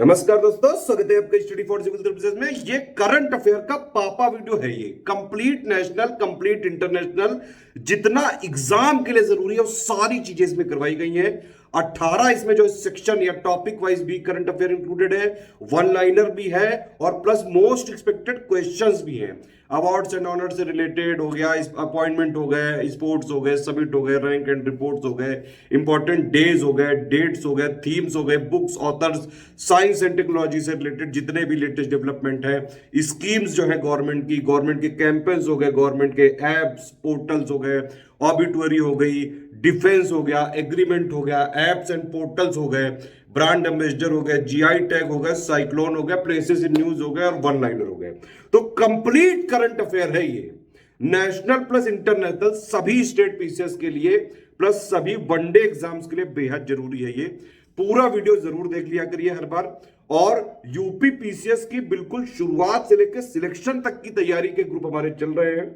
नमस्कार दोस्तों, स्वागत है आपका स्टडी फॉर सिविल सर्विसेज में। ये करंट अफेयर का पापा वीडियो है। ये कंप्लीट नेशनल, कंप्लीट इंटरनेशनल, जितना एग्जाम के लिए जरूरी है वो सारी चीजें इसमें करवाई गई हैं। 18 इसमें जो सेक्शन या टॉपिक वाइज भी करंट अफेयर इंक्लूडेड है, वन लाइनर भी है और प्लस मोस्ट एक्सपेक्टेड क्वेश्चंस भी हैं। अवार्ड्स एंड ऑनर से रिलेटेड हो गया, अपॉइंटमेंट हो गए, स्पोर्ट्स हो गए, समिट हो गए, रैंक एंड रिपोर्ट्स हो गए, इंपॉर्टेंट डेज हो गए, डेट्स हो गए, थीम्स हो गए, books, authors, science and technology से रिलेटेड जितने भी लेटेस्ट डेवलपमेंट है, स्कीम्स जो है गवर्नमेंट के कैंपेन्स हो गए, गवर्नमेंट के एप्स, पोर्टल्स हो गए, ऑबिटुअरी हो गई, डिफेंस हो गया, एग्रीमेंट हो गया, एप्स एंड पोर्टल्स हो गए, ब्रांड एम्बेसडर हो गए, जीआई टैग हो गए, साइक्लोन हो गया, प्लेसेस इन न्यूज हो गए और वन लाइनर हो गए। तो कंप्लीट करंट अफेयर है ये, नेशनल प्लस इंटरनेशनल, सभी स्टेट पीसीएस के लिए प्लस सभी वनडे एग्जाम्स के लिए बेहद जरूरी है। ये पूरा वीडियो जरूर देख लिया करिए हर बार। और यूपी पीसीएस की बिल्कुल शुरुआत से लेकर सिलेक्शन तक की तैयारी के ग्रुप हमारे चल रहे हैं।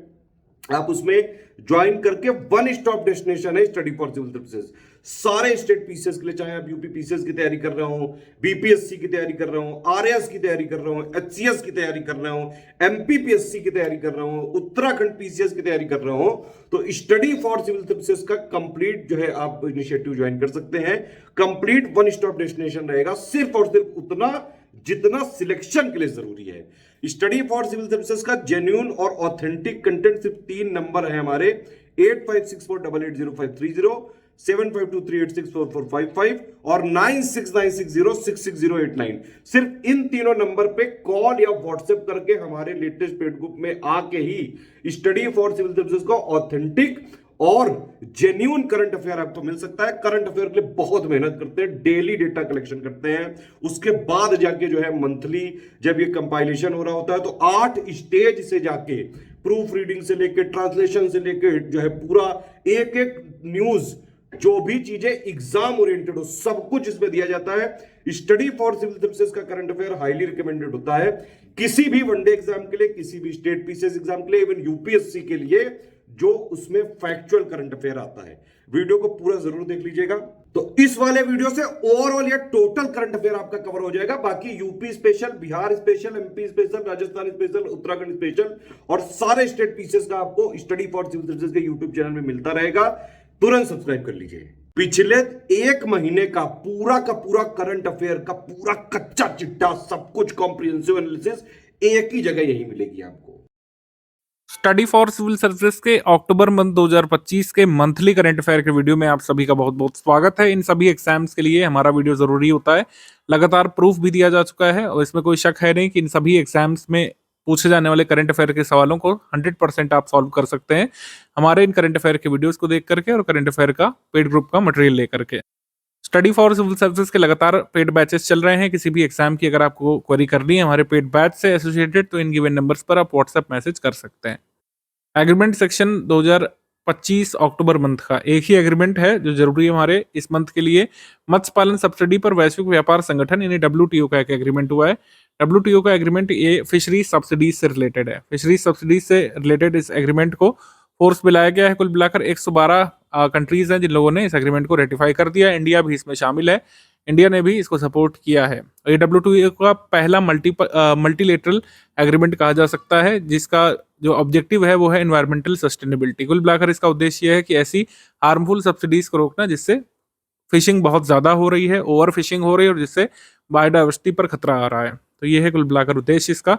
आप उसमें ज्वाइन करके वन स्टॉप डेस्टिनेशन है स्टडी फॉर सिविल सर्विसेज। सारे स्टेट पीसीएस के लिए, चाहे आप यूपी पीसीएस की तैयारी कर रहे हो, बीपीएससी की तैयारी कर रहा हूं, आरएएस की तैयारी कर रहा हूं, एचसीएस की तैयारी कर रहा हूं, एमपीपीएससी की तैयारी कर रहा हूं, उत्तराखंड पीसीएस की तैयारी कर रहा हूं, तो स्टडी फॉर सिविल सर्विसेज का कंप्लीट जो है आप इनिशिएटिव ज्वाइन कर सकते हैं। कंप्लीट वन स्टॉप डेस्टिनेशन रहेगा, सिर्फ और सिर्फ उतना जितना सिलेक्शन के लिए जरूरी है। स्टडी फॉर सिविल सर्विसेज का जेन्युइन और ऑथेंटिक कंटेंट सिर्फ 3 नंबर है हमारे, 8564880530, 7523864455 और 9696066089। सिर्फ इन तीनों नंबर पे कॉल या व्हाट्सएप करके हमारे लेटेस्ट पेड ग्रुप में आके ही स्टडी फॉर सिविल सर्विसेज का ऑथेंटिक और जेन्युइन करंट अफेयर आपको मिल सकता है। करंट अफेयर के लिए बहुत मेहनत करते हैं, डेली डेटा कलेक्शन करते हैं, उसके बाद जाके जो है मंथली जब ये कंपाइलेशन हो रहा होता है तो 8 स्टेज से जाके प्रूफ रीडिंग से लेके ट्रांसलेशन से लेके जो है पूरा एक एक न्यूज, जो भी चीजें एग्जाम ओरिएंटेड हो, सब कुछ इसमें दिया जाता है। स्टडी फॉर सिविल सर्विसेज का करंट अफेयर हाईली रिकमेंडेड होता है किसी भी वनडे एग्जाम के लिए, किसी भी स्टेट पीसीएस एग्जाम के लिए, इवन यूपीएससी के लिए, जो उसमें फैक्चुअल करंट अफेयर आता है। वीडियो को पूरा जरूर देख लीजिएगा। तो इस वाले वीडियो से ओवरऑल या टोटल करंट अफेयर आपका कवर हो जाएगा। बाकी UP special, Bihar special, MP special, Rajasthan special, Uttarakhand special और सारे स्टेट पीसीएस का आपको स्टडी फॉर सिविल सर्विसेज के यूट्यूब चैनल में मिलता रहेगा। तुरंत सब्सक्राइब कर लीजिए। पिछले 1 महीने का पूरा करंट अफेयर का पूरा कच्चा चिट्ठा, सब कुछ कॉम्प्रिहेंसिव एनालिसिस एक ही जगह यही मिलेगी आपको। स्टडी फॉर सिविल सर्विसेज के अक्टूबर मंथ 2025 के मंथली करंट अफेयर के वीडियो में आप सभी का बहुत बहुत स्वागत है। इन सभी एग्जाम्स के लिए हमारा वीडियो जरूरी होता है। लगातार प्रूफ भी दिया जा चुका है और इसमें कोई शक है नहीं कि इन सभी एग्जाम्स में पूछे जाने वाले करंट अफेयर के सवालों को 100% आप सॉल्व कर सकते हैं हमारे इन करंट अफेयर के वीडियोस को देख करके और करंट अफेयर का पेड ग्रुप का मटेरियल लेकर के। स्टडी फॉर सिविल सर्विसेज के लगातार पेड बैचेस चल रहे हैं। किसी भी एग्जाम की अगर आपको क्वेरी करनी है हमारे पेड बैच से एसोसिएटेड, तो इन गिवन नंबर्स पर आप व्हाट्सएप मैसेज कर सकते हैं। एग्रीमेंट सेक्शन 2025 अक्टूबर मंथ का एक ही एग्रीमेंट है जो जरूरी है हमारे इस मंथ के लिए। मत्स्य पालन सब्सिडी पर वैश्विक व्यापार संगठन यानी WTO का एक एग्रीमेंट हुआ है। WTO का एग्रीमेंट ये फिशरीज सब्सिडीज से रिलेटेड है। फिशरीज सब्सिडीज से रिलेटेड इस एग्रीमेंट को फोर्स में लाया गया है। कुल मिलाकर 112 कंट्रीज हैं जिन लोगों ने इस एग्रीमेंट को रेटिफाई कर दिया। इंडिया भी इसमें शामिल है, इंडिया ने भी इसको सपोर्ट किया है। ये WTO का पहला मल्टीलेटरल एग्रीमेंट कहा जा सकता है, जिसका जो ऑब्जेक्टिव है वो है एनवायरमेंटल सस्टेनेबिलिटी। कुल मिलाकर इसका उद्देश्य यह है कि ऐसी हार्मफुल सब्सिडीज को रोकना जिससे फिशिंग बहुत ज्यादा हो रही है, ओवर फिशिंग हो रही है और जिससे बायोडाइवर्सिटी पर खतरा आ रहा है। तो ये है कुल मिलाकर उद्देश्य इसका।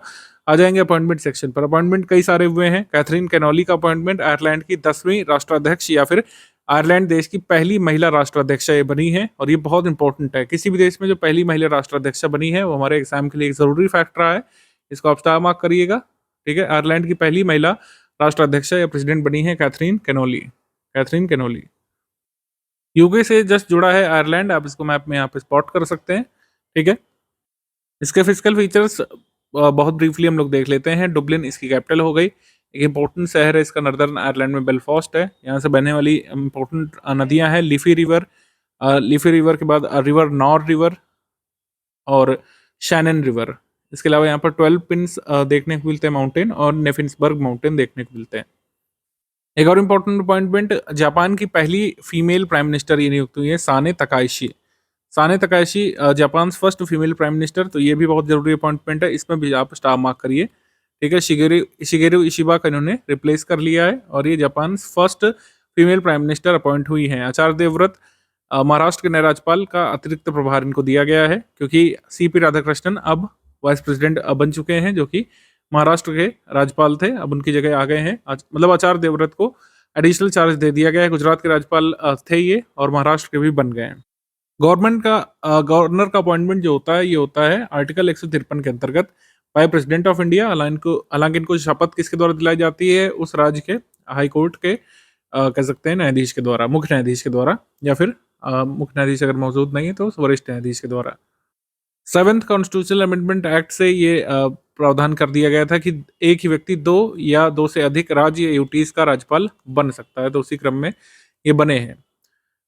आ जाएंगे अपॉइंटमेंट सेक्शन पर। अपॉइंटमेंट कई सारे हुए हैं। कैथरीन कैनोली का अपॉइंटमेंट आयरलैंड की 10वीं राष्ट्राध्यक्ष या फिर आयरलैंड देश की पहली महिला राष्ट्राध्यक्ष ये बनी है और ये बहुत इंपॉर्टेंट है। किसी भी देश में जो पहली महिला राष्ट्राध्यक्ष बनी है वो हमारे एग्जाम के लिए एक जरूरी फैक्टर है। इसको आप स्टार मार्क करिएगा, ठीक है। आयरलैंड की पहली महिला राष्ट्राध्यक्ष या प्रेसिडेंट बनी है कैथरीन कैनोली। यूके से जस्ट जुड़ा है आयरलैंड, आप इसको मैप में यहाँ पे स्पॉट कर सकते हैं, ठीक है। इसके फिजिकल फीचर्स बहुत ब्रीफली हम लोग देख लेते हैं। डुबलिन इसकी कैपिटल हो गई। एक इंपॉर्टेंट शहर है इसका नॉर्दर्न आयरलैंड में, बेलफास्ट है। यहाँ से बहने वाली इंपॉर्टेंट नदियाँ हैं लीफी रिवर के बाद रिवर नॉर रिवर और शैनन रिवर। इसके अलावा यहाँ पर 12 पिन्स देखने को मिलते हैं माउंटेन और नेफिन्सबर्ग माउंटेन देखने को मिलते हैं। एक और इम्पोर्टेंट अपॉइंटमेंट, जापान की पहली फीमेल प्राइम मिनिस्टर ये नियुक्त हुई है Sanae Takaichi. Sanae Takaichi Japan first female prime minister, तो ये भी बहुत जरूरी अपॉइंटमेंट है, इसमें भी आप स्टार मार्क करिए। ठीक है, शिगेरू इशिबा का इन्होंने रिप्लेस कर लिया है और ये Japan first female prime minister appoint हुई हैं। आचार्य देवव्रत महाराष्ट्र के नए राज्यपाल का अतिरिक्त प्रभार इनको दिया गया है, क्योंकि सीपी राधाकृष्णन अब वाइस प्रेसिडेंट बन चुके हैं, जो कि महाराष्ट्र के राज्यपाल थे, अब उनकी जगह आ गए हैं। मतलब आचार्य देवव्रत को एडिशनल चार्ज दे दिया गया है। गुजरात के राज्यपाल थे ये, और महाराष्ट्र के भी बन गए हैं। गवर्नमेंट का गवर्नर का अपॉइंटमेंट जो होता है, ये होता है आर्टिकल 153 के अंतर्गत बाय प्रेसिडेंट ऑफ इंडिया। हालांकि इनको शपथ किसके द्वारा दिलाई जाती है? उस राज्य के हाई कोर्ट के कह सकते हैं न्यायाधीश के द्वारा, मुख्य न्यायाधीश के द्वारा, या फिर मुख्य न्यायाधीश अगर मौजूद नहीं है तो वरिष्ठ न्यायाधीश के द्वारा। 7th कॉन्स्टिट्यूशनल अमेंडमेंट एक्ट से ये प्रावधान कर दिया गया था कि एक ही व्यक्ति 2 या 2 से अधिक राज्य या यूटीज का राज्यपाल बन सकता है, तो उसी क्रम में ये बने हैं।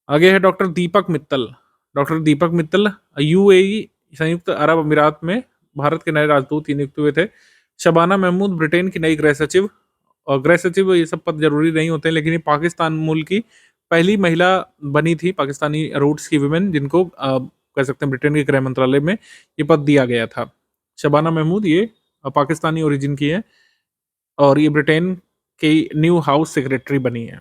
आगे है डॉक्टर दीपक मित्तल। डॉक्टर दीपक मित्तल यूएई संयुक्त अरब अमीरात में भारत के नए राजदूत नियुक्त हुए थे। शबाना महमूद ब्रिटेन की नई गृह सचिव, और गृह सचिव ये सब पद जरूरी नहीं होते, लेकिन ये पाकिस्तान मूल की पहली महिला बनी थी, पाकिस्तानी रूट्स की विमेन, जिनको कह सकते हैं ब्रिटेन के गृह मंत्रालय में ये पद दिया गया था। शबाना महमूद ये पाकिस्तानी ओरिजिन की है और ये ब्रिटेन की न्यू हाउस सेक्रेटरी बनी है।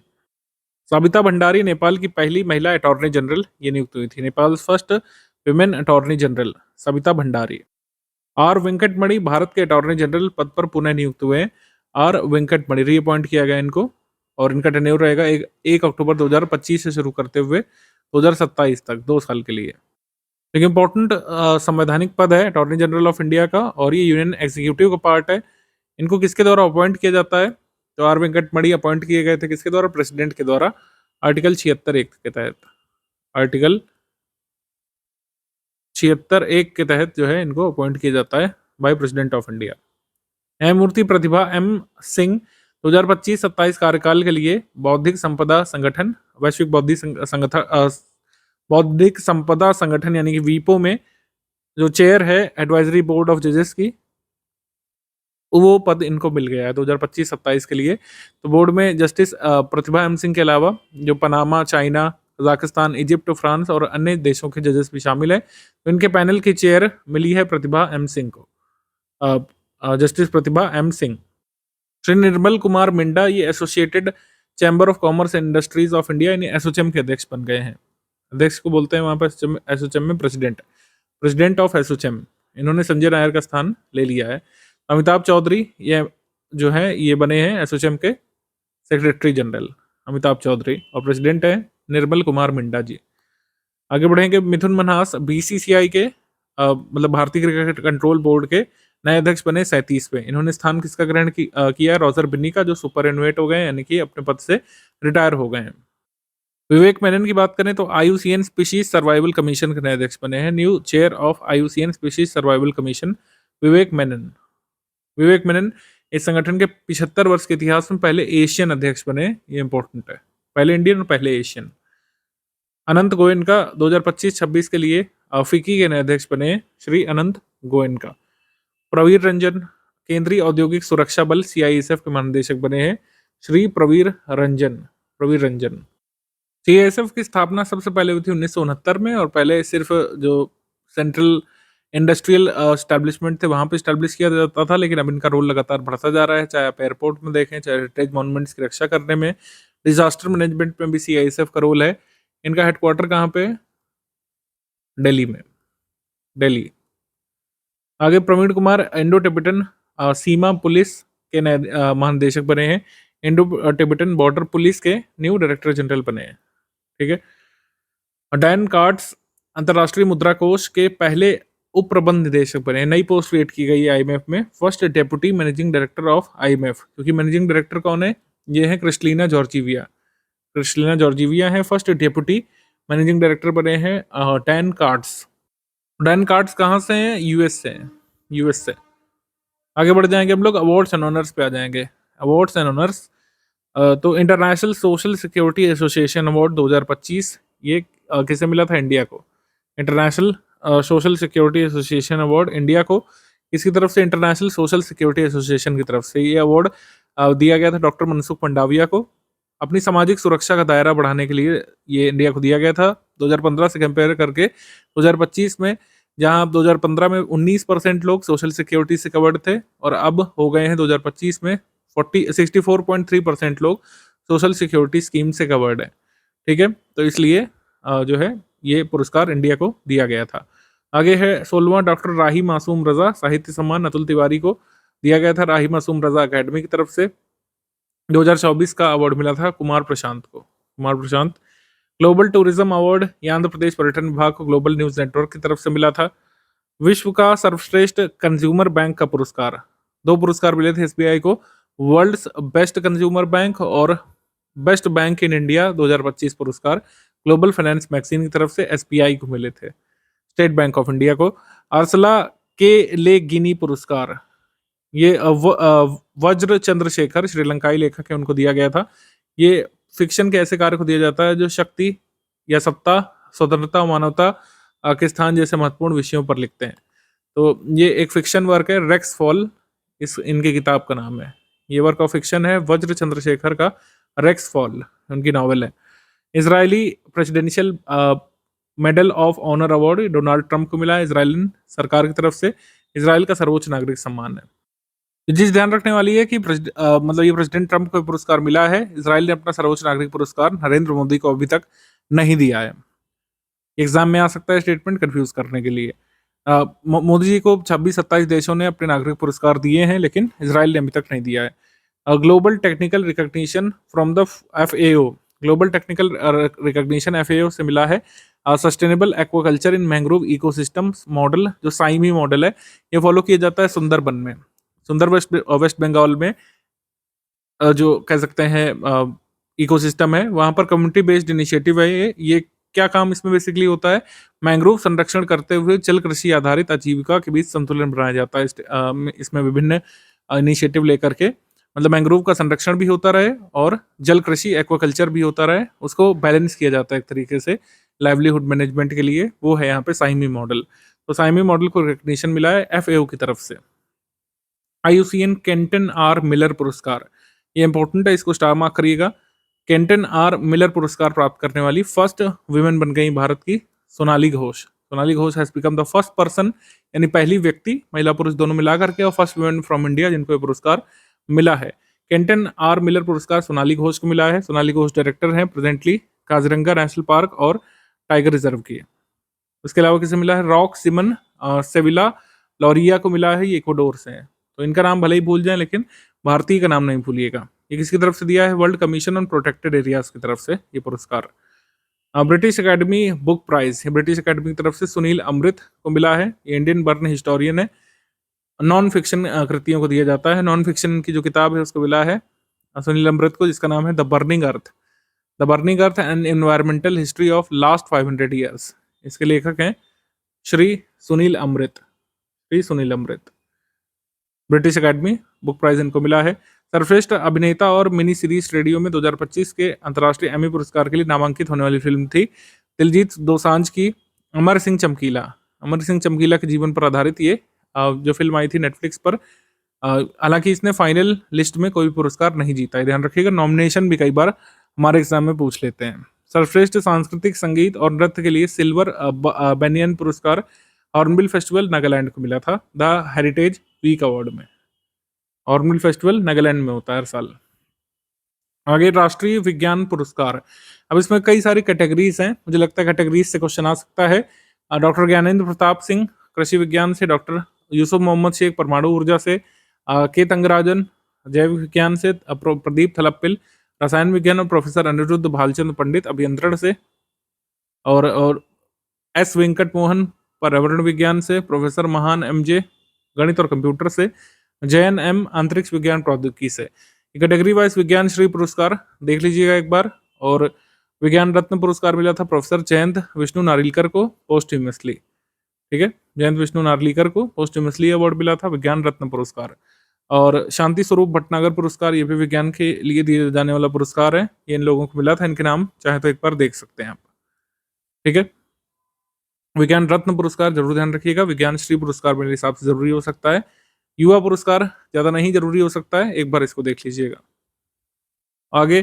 सबिता भंडारी नेपाल की पहली महिला अटॉर्नी जनरल ये नियुक्त हुई थी। Nepal first women attorney general Sabita Bhandari. R Venkataramani Bharat के अटॉर्नी जनरल पद पर पुनः नियुक्त हुए हैं। आर वेंकटमणि रीअपॉइंट किया गया इनको, और इनका टेन्योर रहेगा 1 अक्टूबर 2025 से शुरू करते हुए 2027 तक, 2 साल के लिए। एक इम्पोर्टेंट संवैधानिक पद है अटॉर्नी जनरल ऑफ इंडिया का, और ये यूनियन एग्जीक्यूटिव का पार्ट है। इनको किसके द्वारा अपॉइंट किया जाता है? तो आर वेंकटमणि अपॉइंट किए गए थे किसके द्वारा? प्रेसिडेंट के द्वारा, आर्टिकल 76(1) के तहत। आर्टिकल 76(1) के तहत जो है इनको अपॉइंट किया जाता है बाय प्रेसिडेंट ऑफ इंडिया। न्यायमूर्ति प्रतिभा एम सिंह 2025-27 कार्यकाल के लिए बौद्धिक संपदा संगठन, वैश्विक बौद्धिक संपदा संगठन यानी कि वीपो में जो चेयर है एडवाइजरी बोर्ड ऑफ जजेस की, वो पद इनको मिल गया है 2025-27 के लिए। तो बोर्ड में जस्टिस प्रतिभा एम सिंह के अलावा जो Panama, China, Kazakhstan, Egypt, France और अन्य देशों के जजेस भी शामिल है। तो इनके पैनल की चेयर मिली है प्रतिभा एम सिंह को, जस्टिस प्रतिभा एम सिंह। श्री निर्मल कुमार मिंडा ये associated chamber of commerce and industries of India यानी एसोचैम के अध्यक्ष बन गए हैं। अध्यक्ष को बोलते हैं वहाँ पर एसोचैम में प्रेसिडेंट ऑफ एसोचैम। इन्होंने संजय नायर का स्थान ले लिया है। अमिताभ चौधरी ये जो है ये बने हैं एसोचैम के सेक्रेटरी जनरल, अमिताभ चौधरी, और प्रेसिडेंट है निर्मल कुमार मिंडा जी। आगे बढ़ेंगे, मिथुन मन्हास बीसीसीआई के मतलब भारतीय क्रिकेट कंट्रोल बोर्ड के नए अध्यक्ष बने 37वें। इन्होंने स्थान किसका ग्रहण किया है? रॉजर बिन्नी का, जो सुपरएनुएट हो गए यानी कि अपने पद से रिटायर हो गए हैं। विवेक मेनन की बात करें तो आईयूसीएन स्पीशीज सर्वाइवल कमीशन के नए अध्यक्ष बने हैं। New chair of IUCN species survival commission Vivek Menon इस संगठन के 75 वर्ष के इतिहास में पहले एशियन अध्यक्ष बने। ये इंपॉर्टेंट है, पहले इंडियन और पहले एशियन। अनंत गोयनका 2025-26 के लिए फिक्की के नए अध्यक्ष बने श्री अनंत गोयनका। प्रवीर रंजन केंद्रीय औद्योगिक सुरक्षा बल सीआईएसएफ के महानिदेशक बने हैं श्री प्रवीर रंजन। सीआईएसएफ की स्थापना सबसे पहले हुई थी 1969 में, और पहले सिर्फ जो सेंट्रल इंडस्ट्रियल एस्टैब्लिशमेंट थे वहां पे एस्टैब्लिश किया जाता था, लेकिन अब इनका रोल लगातार बढ़ता जा रहा है। चाहे आप एयरपोर्ट में देखें, चाहे हेरिटेज मॉन्यूमेंट्स की रक्षा करने में, डिजास्टर मैनेजमेंट में भी सीआईएसएफ का रोल है। इनका हेडक्वार्टर कहाँ पे? दिल्ली में, दिल्ली। आगे प्रवीण कुमार इंडो टिबेटन सीमा पुलिस के नए महानिदेशक बने हैं। इंडो टिबेटन बॉर्डर पुलिस के न्यू डायरेक्टर जनरल बने हैं। ठीक है। डैन कार्ड्स अंतर्राष्ट्रीय मुद्रा कोष के पहले उप प्रबंध निदेशक बने हैं। नई पोस्ट क्रिएट की गई है आईएमएफ में, first deputy managing director of IMF. क्योंकि मैनेजिंग डायरेक्टर कौन है? ये है क्रिस्टलिना जॉर्जीविया है फर्स्ट डेप्यूटी मैनेजिंग डायरेक्टर बने हैं डैन कार्ड्स कहाँ से हैं? यूएस से। आगे बढ़ जाएंगे हम लोग, अवार्ड्स एंड ऑनर्स पे आ जाएंगे। अवार्ड्स एंड ऑनर्स, तो international social security association award 2025 ये किसे मिला था? इंडिया को। International social security association award India को किसकी तरफ से? इंटरनेशनल सोशल सिक्योरिटी एसोसिएशन की तरफ से ये अवार्ड दिया गया था डॉक्टर मनसुख मंडाविया को। अपनी सामाजिक सुरक्षा का दायरा बढ़ाने के लिए ये इंडिया को दिया गया था। 2015 से कंपेयर करके 2025 में, जहां अब 2015 में 19% लोग सोशल सिक्योरिटी से कवर्ड थे और अब हो गए हैं 2025 में 64.3% लोग सोशल सिक्योरिटी स्कीम से कवर्ड है। ठीक है, तो इसलिए जो है ये पुरस्कार इंडिया को दिया गया था। आगे है 16वां डॉक्टर राही मासूम रजा साहित्य सम्मान, अतुल तिवारी को दिया गया था राही मासूम रजा अकेडमी की तरफ से। 2024 का अवार्ड मिला था कुमार प्रशांत को, Kumar Prashant. Global tourism award ये आंध्र प्रदेश पर्यटन विभाग को ग्लोबल न्यूज नेटवर्क की तरफ से मिला था। विश्व का सर्वश्रेष्ठ कंज्यूमर बैंक का पुरस्कार, 2 पुरस्कार मिले थे एसबीआई को, वर्ल्ड्स बेस्ट कंज्यूमर बैंक और बेस्ट बैंक इन इंडिया 2025 पुरस्कार ग्लोबल फाइनेंस मैगजीन की तरफ से एसबीआई को मिले थे। स्टेट बैंक ऑफ इंडिया को अर्सला के ले गिनी पुरस्कार, ये वज्र चंद्रशेखर श्रीलंकाई लेखक है, उनको दिया गया था। ये फिक्शन के ऐसे कार्य को दिया जाता है जो शक्ति या सत्ता, स्वतंत्रता, मानवता के स्थान जैसे महत्वपूर्ण विषयों पर लिखते हैं। तो ये एक फिक्शन वर्क है, रेक्स फॉल इस इनकी किताब का नाम है। ये वर्क ऑफ फिक्शन है वज्र चंद्रशेखर का, रेक्स फॉल उनकी नॉवेल है। Israeli presidential medal of honour award Donald Trump को मिला है इजरायली सरकार की तरफ से। इजराइल का सर्वोच्च नागरिक सम्मान है। ये चीज ध्यान रखने वाली है कि मतलब ये प्रेसिडेंट ट्रंप को पुरस्कार मिला है, इजराइल ने अपना सर्वोच्च नागरिक पुरस्कार नरेंद्र मोदी को अभी तक नहीं दिया है। एग्जाम में आ सकता है स्टेटमेंट कंफ्यूज करने के लिए। मोदी जी को 26-27 देशों ने अपने नागरिक पुरस्कार दिए हैं, लेकिन इजराइल ने अभी तक नहीं दिया है। Global technical recognition from the FAO, global technical recognition FAO से मिला है। सस्टेनेबल एक्वाकल्चर इन मैंग्रोव इकोसिस्टम्स मॉडल, जो साइमी मॉडल है, ये फॉलो किया जाता है सुंदरबन में, सुंदर वेस्ट बंगाल में। जो कह सकते हैं इकोसिस्टम है, वहां पर कम्युनिटी बेस्ड इनिशिएटिव है ये क्या काम इसमें बेसिकली होता है, मैंग्रोव संरक्षण करते हुए जल कृषि आधारित आजीविका के बीच संतुलन बनाया जाता है। इसमें विभिन्न इनिशिएटिव लेकर के, मतलब मैंग्रोव का संरक्षण भी होता रहे और जल कृषि एक्वाकल्चर भी होता रहे, उसको बैलेंस किया जाता है एक तरीके से लाइवलीहुड मैनेजमेंट के लिए। वो है यहाँ पे साइमी मॉडल। तो साइमी मॉडल को रिकग्निशन मिला है एफएओ की तरफ से। IUCN केंटन आर मिलर पुरस्कार, ये इंपॉर्टेंट है, इसको स्टार मार्क करिएगा। केंटन आर मिलर पुरस्कार प्राप्त करने वाली फर्स्ट वुमेन बन गई भारत की Sonali Ghosh. Sonali Ghosh has become the first person, यानी पहली व्यक्ति, महिला पुरुष दोनों मिला करके, और फर्स्ट वुमेन फ्रॉम इंडिया जिनको ये पुरस्कार मिला है। केंटन आर मिलर पुरस्कार सोनाली घोष को मिला है। सोनाली घोष डायरेक्टर हैं प्रेजेंटली काजीरंगा नेशनल पार्क और टाइगर रिजर्व की। उसके अलावा किसे मिला है, रॉक सिमन सेविला लॉरिया को मिला है, ये इक्वाडोर से हैं। तो इनका नाम भले ही भूल जाए, लेकिन भारतीय का नाम नहीं भूलिएगा। ये किसकी तरफ से दिया है, world commission on protected areas की तरफ से ये पुरस्कार। British academy book prize, British academy की तरफ से सुनील अमृत को मिला है। ये इंडियन बर्न हिस्टोरियन है, नॉन फिक्शन कृतियों को दिया जाता है। नॉन फिक्शन की जो किताब है उसको मिला है सुनील अमृत को, जिसका नाम है the burning earth, the burning earth and environmental history of last 500 years. इसके लेखक हैं श्री सुनील अमृत, श्री सुनील अमृत। ब्रिटिश एकेडमी बुक प्राइज इनको मिला है। सर्वश्रेष्ठ अभिनेता और मिनी सीरीज रेडियो में 2025 के अंतर्राष्ट्रीय एमी पुरस्कार के लिए नामांकित होने वाली फिल्म थी दिलजीत दोसांझ की अमर सिंह चमकीला। अमर सिंह चमकीला के जीवन पर आधारित ये जो फिल्म आई थी नेटफ्लिक्स पर। हालांकि इसने फाइनल लिस्ट में कोई पुरस्कार नहीं जीता है, ध्यान रखिएगा। नॉमिनेशन भी कई बार हमारे एग्जाम में पूछ लेते हैं। सर्वश्रेष्ठ सांस्कृतिक संगीत और नृत्य के लिए सिल्वर बेनियन पुरस्कार हॉर्नबिल फेस्टिवल नागालैंड को मिला था द हेरिटेज वीक अवार्ड में। हॉर्नबिल फेस्टिवल नागालैंड में होता है हर साल। आगे राष्ट्रीय विज्ञान पुरस्कार, अब इसमें कई सारी कैटेगरीज हैं, मुझे लगता है कैटेगरीज से क्वेश्चन आ सकता है। डॉक्टर ज्ञानेंद्र प्रताप सिंह कृषि विज्ञान से, डॉक्टर यूसुफ मोहम्मद शेख परमाणु ऊर्जा से, के तंगराजन जैव विज्ञान से, प्रदीप थलप्पिल रसायन विज्ञान और प्रोफेसर अनिरुद्ध भालचंद्र पंडित अभियंत्रण से, और एस वेंकट मोहन पर्यावरण विज्ञान से, प्रोफेसर महान MJ गणित और कंप्यूटर से, जयन M अंतरिक्ष विज्ञान प्रौद्योगिकी से। कैटेगरी वाइज विज्ञान श्री पुरस्कार देख लीजिएगा एक बार। और विज्ञान रत्न पुरस्कार मिला था प्रोफेसर जयंत विष्णु नारिलकर को पोस्टह्यूमसली, ठीक है, जयंत विष्णु नारिलकर को पोस्टह्यूमसली अवार्ड मिला था विज्ञान रत्न पुरस्कार। और शांति स्वरूप भटनागर पुरस्कार, ये भी विज्ञान के लिए दिए जाने वाला पुरस्कार है, ये इन लोगों को मिला था। इनके नाम चाहे तो एक बार देख सकते हैं आप, ठीक है। विज्ञान रत्न पुरस्कार जरूर ध्यान रखिएगा। विज्ञान श्री पुरस्कार मेरे हिसाब से जरूरी हो सकता है। युवा पुरस्कार ज्यादा नहीं जरूरी हो सकता है, एक बार इसको देख लीजिएगा। आगे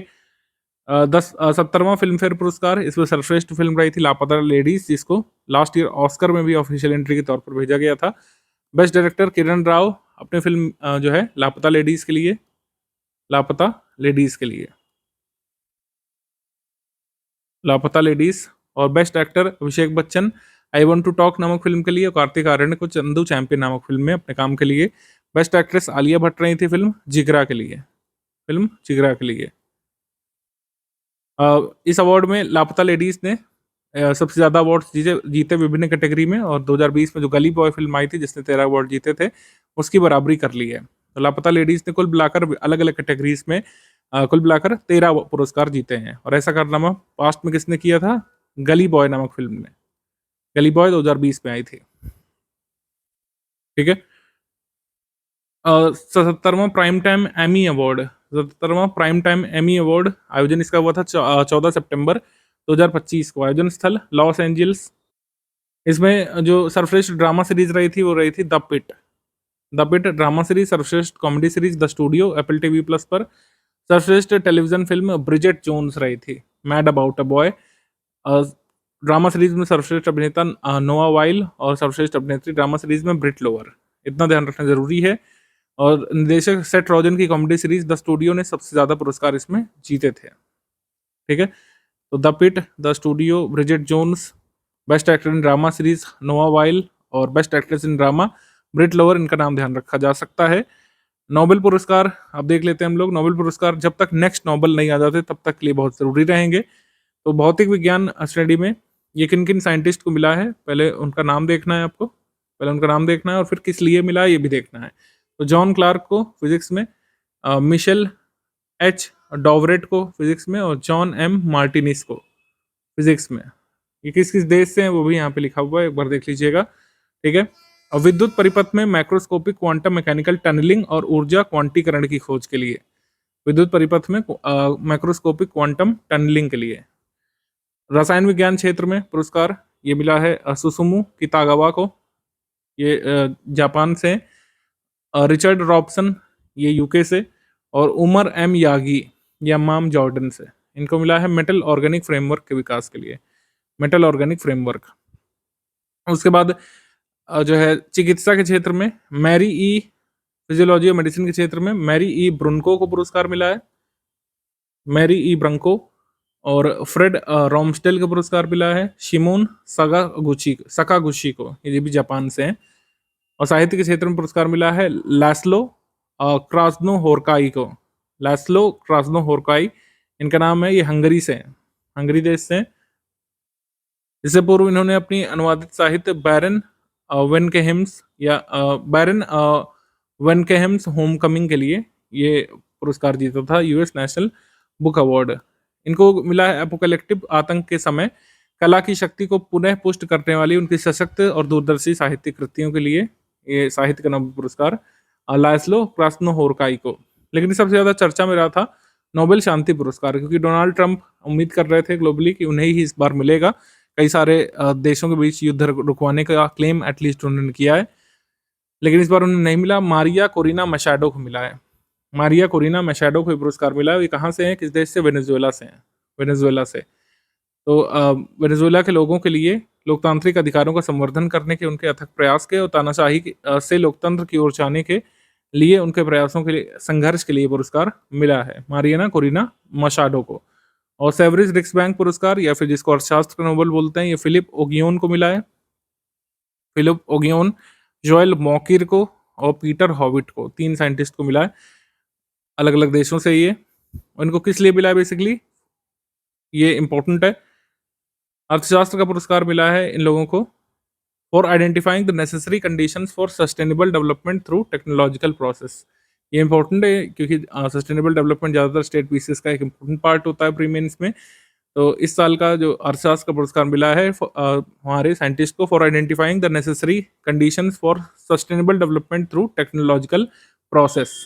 70वां फिल्म फेयर पुरस्कार, इसमें सर्वश्रेष्ठ फिल्म रही थी लापता लेडीज, जिसको लास्ट ईयर ऑस्कर में भी ऑफिशियल एंट्री के तौर पर भेजा गया था। बेस्ट डायरेक्टर किरण राव अपने फिल्म जो है लापता लेडीज के लिए, लापता लेडीज के लिए, लापता लेडीज। और best actor Abhishek Bachchan I want to talk नामक फिल्म के लिए, और कार्तिक आर्यन को चंदू चैंपियन नामक फिल्म में अपने काम के लिए। बेस्ट एक्ट्रेस आलिया भट्ट रही थी फिल्म जिगरा के लिए, फिल्म जिगरा के लिए। इस अवार्ड में लापता लेडीज ने सबसे ज्यादा अवार्ड्स जीते विभिन्न कैटेगरी में, और 2020 में जो गली बॉय फिल्म आई थी जिसने 13 अवार्ड जीते थे, उसकी बराबरी कर ली है। तो लापता लेडीज ने कुल मिलाकर अलग अलग कैटेगरीज में कुल मिलाकर 13 पुरस्कार जीते हैं। और ऐसा कारनामा पास्ट में किसने किया था? गली बॉय नामक फिल्म ने, गली बॉय 2020 में आई थी। ठीक है। 77वां प्राइम टाइम एमी अवार्ड, 77वां प्राइम टाइम एमी अवार्ड आयोजन इसका हुआ था 14 सितंबर 2025 को। आयोजन स्थल लॉस एंजल्स। इसमें जो सर्वश्रेष्ठ ड्रामा सीरीज रही थी वो रही थी the Pitt, the Pitt drama series. सर्वश्रेष्ठ comedy series the studio Apple TV plus पर। सर्वश्रेष्ठ टेलीविजन फिल्म ब्रिजेट जोन्स रही थी mad about a boy. Drama series में सर्वश्रेष्ठ अभिनेता नोआ वाइल, और सर्वश्रेष्ठ अभिनेत्री ड्रामा सीरीज में ब्रिट लोअर। इतना ध्यान रखना जरूरी है। और निर्देशक सेट रॉजन की कॉमेडी सीरीज द स्टूडियो ने सबसे ज्यादा पुरस्कार इसमें जीते थे। ठीक है। तो the Pitt, the studio, Bridget Jones, best actor in drama series Noah Wyle, और best actress in drama Britt Lower, इनका नाम ध्यान रखा जा सकता है। नोबेल पुरस्कार अब देख लेते हैं हम लोग। नोबेल पुरस्कार जब तक नेक्स्ट नोबेल नहीं आ जाते तब तक के लिए बहुत जरूरी रहेंगे। तो भौतिक विज्ञान श्रेणी में ये किन किन साइंटिस्ट को मिला है, पहले उनका नाम देखना है आपको, पहले उनका नाम देखना है और फिर किस लिए मिला है ये भी देखना है। तो जॉन क्लार्क को फिजिक्स में, मिशेल एच डॉवरेट को फिजिक्स में, और जॉन एम मार्टिनिस को फिजिक्स में। ये किस किस देश से हैं वो भी यहाँ पे लिखा हुआ है, एक बार देख लीजिएगा। ठीक है। और विद्युत परिपथ में मैक्रोस्कोपिक क्वांटम मैकेनिकल टनलिंग और ऊर्जा क्वांटीकरण की खोज के लिए, विद्युत परिपथ में मैक्रोस्कोपिक क्वांटम टनलिंग के लिए। रसायन विज्ञान क्षेत्र में पुरस्कार ये मिला है सुसुमु कितागावा को, ये जापान से। रिचर्ड रॉबसन ये यूके से, और उमर एम यागी यमाम जॉर्डन से। इनको मिला है मेटल ऑर्गेनिक फ्रेमवर्क के विकास के लिए, मेटल ऑर्गेनिक फ्रेमवर्क। उसके बाद जो है चिकित्सा के क्षेत्र में मैरी ई, फिजियोलॉजी और मेडिसिन के क्षेत्र में मैरी ई ब्रुनको को पुरस्कार मिला है, मैरी ई ब्रंको। और फ्रेड रोमस्टेल को पुरस्कार मिला है शिमोन सकागुची को, ये भी जापान से हैं। और साहित्य के क्षेत्र में पुरस्कार मिला है लैस्लो क्रास्नो होरकाई को, लैस्लो क्रास्नो होरकाई इनका नाम है, ये हंगरी से हैं, हंगरी देश से हैं। इससे पूर्व इन्होंने अपनी अनुवादित साहित्य बैरन वेनकेहेम्स या बैरन वेनकेहेम्स होमकमिंग के लिए ये पुरस्कार जीता था, यूएस नेशनल बुक अवार्ड। इनको मिला है एपोकैलिप्टिक आतंक के समय कला की शक्ति को पुनः पुष्ट करने वाली उनकी सशक्त और दूरदर्शी साहित्यिक कृतियों के लिए ये साहित्य का नोबेल पुरस्कार लास्लो क्रास्नोहोरकाई को। लेकिन सबसे ज्यादा चर्चा में रहा था नोबेल शांति पुरस्कार, क्योंकि डोनाल्ड ट्रंप उम्मीद कर रहे थे ग्लोबली कि उन्हें ही इस बार मिलेगा। कई सारे देशों के बीच युद्ध रुकवाने का क्लेम एटलीस्ट उन्होंने किया है, लेकिन इस बार उन्हें नहीं मिला। मारिया कोरिना मशाडो को मिला है, मारिया कोरिना मशाडो को पुरस्कार मिला है। ये कहाँ से हैं, किस देश से? वेनेजुएला से हैं, वेनेजुएला से। तो वेनेजुएला के लोगों के लिए लोकतांत्रिक अधिकारों का संवर्धन करने के उनके अथक प्रयास के और तानाशाही से लोकतंत्र की ओर जाने के लिए उनके प्रयासों के लिए, संघर्ष के लिए पुरस्कार मिला है मारियाना कोरिना मशाडो को। और सेवरिज रिक्स बैंक पुरस्कार, या फिर जिसको अर्थशास्त्र का नोबेल बोलते हैं, ये फिलिप ओगियोन को मिला है, फिलिप ओगियोन, जोएल मॉकिर को और पीटर हॉविट को, 3 साइंटिस्ट को मिला है अलग अलग देशों से। ये इनको किस लिए मिला है बेसिकली, ये इंपॉर्टेंट है। अर्थशास्त्र का पुरस्कार मिला है इन लोगों को for identifying the necessary conditions for sustainable development through technological process. ये इंपॉर्टेंट है क्योंकि सस्टेनेबल डेवलपमेंट ज़्यादातर स्टेट पीसीएस का एक इंपॉर्टेंट पार्ट होता है प्री मेंस में। तो इस साल का जो अर्थशास्त्र का पुरस्कार मिला है हमारे साइंटिस्ट को for identifying the necessary conditions for sustainable development through technological process.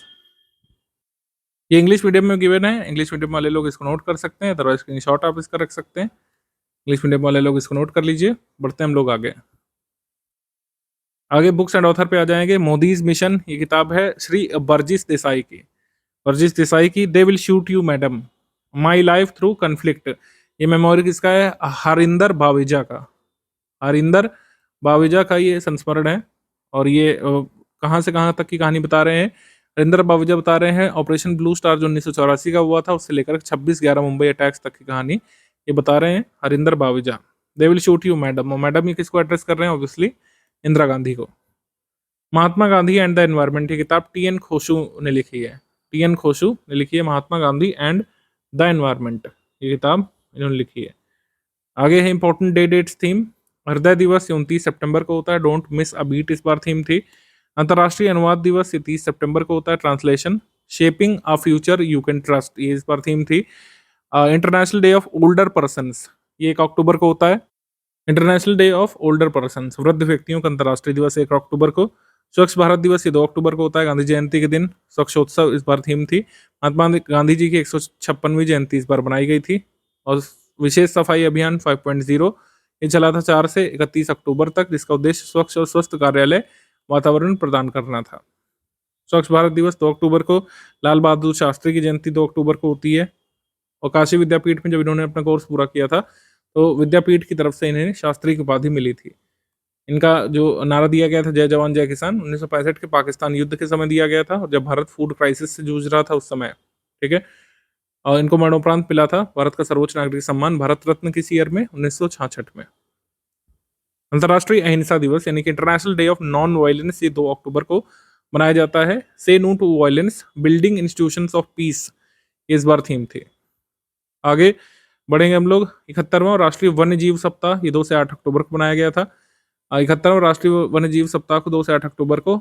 ये इंग्लिश मीडियम में गिवन है, इंग्लिश मीडियम वाले लोग इसको नोट कर सकते हैं, अदरवाइज स्क्रीनशॉट आप इसका रख सकते हैं। इंग्लिश मीडियम वाले लोग इसको नोट कर लीजिए। बढ़ते हैं हम लोग आगे। आगे बुक्स एंड ऑथर पे आ जाएंगे। मोदीज मिशन, ये किताब है श्री बर्जिस देसाई की, बर्जिस देसाई की। They will shoot you madam, my life through conflict, ये मेमोरी किसका है? हरिंदर बावेजा का। हरिंदर बावेजा का ये संस्मरण है। और ये कहाँ से कहाँ तक की कहानी बता रहे हैं? हरिंदर बावेजा बता रहे हैं ऑपरेशन ब्लू स्टार जो 1984 का हुआ था उससे लेकर 26/11 मुंबई अटैक्स तक की कहानी ये बता रहे हैं Harinder Baweja. They will shoot you madam, और मैडम ये किसको एड्रेस कर रहे हैं? ऑब्वियसली इंदिरा गांधी को। Mahatma Gandhi and the environment, ये किताब टी.एन. खोशू ने लिखी है। टी.एन. खोशू ने लिखी है Mahatma Gandhi and the environment, ये किताब इन्होंने लिखी है। आगे है इंपॉर्टेंट डेट्स थीम। हृदय दिवस 29 सितंबर को होता है, डोंट मिस अ बीट इस बार थीम थी। अंतर्राष्ट्रीय अनुवाद दिवस ये 30 सितंबर को होता है, translation shaping a future you can trust, ये इस बार थीम थी। International day of older persons ये 1 अक्टूबर को होता है। International day of older persons, वृद्ध व्यक्तियों का अंतर्राष्ट्रीय दिवस 1 अक्टूबर को। स्वच्छ भारत दिवस ये 2 अक्टूबर को होता है, गांधी जयंती के दिन स्वच्छोत्सव इस बार थीम थी। महात्मा गांधी जी की 156वीं जयंती इस बार बनाई गई थी। और विशेष सफाई अभियान 5.0 ये चला था 4 से 31 अक्टूबर तक, जिसका उद्देश्य स्वच्छ और स्वस्थ कार्यालय वातावरण प्रदान करना था। स्वच्छ भारत दिवस 2 अक्टूबर को। लाल बहादुर शास्त्री की जयंती 2 अक्टूबर को होती है। और काशी विद्यापीठ में जब इन्होंने अपना कोर्स पूरा किया था तो विद्यापीठ की तरफ से इन्हें शास्त्री की उपाधि मिली थी। इनका जो नारा दिया गया था जय जवान जय किसान 1965 के पाकिस्तान युद्ध के समय दिया गया था, और जब भारत फूड क्राइसिस से जूझ रहा था उस समय, ठीक है। और इनको मरणोपरांत मिला था भारत का सर्वोच्च नागरिक सम्मान भारत रत्न किस ईयर में? 1966 में। अंतर्राष्ट्रीय अहिंसा दिवस यानी कि international day of non violence ये 2 अक्टूबर को मनाया जाता है। Say no to violence, building institutions of peace ये इस बार थीम थी। आगे बढ़ेंगे हम लोग। 71वां राष्ट्रीय वन्य जीव सप्ताह ये 2 से 8 अक्टूबर को बनाया गया था। 71वां राष्ट्रीय वन्य जीव सप्ताह को 2 से 8 अक्टूबर को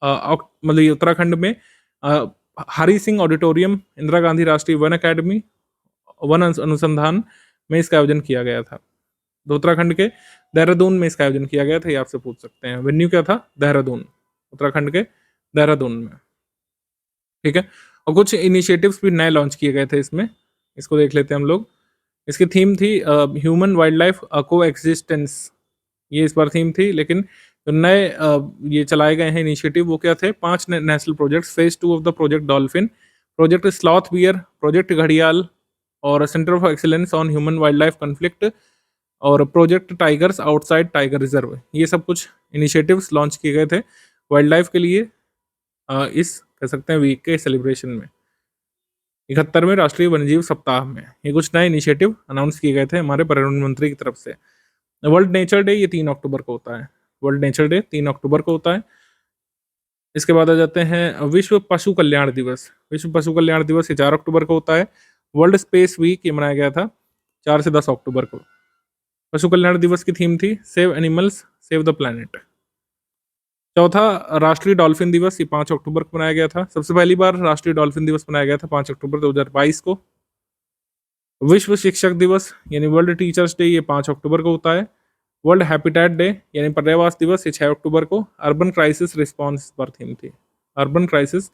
मतलब ये उत्तराखंड में हरि सिंह ऑडिटोरियम, इंदिरा गांधी राष्ट्रीय वन अकेडमी, वन अनुसंधान में इसका आयोजन किया गया था। तो उत्तराखंड के देहरादून में इसका आयोजन किया गया था, ये आपसे पूछ सकते हैं। वेन्यू क्या था? देहरादून, उत्तराखंड के देहरादून में, ठीक है। और कुछ इनिशिएटिव्स भी नए लॉन्च किए गए थे इसमें, इसको देख लेते हैं हम लोग। इसकी थीम थी ह्यूमन वाइल्ड लाइफ को एक्सिस्टेंस, ये इस बार थीम थी। लेकिन जो नए ये चलाए गए हैं इनिशिएटिव वो क्या थे? 5 national projects. Phase 2 of the project dolphin, project sloth bear, project घड़ियाल, और centre of excellence on human wildlife conflict, और project tigers outside tiger reserve. ये सब कुछ इनिशिएटिव्स लॉन्च किए गए थे वाइल्ड लाइफ के लिए इस कह सकते हैं वीक के सेलिब्रेशन में, 71वें राष्ट्रीय वन्यजीव सप्ताह में। ये कुछ नए इनिशिएटिव अनाउंस किए गए थे हमारे पर्यावरण मंत्री की तरफ से। वर्ल्ड नेचर डे ये 3 अक्टूबर को होता है। वर्ल्ड नेचर डे 3 अक्टूबर को होता है। इसके बाद आ जाते हैं विश्व पशु कल्याण दिवस। विश्व पशु कल्याण दिवस ये 4 अक्टूबर को होता है। वर्ल्ड स्पेस वीक ये मनाया गया था 4 से 10 अक्टूबर को। पशु कल्याण दिवस की थीम थी save animals save the planet. चौथा राष्ट्रीय डॉल्फिन दिवस ये 5 अक्टूबर को मनाया गया था। सबसे पहली बार राष्ट्रीय डॉल्फिन दिवस मनाया गया था 5 अक्टूबर 2022 को। विश्व शिक्षक दिवस यानी वर्ल्ड टीचर्स डे ये 5 अक्टूबर को होता है। वर्ल्ड हैबिटेट डे यानी पर्यावास दिवस ये 6 अक्टूबर को। अर्बन क्राइसिस रिस्पॉन्स पर थीम थी, अर्बन क्राइसिस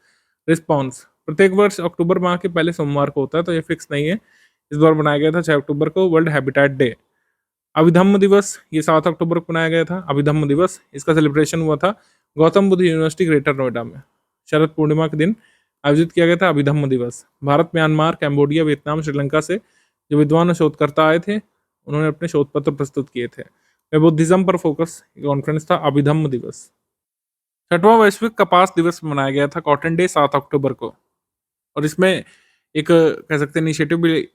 रिस्पॉन्स। प्रत्येक वर्ष अक्टूबर माह के पहले सोमवार को होता है, तो ये फिक्स नहीं है। इस बार बनाया गया था 6 अक्टूबर को वर्ल्ड हैबिटेट डे। अभिधम्म दिवस ये 7 अक्टूबर को मनाया गया था। अभिधम्म दिवस इसका सेलिब्रेशन हुआ था गौतम बुद्ध यूनिवर्सिटी ग्रेटर नोएडा में। शरद पूर्णिमा के दिन आयोजित किया गया था अभिधम्म दिवस। Bharat, Myanmar, Cambodia, Vietnam, Sri Lanka से जो विद्वान शोधकर्ता आए थे उन्होंने अपने शोध पत्र प्रस्तुत किए थे। बुद्धिज्म पर फोकस कॉन्फ्रेंस था अभिधम्म दिवस। 6वां वैश्विक कपास दिवस मनाया गया था कॉटन डे 7 अक्टूबर को। और इसमें एक कह सकते हैं इनिशिएटिव भी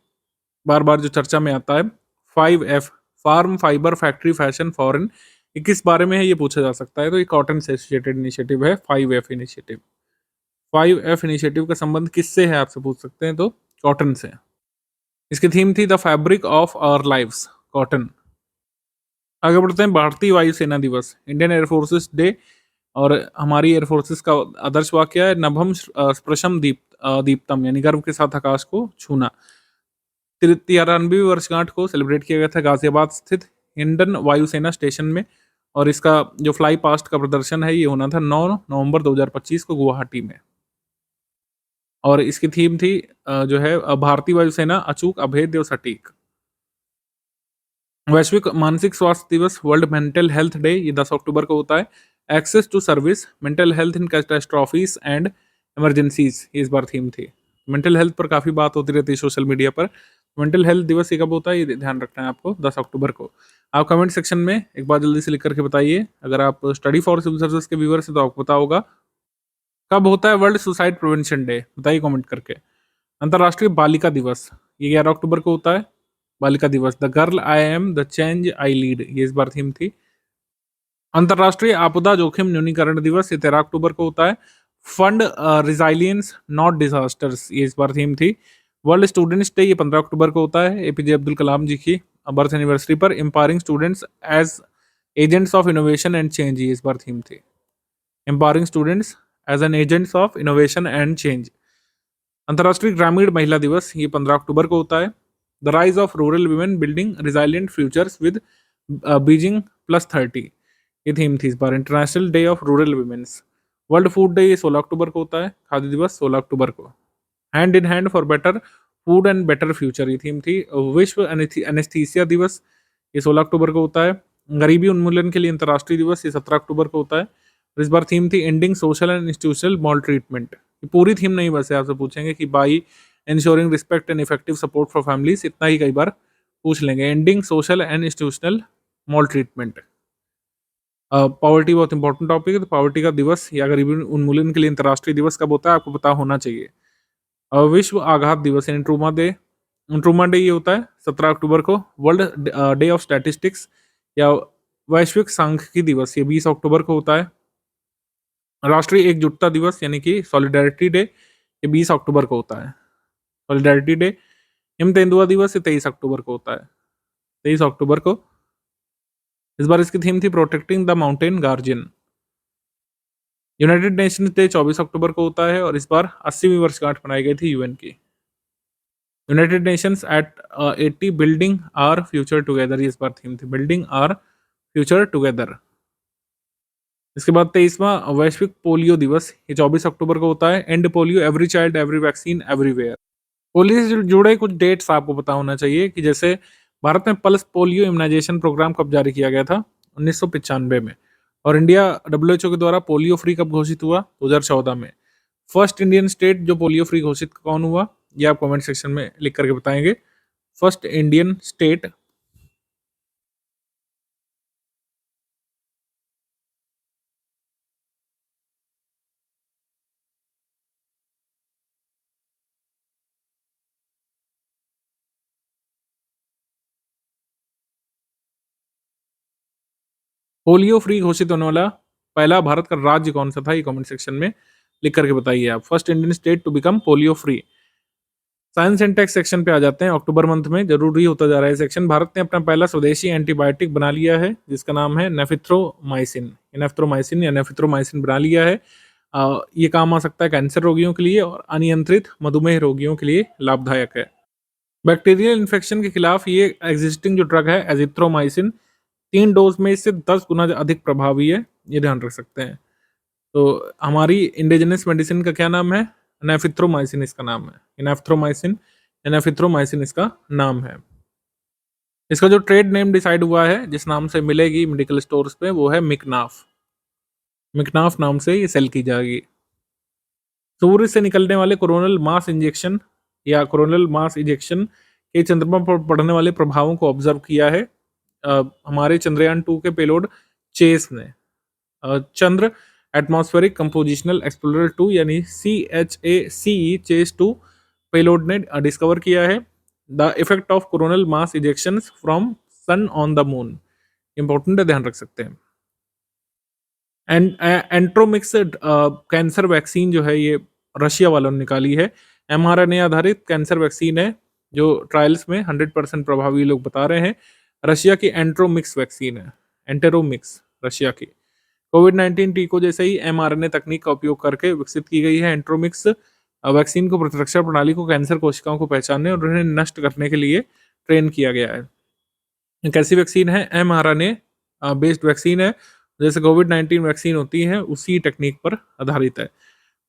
बार बार जो चर्चा में आता है 5F, farm, fibre, factory, fashion, foreign, ये किस बारे में है ये पूछा जा सकता है। तो ये कॉटन से एसोसिएटेड इनिशिएटिव है 5F इनिशिएटिव। 5F इनिशिएटिव का संबंध किससे है आपसे पूछ सकते हैं, तो कॉटन से। इसकी थीम थी the fabric of our lives, cotton. आगे बढ़ते हैं भारतीय वायुसेना दिवस, इंडियन एयरफोर्सेस डे। और हमारी एयरफोर्सेस का आदर्श वाक्य है नभम स्पृशम दीप्तम यानी गर्व के साथ आकाश को छूना। 93वीं वर्षगांठ को सेलिब्रेट किया गया था गाजियाबाद स्थित हिंडन वायुसेना स्टेशन में। और इसका जो फ्लाई पास्ट का प्रदर्शन है ये होना था 9 नवंबर 2025 को गुवाहाटी में। और इसकी थीम थी जो है भारतीय वायुसेना अचूक, अभेद्य और सटीक। वैश्विक मानसिक स्वास्थ्य दिवस, वर्ल्ड मेंटल हेल्थ डे, ये 10 अक्टूबर को होता है। Access to service, mental health in catastrophes and emergencies, ये इस बार थीम थी। मेंटल हेल्थ पर काफ़ी बात होती रहती है सोशल मीडिया पर। मेंटल हेल्थ दिवस ये कब होता है, ये ध्यान रखना है आपको, 10 अक्टूबर को। आप कमेंट सेक्शन में एक बार जल्दी से लिख करके बताइए। अगर आप स्टडी फॉर सिविल सर्विसेज के व्यूअर्स हैं तो आपको पता होगा। कब होता है वर्ल्ड सुसाइड प्रिवेंशन डे, बताइए कमेंट करके। अंतर्राष्ट्रीय बालिका दिवस, ये 11 अक्टूबर को होता है। बालिका दिवस, the girl I am the change I lead, ये इस बार थीम थी। अंतर्राष्ट्रीय आपदा जोखिम न्यूनीकरण दिवस, ये 13 अक्टूबर को होता है। फंड रिजाइलियंस नॉट डिजास्टर्स, ये इस बार थीम थी। वर्ल्ड स्टूडेंट्स डे, ये 15 अक्टूबर को होता है। एपीजे अब्दुल कलाम जी की बर्थ एनिवर्सरी पर। Empowering students as agents of innovation and change, ये इस बार थीम थी। Empowering students as an agents of innovation and change. अंतर्राष्ट्रीय ग्रामीण महिला दिवस, ये 15 अक्टूबर को होता है। The rise of rural women building resilient futures with Beijing +30, ये थीम थी इस बार। International day of rural womens. World food day, ये 16 अक्टूबर को होता है। खाद्य दिवस 16 अक्टूबर को। Hand in hand for better food and better future, ये थीम थी। विश्व एनेस्थीसिया दिवस, ये 16 अक्टूबर को होता है। गरीबी उन्मूलन के लिए अंतर्राष्ट्रीय दिवस, ये 17 अक्टूबर को होता है। और इस बार थीम थी ending social and institutional mall treatment. ये पूरी थीम नहीं, बस आपसे पूछेंगे कि by ensuring respect and effective support for families, इतना ही कई बार पूछ लेंगे। Ending social and institutional mall treatment. Poverty बहुत इंपॉर्टेंट टॉपिक है, तो पॉवर्टी का दिवस या गरीबी उन्मूलन के लिए अंतर्राष्ट्रीय दिवस कब होता है, आपको पता होना चाहिए। विश्व आघात दिवस यानी ट्रूमा डे, ट्रूमा डे ये होता है 17 अक्टूबर को। वर्ल्ड डे ऑफ स्टैटिस्टिक्स या वैश्विक सांख्यिकी दिवस, ये 20 अक्टूबर को होता है। राष्ट्रीय एकजुटता दिवस यानी कि सॉलिडारिटी डे, ये 20 अक्टूबर को होता है। Solidarity day. हिम तेंदुआ दिवस, ये 23 अक्टूबर को होता है। 23 अक्टूबर को। इस बार इसकी थीम थी protecting the mountain guardian. United Nations day 24 अक्टूबर को होता है और इस बार 80वीं वर्षगांठ मनाई गई थी यूएन की। United Nations at 80 building our future together, ये इस बार थीम थी बिल्डिंग आर फ्यूचर टुगेदर। इसके बाद 23वां वैश्विक पोलियो दिवस, ये 24 अक्टूबर को होता है। And polio every child every vaccine everywhere. Polio से जुड़े कुछ डेट्स आपको पता होना चाहिए कि जैसे भारत में पल्स पोलियो इम्यूनाइजेशन प्रोग्राम कब जारी किया गया था, 1995 में। और इंडिया डब्ल्यूएचओ के द्वारा पोलियो फ्री कब घोषित हुआ, 2014 में। फर्स्ट इंडियन स्टेट जो पोलियो फ्री घोषित कौन हुआ, ये आप कमेंट सेक्शन में लिख करके बताएंगे। First Indian state. Polio free घोषित होने वाला पहला भारत का राज्य कौन सा था, ये कमेंट सेक्शन में लिख करके बताइए आप। First Indian state to become polio free. Science and tech section पे आ जाते हैं। अक्टूबर मंथ में जरूरी होता जा रहा है सेक्शन। भारत ने अपना पहला स्वदेशी एंटीबायोटिक बना लिया है जिसका नाम है नेफिथ्रोमाइसिन। नेफ्थ्रोमाइसिन या नेफिथ्रोमाइसिन बना लिया है। ये काम आ सकता है कैंसर रोगियों के लिए और अनियंत्रित मधुमेह रोगियों के लिए लाभदायक है। बैक्टीरियल इन्फेक्शन के खिलाफ ये एग्जिस्टिंग जो ड्रग है एजिथ्रोमाइसिन 3 डोज में इससे 10 गुना अधिक प्रभावी है, ये ध्यान रख सकते हैं। तो हमारी इंडिजिनस मेडिसिन का क्या नाम है, नेफिथ्रोमाइसिन इसका नाम है। नेफ्थ्रोमाइसिन या नेफिथ्रोमाइसिन इसका नाम है। इसका जो ट्रेड नेम डिसाइड हुआ है जिस नाम से मिलेगी मेडिकल स्टोर्स पे वो है मिकनाफ। मिकनाफ नाम से ये सेल की जाएगी। सूर्य से निकलने वाले कोरोनल मास इंजेक्शन या कोरोनल मास इंजेक्शन के चंद्रमा पर पड़ने वाले प्रभावों को ऑब्जर्व किया है हमारे चंद्रयान 2 के पेलोड चेस ने। चंद्र एटमॉस्फेरिक कंपोजिशनल एक्सप्लोरर 2 यानी CHACE चेस 2 पेलोड ने डिस्कवर किया है the effect of coronal mass ejection from sun on the moon. Important है, ध्यान रख सकते हैं। एंट्रोमिक्स कैंसर वैक्सीन जो है ये रशिया वालों ने निकाली है। mRNA आधारित कैंसर वैक्सीन है जो ट्रायल्स में 100% प्रभावी लोग बता रहे हैं। रशिया की एंट्रोमिक्स वैक्सीन है, एंटेरोमिक्स रशिया की। कोविड-19 टीकों जैसे ही mRNA तकनीक का उपयोग करके विकसित की गई है एंट्रोमिक्स वैक्सीन को प्रतिरक्षा प्रणाली को कैंसर कोशिकाओं को पहचानने और उन्हें नष्ट करने के लिए ट्रेन किया गया है। एक ऐसी वैक्सीन है mRNA बेस्ड वैक्सीन है, जैसे कोविड-19 वैक्सीन होती है उसी टेक्निक पर आधारित है।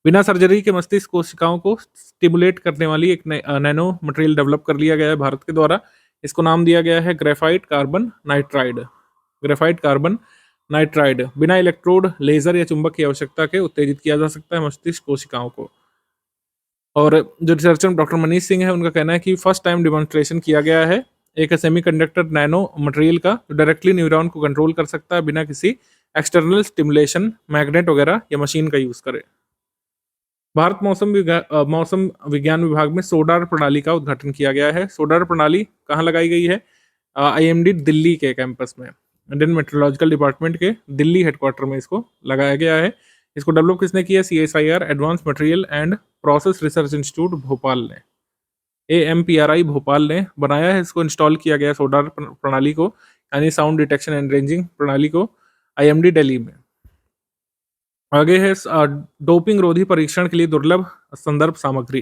बिना सर्जरी के मस्तिष्क कोशिकाओं को स्टिमुलेट करने वाली एक नैनो मटेरियल डेवलप कर लिया गया है भारत के द्वारा। इसको नाम दिया गया है graphite carbon nitride. Graphite carbon nitride बिना इलेक्ट्रोड, लेजर या चुंबक की आवश्यकता के उत्तेजित किया जा सकता है मस्तिष्क कोशिकाओं को। और जो रिसर्चर डॉक्टर मनीष सिंह है, उनका कहना है कि फर्स्ट टाइम डिमॉन्स्ट्रेशन किया गया है एक सेमीकंडक्टर नैनो मटेरियल का, जो डायरेक्टली न्यूरॉन को कंट्रोल कर सकता है बिना किसी एक्सटर्नल स्टिमुलेशन, मैग्नेट वगैरह या मशीन का यूज़ करे। भारत मौसम विज्ञान विभाग में सोडार प्रणाली का उद्घाटन किया गया है। सोडार प्रणाली कहाँ लगाई गई है? आईएमडी दिल्ली के कैंपस में, इंडियन मेट्रोलॉजिकल डिपार्टमेंट के दिल्ली हेडक्वार्टर में इसको लगाया गया है। इसको डेवलप किसने किया? CSIR advance material and process research institute Bhopal ने, AMPRI भोपाल ने बनाया है। इसको इंस्टॉल किया गया सोडार प्रणाली को, यानी साउंड डिटेक्शन एंड रेंजिंग प्रणाली को, IMD दिल्ली में। आगे है डोपिंग रोधी परीक्षण के लिए दुर्लभ संदर्भ सामग्री।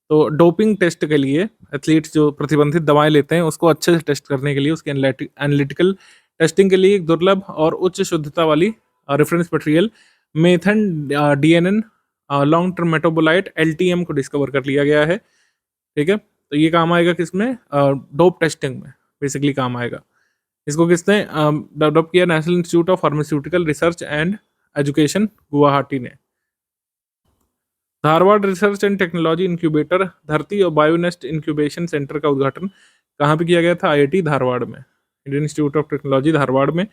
तो डोपिंग टेस्ट के लिए एथलीट्स जो प्रतिबंधित दवाएं लेते हैं उसको अच्छे से टेस्ट करने के लिए, उसके एनालिटिकल टेस्टिंग के लिए एक दुर्लभ और उच्च शुद्धता वाली reference material methane DNN long term metabolite LTM को डिस्कवर कर लिया गया है। ठीक है, तो ये काम आएगा किसमें? डोप टेस्टिंग में बेसिकली काम आएगा। इसको किसने डेवलप किया? National institute of pharmaceutical research and education, Guwahati ने। Dharwad research and technology incubator Dharti और बायोनेस्ट इंक्यूबेशन सेंटर का उद्घाटन कहाँ पे किया गया था? IIT धारवाड़ में, Indian institute of technology Dharwad में।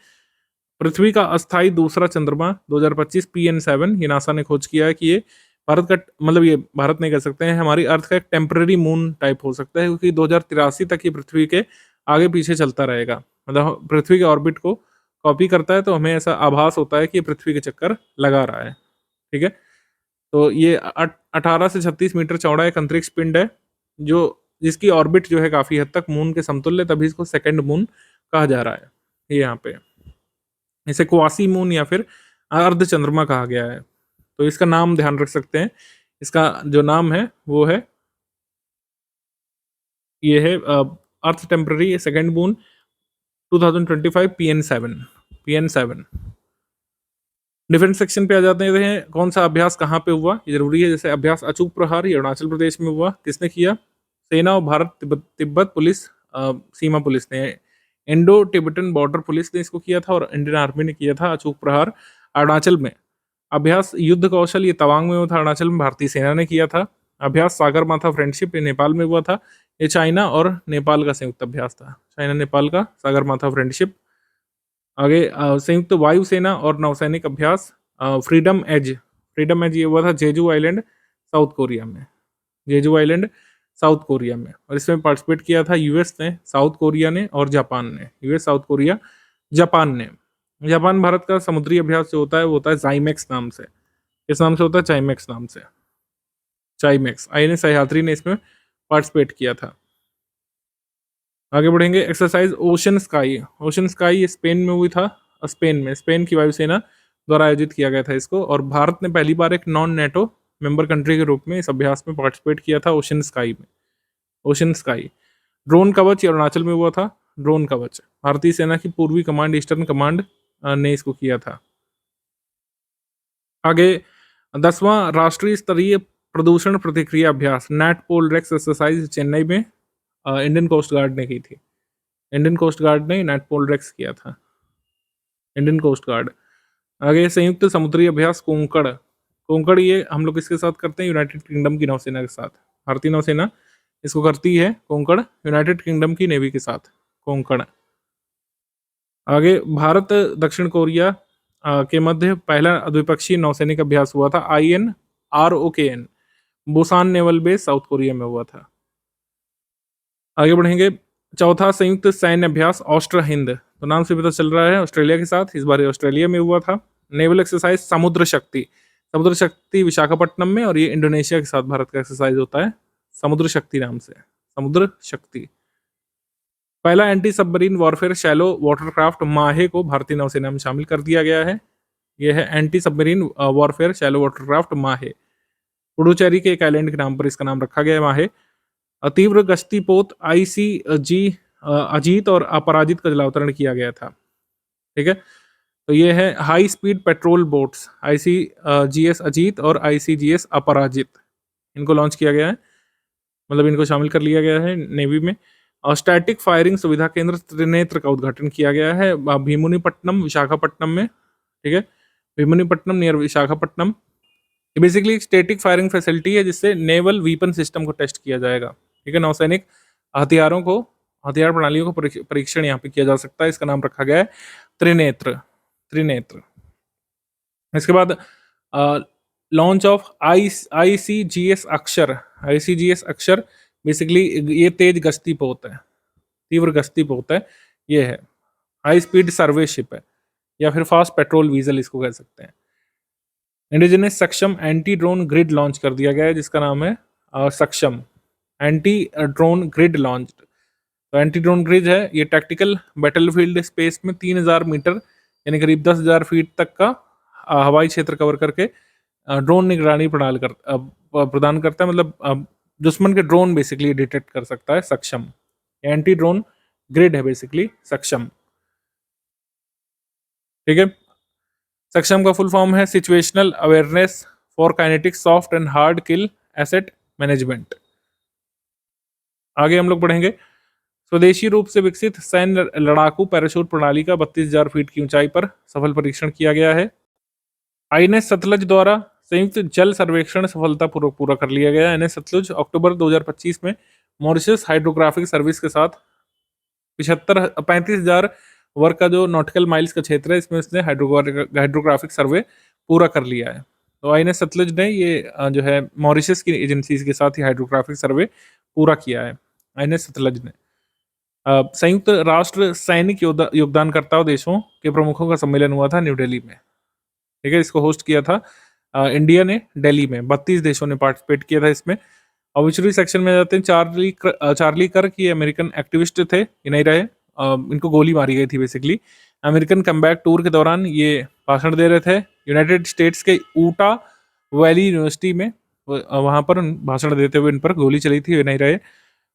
पृथ्वी का अस्थायी दूसरा चंद्रमा 2025 PN7, ये नासा ने खोज किया है कि ये भारत का, मतलब ये भारत नहीं कह सकते हैं, हमारी अर्थ का एक टेम्पररी मून टाइप हो सकता है, क्योंकि 2083 तक ये पृथ्वी के आगे पीछे चलता रहेगा, मतलब पृथ्वी के ऑर्बिट को कॉपी करता है, तो हमें ऐसा आभास होता है कि ये पृथ्वी के चक्कर लगा रहा है। ठीक है, तो ये 18 से 36 मीटर चौड़ा एक अंतरिक्ष पिंड है, जो जिसकी ऑर्बिट जो है काफ़ी हद तक मून के समतुल्य, तभी इसको सेकंड मून कहा जा रहा है। ये यहाँ पे इसे क्वासी मून या फिर अर्ध चंद्रमा कहा गया है। तो इसका नाम ध्यान रख सकते हैं, इसका जो नाम है वो है, ये है earth temporary second moon 2025 PN7। Defence section पे आ जाते हैं। कौन सा अभ्यास कहाँ पे हुआ, ये जरूरी है। जैसे अभ्यास अचूक प्रहार, ये अरुणाचल प्रदेश में हुआ। किसने किया? सेना और भारत तिब्बत पुलिस, सीमा पुलिस ने, इंडो टिबेटन बॉर्डर पुलिस ने इसको किया था, और इंडियन आर्मी ने किया था अचूक प्रहार अरुणाचल में। अभ्यास युद्ध कौशल, ये तवांग में हुआ था, अरुणाचल में भारतीय सेना ने किया था। अभ्यास सागर माथा फ्रेंडशिप, ये नेपाल में हुआ था। ये चाइना और नेपाल का संयुक्त अभ्यास था, चाइना नेपाल का सागर माथा फ्रेंडशिप। आगे संयुक्त वायुसेना और नौसैनिक अभ्यास फ्रीडम एज ये हुआ था जेजू आइलैंड साउथ कोरिया में, जेजू आइलैंड साउथ कोरिया में। और इसमें पार्टिसिपेट किया था US ने, साउथ कोरिया ने और जापान ने। US, साउथ कोरिया, जापान ने। जापान भारत का समुद्री अभ्यास जो होता है वो होता है जाइमेक्स नाम से। किस नाम से होता है? चाइमेक्स नाम से, चाइमेक्स। INS सह्याद्री ने इसमें पार्टिसिपेट किया था। आगे बढ़ेंगे। Exercise ocean sky, ocean sky ये स्पेन में हुई था, स्पेन की वायुसेना द्वारा आयोजित किया गया था इसको। और भारत ने पहली बार एक नॉन नेटो मेंबर कंट्री के रूप में इस अभ्यास में पार्टिसिपेट किया था, ओशन स्काई में, ओशन स्काई। ड्रोन कवच, ये अरुणाचल में हुआ था, ड्रोन कवच। भारतीय सेना की पूर्वी कमांड, ईस्टर्न कमांड ने इसको किया था। आगे 10वां राष्ट्रीय स्तरीय प्रदूषण प्रतिक्रिया अभ्यास नैट पोल रेक्स एक्सरसाइज चेन्नई में इंडियन कोस्ट गार्ड ने की थी। इंडियन कोस्ट गार्ड ने नैट पोल रेक्स किया था, इंडियन कोस्ट गार्ड। आगे संयुक्त समुद्री अभ्यास कोंकण, कोंकण ये हम लोग किसके साथ करते हैं? यूनाइटेड किंगडम की नौसेना के साथ। भारतीय नौसेना इसको करती है कोंकण, यूनाइटेड किंगडम की नेवी के साथ, कोंकण। आगे भारत दक्षिण कोरिया के मध्य पहला द्विपक्षीय नौसैनिक अभ्यास हुआ था, INROKN, Busan naval base south Korea में हुआ था। आगे बढ़ेंगे। चौथा संयुक्त सैन्य अभ्यास ऑस्ट्रा हिंद, तो नाम से पता चल रहा है ऑस्ट्रेलिया के साथ, इस बार ऑस्ट्रेलिया में हुआ था। नेवल एक्सरसाइज समुद्र शक्ति विशाखापट्टनम में, और ये इंडोनेशिया के साथ भारत का एक्सरसाइज होता है समुद्र शक्ति नाम से, समुद्र शक्ति। पहला anti submarine warfare shallow watercraft माहे को भारतीय नौसेना में शामिल कर दिया गया है। यह है anti submarine warfare shallow watercraft माहे। पुडुचेरी के एक आइलैंड के नाम पर इसका नाम रखा गया है, माहे। तीव्र गश्ती पोत ICG अजीत और अपराजित का जलावतरण किया गया था। ठीक है, तो ये है high speed patrol boats, ICGS Ajit और ICGS अपराजित, इनको लॉन्च किया गया है, मतलब इनको शामिल कर लिया गया है नेवी में। और स्टैटिक फायरिंग सुविधा केंद्र त्रिनेत्र का उद्घाटन किया गया है भीमुनिपट्टनम विशाखापट्टनम में। ठीक है, भीमुनिपट्टनम नियर विशाखापट्टनम, ये बेसिकली एक स्टैटिक फायरिंग फैसिलिटी है जिससे नेवल वीपन सिस्टम को टेस्ट किया जाएगा। ठीक है, नौसैनिक हथियारों को, हथियार प्रणालियों को परीक्षण यहाँ पे किया जा सकता है। इसका नाम रखा गया है त्रिनेत्र। त्रिनेत्र। इसके बाद लॉन्च ऑफ आईसीजीएस अक्षर। आईसीजीएस अक्षर बेसिकली ये तेज गश्ती पोत है, तीव्र गश्ती पोत है। ये है हाई स्पीड सर्वे शिप है, या फिर फास्ट पेट्रोल वीजल इसको कह सकते हैं। इंडिजिनस सक्षम एंटी ड्रोन ग्रिड लॉन्च कर दिया गया है जिसका नाम है सक्षम एंटी ड्रोन ग्रिड लॉन्च। तो एंटी ड्रोन ग्रिड है ये टैक्टिकल बैटलफील्ड स्पेस में 3000 मीटर यानी करीब 10,000 फीट तक का हवाई क्षेत्र कवर करके ड्रोन निगरानी प्रदान करता है। मतलब दुश्मन के ड्रोन बेसिकली डिटेक्ट कर सकता है सक्षम। एंटी ड्रोन ग्रिड है बेसिकली सक्षम। ठीक है, सक्षम का फुल फॉर्म है situational awareness for kinetic soft and hard kill asset management. आगे हम लोग बढ़ेंगे। स्वदेशी रूप से विकसित सैन्य लड़ाकू पैराशूट प्रणाली का 32,000 फीट की ऊंचाई पर सफल परीक्षण किया गया है। आईएनएस सतलज द्वारा संयुक्त जल सर्वेक्षण सफलतापूर्वक पूरा कर लिया गया। एनएस सतलुज अक्टूबर 2025 में मॉरिशस हाइड्रोग्राफिक सर्विस के साथ 35,000 वर्ग का जो नॉटिकल माइल्स का क्षेत्र है इसमें इसने हाइड्रोग्राफिक सर्वे पूरा कर लिया है। तो आईएनएस सतलुज ने ये जो है मॉरिशस की एजेंसीज के साथ ही हाइड्रोग्राफिक सर्वे पूरा किया है आईएनएस सतलुज ने। संयुक्त राष्ट्र सैनिक योगदानकर्ता देशों के प्रमुखों का सम्मेलन हुआ था न्यू दिल्ली में। ठीक है, इसको होस्ट किया था इंडिया ने दिल्ली में। 32 देशों ने पार्टिसिपेट किया था इसमें। ऑब्वियसली सेक्शन में जाते हैं। चार्ली कर्क ये अमेरिकन एक्टिविस्ट थे, ये नहीं रहे। इनको गोली मारी गई थी बेसिकली। अमेरिकन कमबैक टूर के दौरान ये भाषण दे रहे थे यूनाइटेड स्टेट्स के ऊटा वैली यूनिवर्सिटी में। वहाँ पर भाषण देते हुए इन पर गोली चली थी, ये नहीं रहे।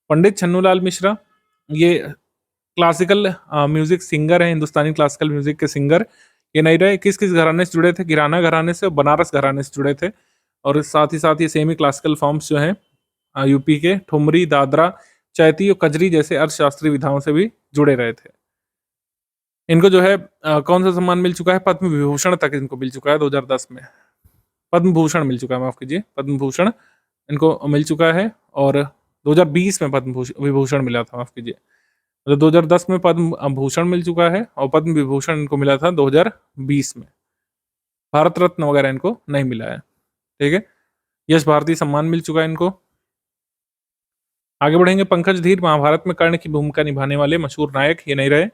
पंडित छन्नूलाल मिश्रा ये क्लासिकल म्यूजिक सिंगर है, हिंदुस्तानी क्लासिकल म्यूजिक के सिंगर, ये नहीं रहे। किस किस घराने से जुड़े थे? किराना घराने से और बनारस घराने से जुड़े थे। और साथ ही ये सेमी क्लासिकल फॉर्म्स जो हैं यूपी के ठुमरी, दादरा, चैती और कजरी जैसे अर्थशास्त्रीय विधाओं से भी जुड़े रहे थे। इनको जो है कौन सा सम्मान मिल चुका है? पद्म विभूषण तक इनको मिल चुका है 2010 में। पद्म भूषण मिल चुका है, माफ कीजिए, पद्म भूषण इनको मिल चुका है। और 2020 में पद्म विभूषण मिला था, माफ कीजिए। मतलब 2010 में पद्म भूषण मिल चुका है और पद्म विभूषण इनको मिला था 2020 में। भारत रत्न वगैरह इनको नहीं मिला है। ठीक है, यश भारती सम्मान मिल चुका है इनको। आगे बढ़ेंगे। पंकज धीर महाभारत में कर्ण की भूमिका निभाने वाले मशहूर नायक, ये नहीं रहे।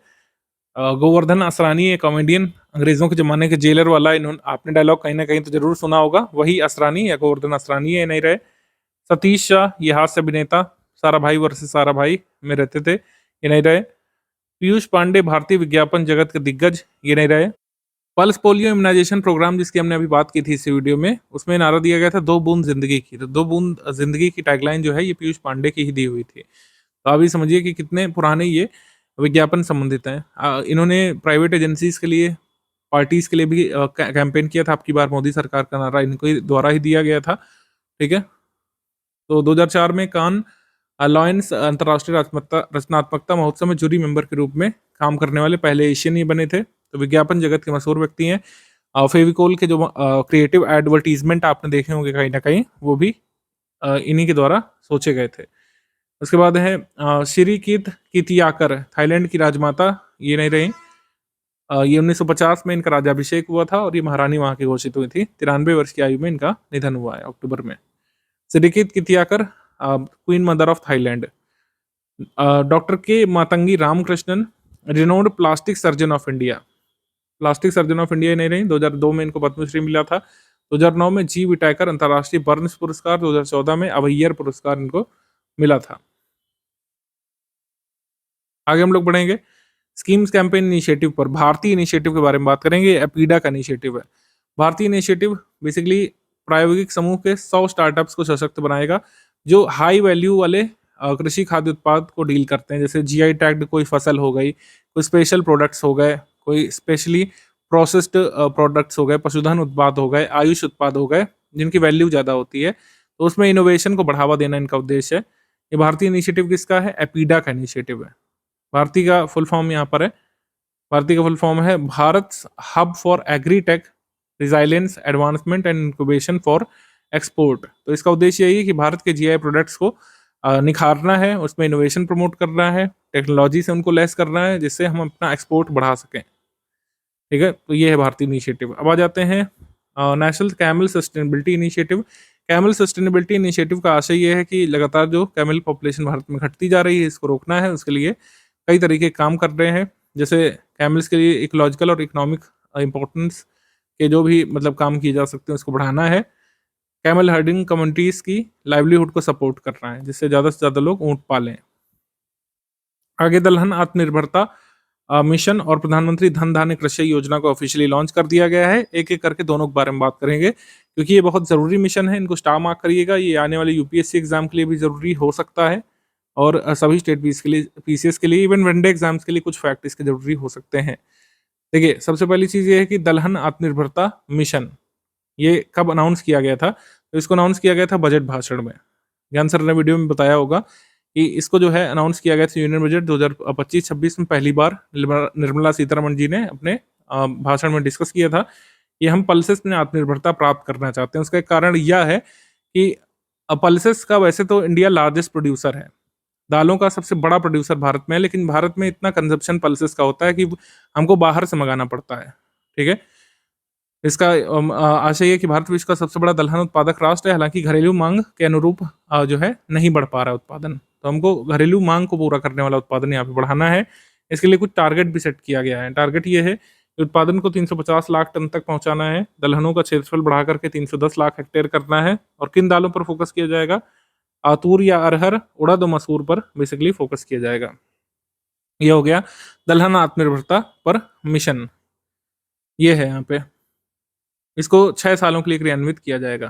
गोवर्धन असरानी एक कॉमेडियन, अंग्रेजों के जमाने के जेलर वाला। इन्होंने आपने डायलॉग कहीं ना कहीं तो जरूर सुना होगा, वही असरानी या गोवर्धन असरानी है, ये नहीं रहे। सतीश शाह ये हास्य अभिनेता सारा भाई वर्सेस सारा भाई में रहते थे, ये नहीं रहे। पीयूष पांडे भारतीय विज्ञापन जगत के दिग्गज, ये नहीं रहे। पल्स पोलियो इम्यूनाइजेशन प्रोग्राम जिसकी हमने अभी बात की थी इस वीडियो में, उसमें नारा दिया गया था 2 बूंद जिंदगी की। तो 2 बूंद जिंदगी की टैगलाइन जो है ये पीयूष पांडे की ही दी हुई थी। तो अभी समझिए कि कितने पुराने ये विज्ञापन संबंधित हैं। इन्होंने प्राइवेट एजेंसीज के लिए, पार्टीज के लिए भी कैंपेन किया था। आपकी बार मोदी सरकार का नारा इनको द्वारा ही दिया गया था। ठीक है, तो 2004 में कान अलॉयंस अंतर्राष्ट्रीय रचनात्मकता महोत्सव में जूरी मेंबर के रूप में काम करने वाले पहले एशियन ही बने थे। तो विज्ञापन जगत के मशहूर व्यक्ति हैं। फेविकोल के जो क्रिएटिव एडवर्टीजमेंट आपने देखे होंगे कहीं ना कहीं, वो भी इन्हीं के द्वारा सोचे गए थे। उसके बाद है श्री कितियाकर, थाईलैंड की राजमाता, ये नहीं रही। ये 1950 में इनका राज्याभिषेक हुआ था और ये महारानी वहां की घोषित हुई थी। 93 वर्ष की आयु में इनका निधन हुआ है अक्टूबर में। Sirikit Kitiyakara queen mother of Thailand. Doctor K Matangi Ramakrishnan, renowned plastic surgeon of India. Plastic surgeon of India नहीं रही। 2002 में इनको पद्मश्री मिला था। 2009 में जी विटाकर अंतर्राष्ट्रीय बर्न्स पुरस्कार, 2014 में अवैयर पुरस्कार इनको मिला था। आगे हम लोग बढ़ेंगे। स्कीम्स कैंपेन इनिशिएटिव पर। भारतीय इनिशिएटिव के बारे में बात करेंगे। एपीडा का इनिशिएटिव है। भारतीय इनिशिएटिव बेसिकली प्रायोगिक समूह के 100 स्टार्टअप्स को सशक्त बनाएगा जो हाई वैल्यू वाले कृषि खाद्य उत्पाद को डील करते हैं। जैसे जीआई टैग्ड कोई फसल हो गई, कोई स्पेशल प्रोडक्ट्स हो गए, कोई स्पेशली प्रोसेस्ड प्रोडक्ट्स हो गए, पशुधन उत्पाद हो गए, आयुष उत्पाद हो गए, जिनकी वैल्यू ज़्यादा होती है। तो उसमें इनोवेशन को बढ़ावा देना इनका उद्देश्य है। ये भारतीय इनिशिएटिव किसका है? एपीडा का इनिशिएटिव है। भारतीय का फुल फॉर्म यहाँ पर है। भारतीय का फुल फॉर्म है Bharat hub for agri tech resilience, advancement and incubation for export. तो इसका उद्देश्य यही है कि भारत के जीआई प्रोडक्ट्स को निखारना है, उसमें इनोवेशन प्रमोट करना है, टेक्नोलॉजी से उनको लेस करना है, जिससे हम अपना एक्सपोर्ट बढ़ा सकें। ठीक है, तो ये है भारतीय इनिशिएटिव। अब आ जाते हैं national camel sustainability initiative. Camel sustainability initiative का आशय ये है कि लगातार जो कैमल पॉपुलेशन भारत में घटती जा रही है, इसको रोकना है। उसके लिए कई तरीके के काम कर रहे हैं, जैसे कैमल्स के लिए इकोलॉजिकल और इकोनॉमिक इंपॉर्टेंस के जो भी मतलब काम किए जा सकते हैं उसको बढ़ाना है। कैमल हर्डिंग कम्युनिटीज की लाइवलीहुड को सपोर्ट करना है, जिससे ज़्यादा से ज़्यादा लोग ऊँट पालें। आगे दलहन आत्मनिर्भरता मिशन और प्रधानमंत्री धन धान्य कृषि योजना को ऑफिशियली लॉन्च कर दिया गया है। एक एक करके दोनों के बारे में बात करेंगे, क्योंकि ये बहुत ज़रूरी मिशन है। इनको स्टार मार्क करिएगा, ये आने वाले यूपीएससी एग्जाम के लिए भी ज़रूरी हो सकता है, और सभी स्टेट पीसीएस के लिए, इवन वनडे एग्जाम्स के लिए कुछ फैक्ट इसके जरूरी हो सकते हैं। देखिए, सबसे पहली चीज़ ये है कि दलहन आत्मनिर्भरता मिशन ये कब अनाउंस किया गया था? तो इसको अनाउंस किया गया था बजट भाषण में। ज्ञान सर ने वीडियो में बताया होगा कि इसको जो है अनाउंस किया गया था यूनियन बजट 2025-26 में पहली बार निर्मला सीतारमण जी ने अपने भाषण में डिस्कस किया था कि हम पल्सेस में आत्मनिर्भरता प्राप्त करना चाहते हैं। उसका एक कारण यह है कि पल्सेस का वैसे तो इंडिया लार्जेस्ट प्रोड्यूसर है, दालों का सबसे बड़ा प्रोड्यूसर भारत में है, लेकिन भारत में इतना कंजप्शन पल्सेस का होता है कि हमको बाहर से मंगाना पड़ता है। ठीक है, इसका आशय है कि भारत विश्व का सबसे बड़ा दलहन उत्पादक राष्ट्र है, हालांकि घरेलू मांग के अनुरूप जो है नहीं बढ़ पा रहा है उत्पादन। तो हमको घरेलू मांग को पूरा करने वाला उत्पादन यहाँ पे बढ़ाना है। इसके लिए कुछ टारगेट भी सेट किया गया है। टारगेट ये है कि उत्पादन को 350 लाख टन तक पहुंचाना है, दलहनों का क्षेत्रफल बढ़ा करके 310 लाख हेक्टेयर करना है, और किन दालों पर फोकस किया जाएगा? तूर या अरहर, उड़द और मसूर पर बेसिकली फोकस किया जाएगा। ये हो गया दलहन आत्मनिर्भरता पर मिशन। ये है यहाँ पे, इसको 6 सालों के लिए क्रियान्वित किया जाएगा।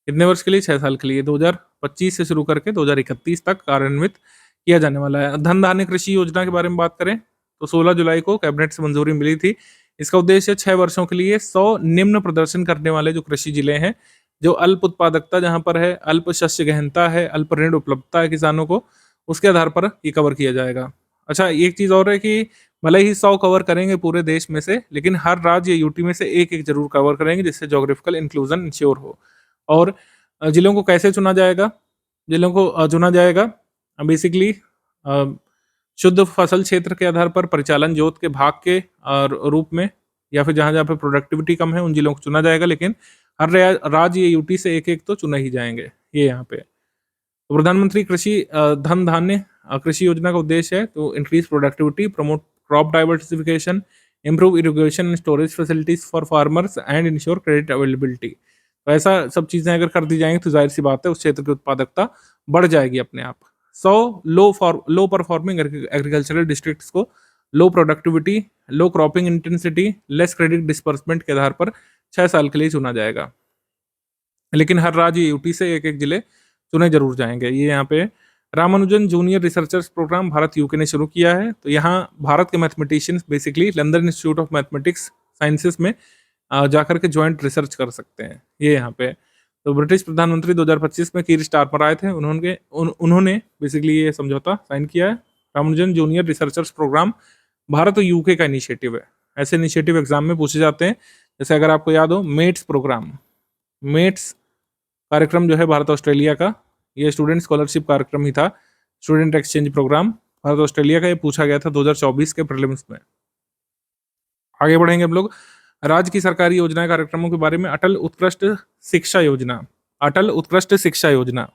कितने वर्ष के लिए? 6 साल के लिए। 2025 से शुरू करके 2031 तक कार्यान्वित किया जाने वाला है। धन धान्य कृषि योजना के बारे में बात करें तो 16 जुलाई को कैबिनेट से मंजूरी मिली थी। इसका उद्देश्य 6 वर्षों के लिए 100 निम्न प्रदर्शन करने वाले जो कृषि जिले हैं, जो अल्प उत्पादकता जहां पर है, अल्प शस्य गहनता है, अल्प ऋण उपलब्धता है किसानों को, उसके आधार पर ये कवर किया जाएगा। अच्छा, एक चीज और है कि भले ही 100 कवर करेंगे पूरे देश में से, लेकिन हर राज्य यूटी में से एक एक जरूर कवर करेंगे, जिससे जोग्राफिकल इंक्लूजन इंश्योर हो। और जिलों को कैसे चुना जाएगा? जिलों को चुना जाएगा बेसिकली शुद्ध फसल क्षेत्र के आधार पर, परिचालन जोत के भाग के रूप में, या फिर जहां जहां पर प्रोडक्टिविटी कम है उन जिलों को चुना जाएगा। लेकिन हर राज्य यूटी से एक एक तो चुने ही जाएंगे। ये यहाँ पे तो प्रधानमंत्री कृषि धन धान्य कृषि योजना का उद्देश्य है तो increase productivity, promote crop diversification, improve irrigation and storage facilities for farmers and ensure credit availability। तो ऐसा सब चीजें अगर कर दी जाएंगी तो जाहिर सी बात है उस क्षेत्र की उत्पादकता बढ़ जाएगी अपने आप। 100 लो परफॉर्मिंग एग्रीकल्चरल डिस्ट्रिक्ट्स को low productivity, low cropping intensity, less credit disbursement के आधार पर 6 साल के लिए चुना जाएगा। लेकिन हर राज्य यूटी से एक एक जिले चुने जरूर जाएंगे। ये यहाँ पे Ramanujan junior researchers programme Bharat UK ने शुरू किया है। तो यहाँ भारत के mathematicians basically London institute of mathematics sciences में जाकर के ज्वाइंट रिसर्च कर सकते हैं। ये यहाँ पे तो ब्रिटिश प्रधानमंत्री 2025 में कीर स्टारमर आए थे, उन्होंने बेसिकली ये समझौता साइन किया है। Ramanujan junior researchers programme Bharat और यूके का इनिशिएटिव है। ऐसे इनिशिएटिव एग्जाम में पूछे जाते हैं, जैसे अगर आपको याद हो मेट्स प्रोग्राम, मेट्स कार्यक्रम जो है भारत ऑस्ट्रेलिया का, ये स्टूडेंट स्कॉलरशिप कार्यक्रम ही था, student exchange programme Bharat Australia का। ये पूछा गया था 2024 के प्रीलिम्स में। आगे बढ़ेंगे हम लोग राज्य की सरकारी योजना कार्यक्रमों के बारे में। अटल उत्कृष्ट शिक्षा योजना, अटल उत्कृष्ट शिक्षा योजना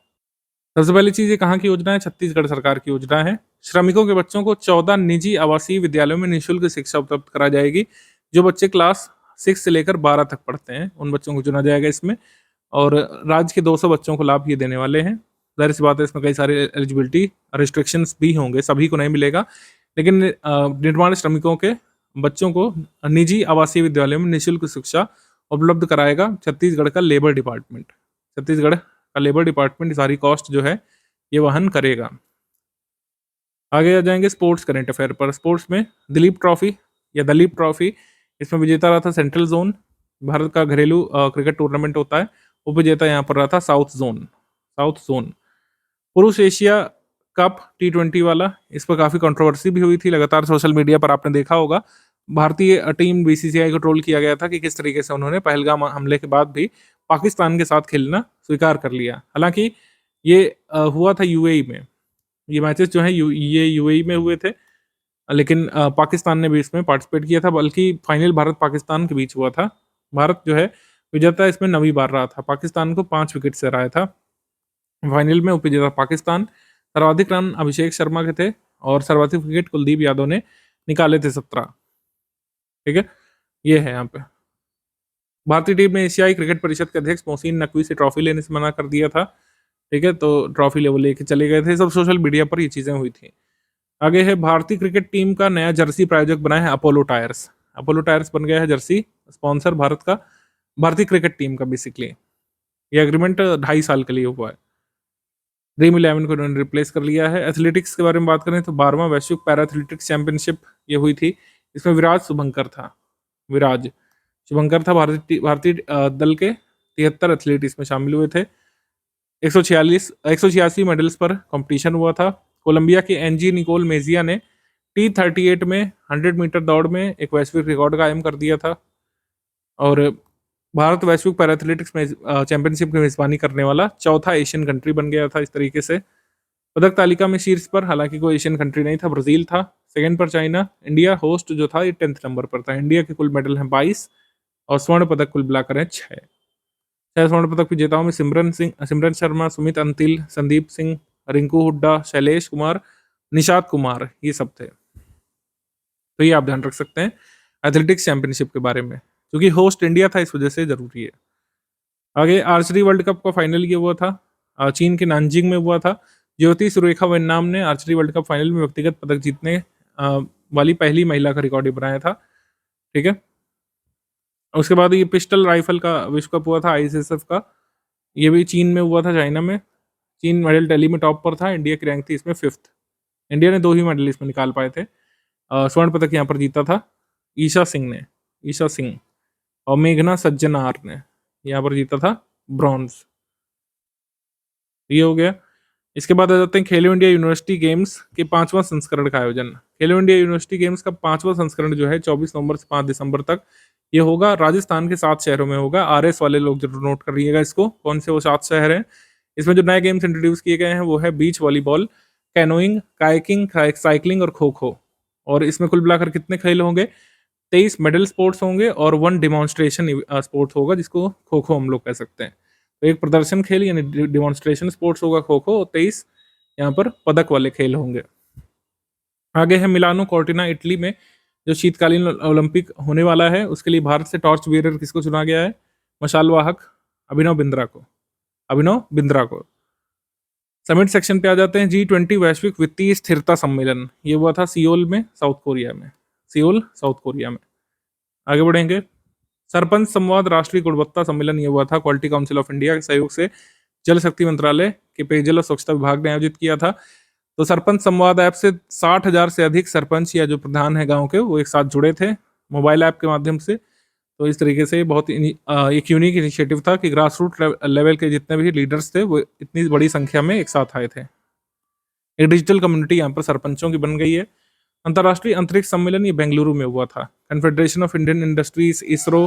सबसे पहली चीज ये कहाँ की योजना है? छत्तीसगढ़ सरकार की योजना है। श्रमिकों के बच्चों को 14 निजी आवासीय विद्यालयों में निःशुल्क शिक्षा उपलब्ध करा जाएगी। जो बच्चे क्लास 6 से लेकर 12 तक पढ़ते हैं उन बच्चों को चुना जाएगा इसमें, और राज्य के 200 बच्चों को लाभ ये देने वाले हैं। जाहिर सी बात है इसमें कई सारे एलिजिबिलिटी रिस्ट्रिक्शंस भी होंगे, सभी को नहीं मिलेगा, लेकिन निर्माण श्रमिकों के बच्चों को निजी आवासीय विद्यालयों में निःशुल्क शिक्षा उपलब्ध कराएगा छत्तीसगढ़ का लेबर डिपार्टमेंट। छत्तीसगढ़ का लेबर डिपार्टमेंट सारी कॉस्ट जो है ये वहन करेगा। आगे आ जाएंगे स्पोर्ट्स करंट अफेयर पर। स्पोर्ट्स में दिलीप ट्रॉफी या दलीप ट्रॉफी, इसमें विजेता रहा था सेंट्रल जोन, भारत का घरेलू क्रिकेट टूर्नामेंट होता है। उपविजेता यहाँ पर रहा था साउथ जोन। पुरुष एशिया कप T20 वाला, इस पर काफ़ी कंट्रोवर्सी भी हुई थी, लगातार सोशल मीडिया पर आपने देखा होगा। भारतीय टीम बीसीसीआई को ट्रोल किया गया था कि किस तरीके से उन्होंने पहलगाम हमले के बाद भी पाकिस्तान के साथ खेलना स्वीकार कर लिया। हालांकि ये हुआ था यूएई में, ये मैचेस जो हैं ये यूएई में हुए थे, लेकिन पाकिस्तान ने भी इसमें पार्टिसिपेट किया था, बल्कि फाइनल भारत पाकिस्तान के बीच हुआ था। भारत जो है विजेता इसमें 9वीं बार रहा था, पाकिस्तान को 5 विकेट से हराया था। फाइनल में उपविजेता पाकिस्तान, सर्वाधिक रन अभिषेक शर्मा के थे और सर्वाधिक विकेट कुलदीप यादव ने निकाले थे 17। ठीक है, ये है यहाँ पे। भारतीय टीम ने एशियाई क्रिकेट परिषद के अध्यक्ष मोहसिन नकवी से ट्रॉफी लेने से मना कर दिया था। ठीक है, तो ट्रॉफी लेवल लेके चले गए थे, सब सोशल मीडिया पर ये चीजें हुई थी। आगे है, भारतीय क्रिकेट टीम का नया जर्सी प्रायोजक बना है अपोलो टायर्स। अपोलो टायर्स बन गया है जर्सी स्पॉन्सर भारत का, भारतीय क्रिकेट टीम का बेसिकली। ये एग्रीमेंट 2.5 साल के लिए हुआ है। ड्रीम 11 को उन्होंने रिप्लेस कर लिया है। एथलेटिक्स के बारे में बात करें तो 12वां वैश्विक पैरा एथलेटिक्स चैंपियनशिप ये हुई थी। इसमें विराज शुभंकर था, विराज शुभंकर था। भारतीय दल के 73 एथलीट इसमें शामिल हुए थे। 186 मेडल्स पर कंपटीशन हुआ था। कोलंबिया की एनजी निकोल मेजिया ने T38 में 100 मीटर दौड़ में एक वैश्विक रिकॉर्ड कायम कर दिया था। और भारत वैश्विक पैरा एथलेटिक्स में चैंपियनशिप की मेजबानी करने वाला चौथा एशियन कंट्री बन गया था इस तरीके से। पदक तालिका में शीर्ष पर हालांकि कोई एशियन कंट्री नहीं था, ब्राजील था। सेकंड पर चाइना। इंडिया होस्ट जो था ये 10th नंबर पर था। इंडिया के कुल मेडल हैं 22 और स्वर्ण पदक कुल मिलाकर हैं 6 स्वर्ण पदक विजेताओं में सिमरन शर्मा, सुमित अंतिल, संदीप सिंह, रिंकू हुड्डा, शैलेश कुमार, निषाद कुमार, ये सब थे। तो ये आप ध्यान रख सकते हैं एथलेटिक्स चैंपियनशिप के बारे में, क्योंकि होस्ट इंडिया था इस वजह से जरूरी है। आगे आर्चरी वर्ल्ड कप का फाइनल ये हुआ था, चीन के नानजिंग में हुआ था। ज्योति सुरेखा वेन्नाम ने आर्चरी वर्ल्ड कप फाइनल में व्यक्तिगत पदक जीतने वाली पहली महिला का रिकॉर्ड बनाया था। ठीक है, उसके बाद ये पिस्टल राइफल का विश्व कप हुआ था आईएसएसएफ का, ये भी चीन में हुआ था, चाइना में। चीन मेडल टैली में टॉप पर था, इंडिया की रैंक थी इसमें 5th। इंडिया ने 2 ही मेडल इसमें निकाल पाए थे। स्वर्ण पदक यहाँ पर जीता था ईशा सिंह और मेघना सज्जनार ने यहाँ पर जीता था ब्रॉन्ज। ये हो गया। इसके बाद आ जाते हैं खेलो इंडिया यूनिवर्सिटी गेम्स के 5वां संस्करण का आयोजन। खेलो इंडिया यूनिवर्सिटी गेम्स का 5वां संस्करण जो है 24 नवंबर से 5 दिसंबर तक ये होगा। राजस्थान के 7 शहरों में होगा। RS वाले लोग जरूर नोट कर रहिएगा इसको, कौन से वो 7 शहर हैं। इसमें जो नए गेम्स इंट्रोड्यूस किए गए हैं वो है beach volleyball, canoeing, kayaking, cycling और खो खो। और इसमें कुल मिलाकर कितने खेल होंगे? 23 मेडल स्पोर्ट्स होंगे और 1 डिमॉन्स्ट्रेशन स्पोर्ट्स होगा, जिसको खो खो हम लोग कह सकते हैं। तो एक प्रदर्शन खेल यानी डिमॉन्स्ट्रेशन स्पोर्ट्स होगा खो खो, और 23 यहाँ पर पदक वाले खेल होंगे। आगे है मिलानो कॉर्टिना इटली में जो शीतकालीन ओलंपिक होने वाला है, उसके लिए भारत से टॉर्च बियरर किसको चुना गया है? मशाल वाहक अभिनव बिंद्रा को। समिट सेक्शन पे आ जाते हैं। G20 वैश्विक वित्तीय स्थिरता सम्मेलन ये हुआ था सियोल, साउथ कोरिया में। आगे बढ़ेंगे। सरपंच संवाद राष्ट्रीय गुणवत्ता सम्मेलन ये हुआ था क्वालिटी काउंसिल ऑफ इंडिया के सहयोग से जल शक्ति मंत्रालय के पेयजल और स्वच्छता विभाग ने आयोजित किया था। तो सरपंच संवाद ऐप से 60,000 से अधिक सरपंच या जो प्रधान है गांव के, वो एक साथ जुड़े थे मोबाइल ऐप के माध्यम से। तो इस तरीके से बहुत एक यूनिक इनिशिएटिव था कि ग्रास रूट लेवल के जितने भी लीडर्स थे वो इतनी बड़ी संख्या में एक साथ आए थे। एक डिजिटल कम्युनिटी यहाँ पर सरपंचों की बन गई है। अंतर्राष्ट्रीय अंतरिक्ष सम्मेलन ये बेंगलुरु में हुआ था। Confederation of Indian industries, ISRO,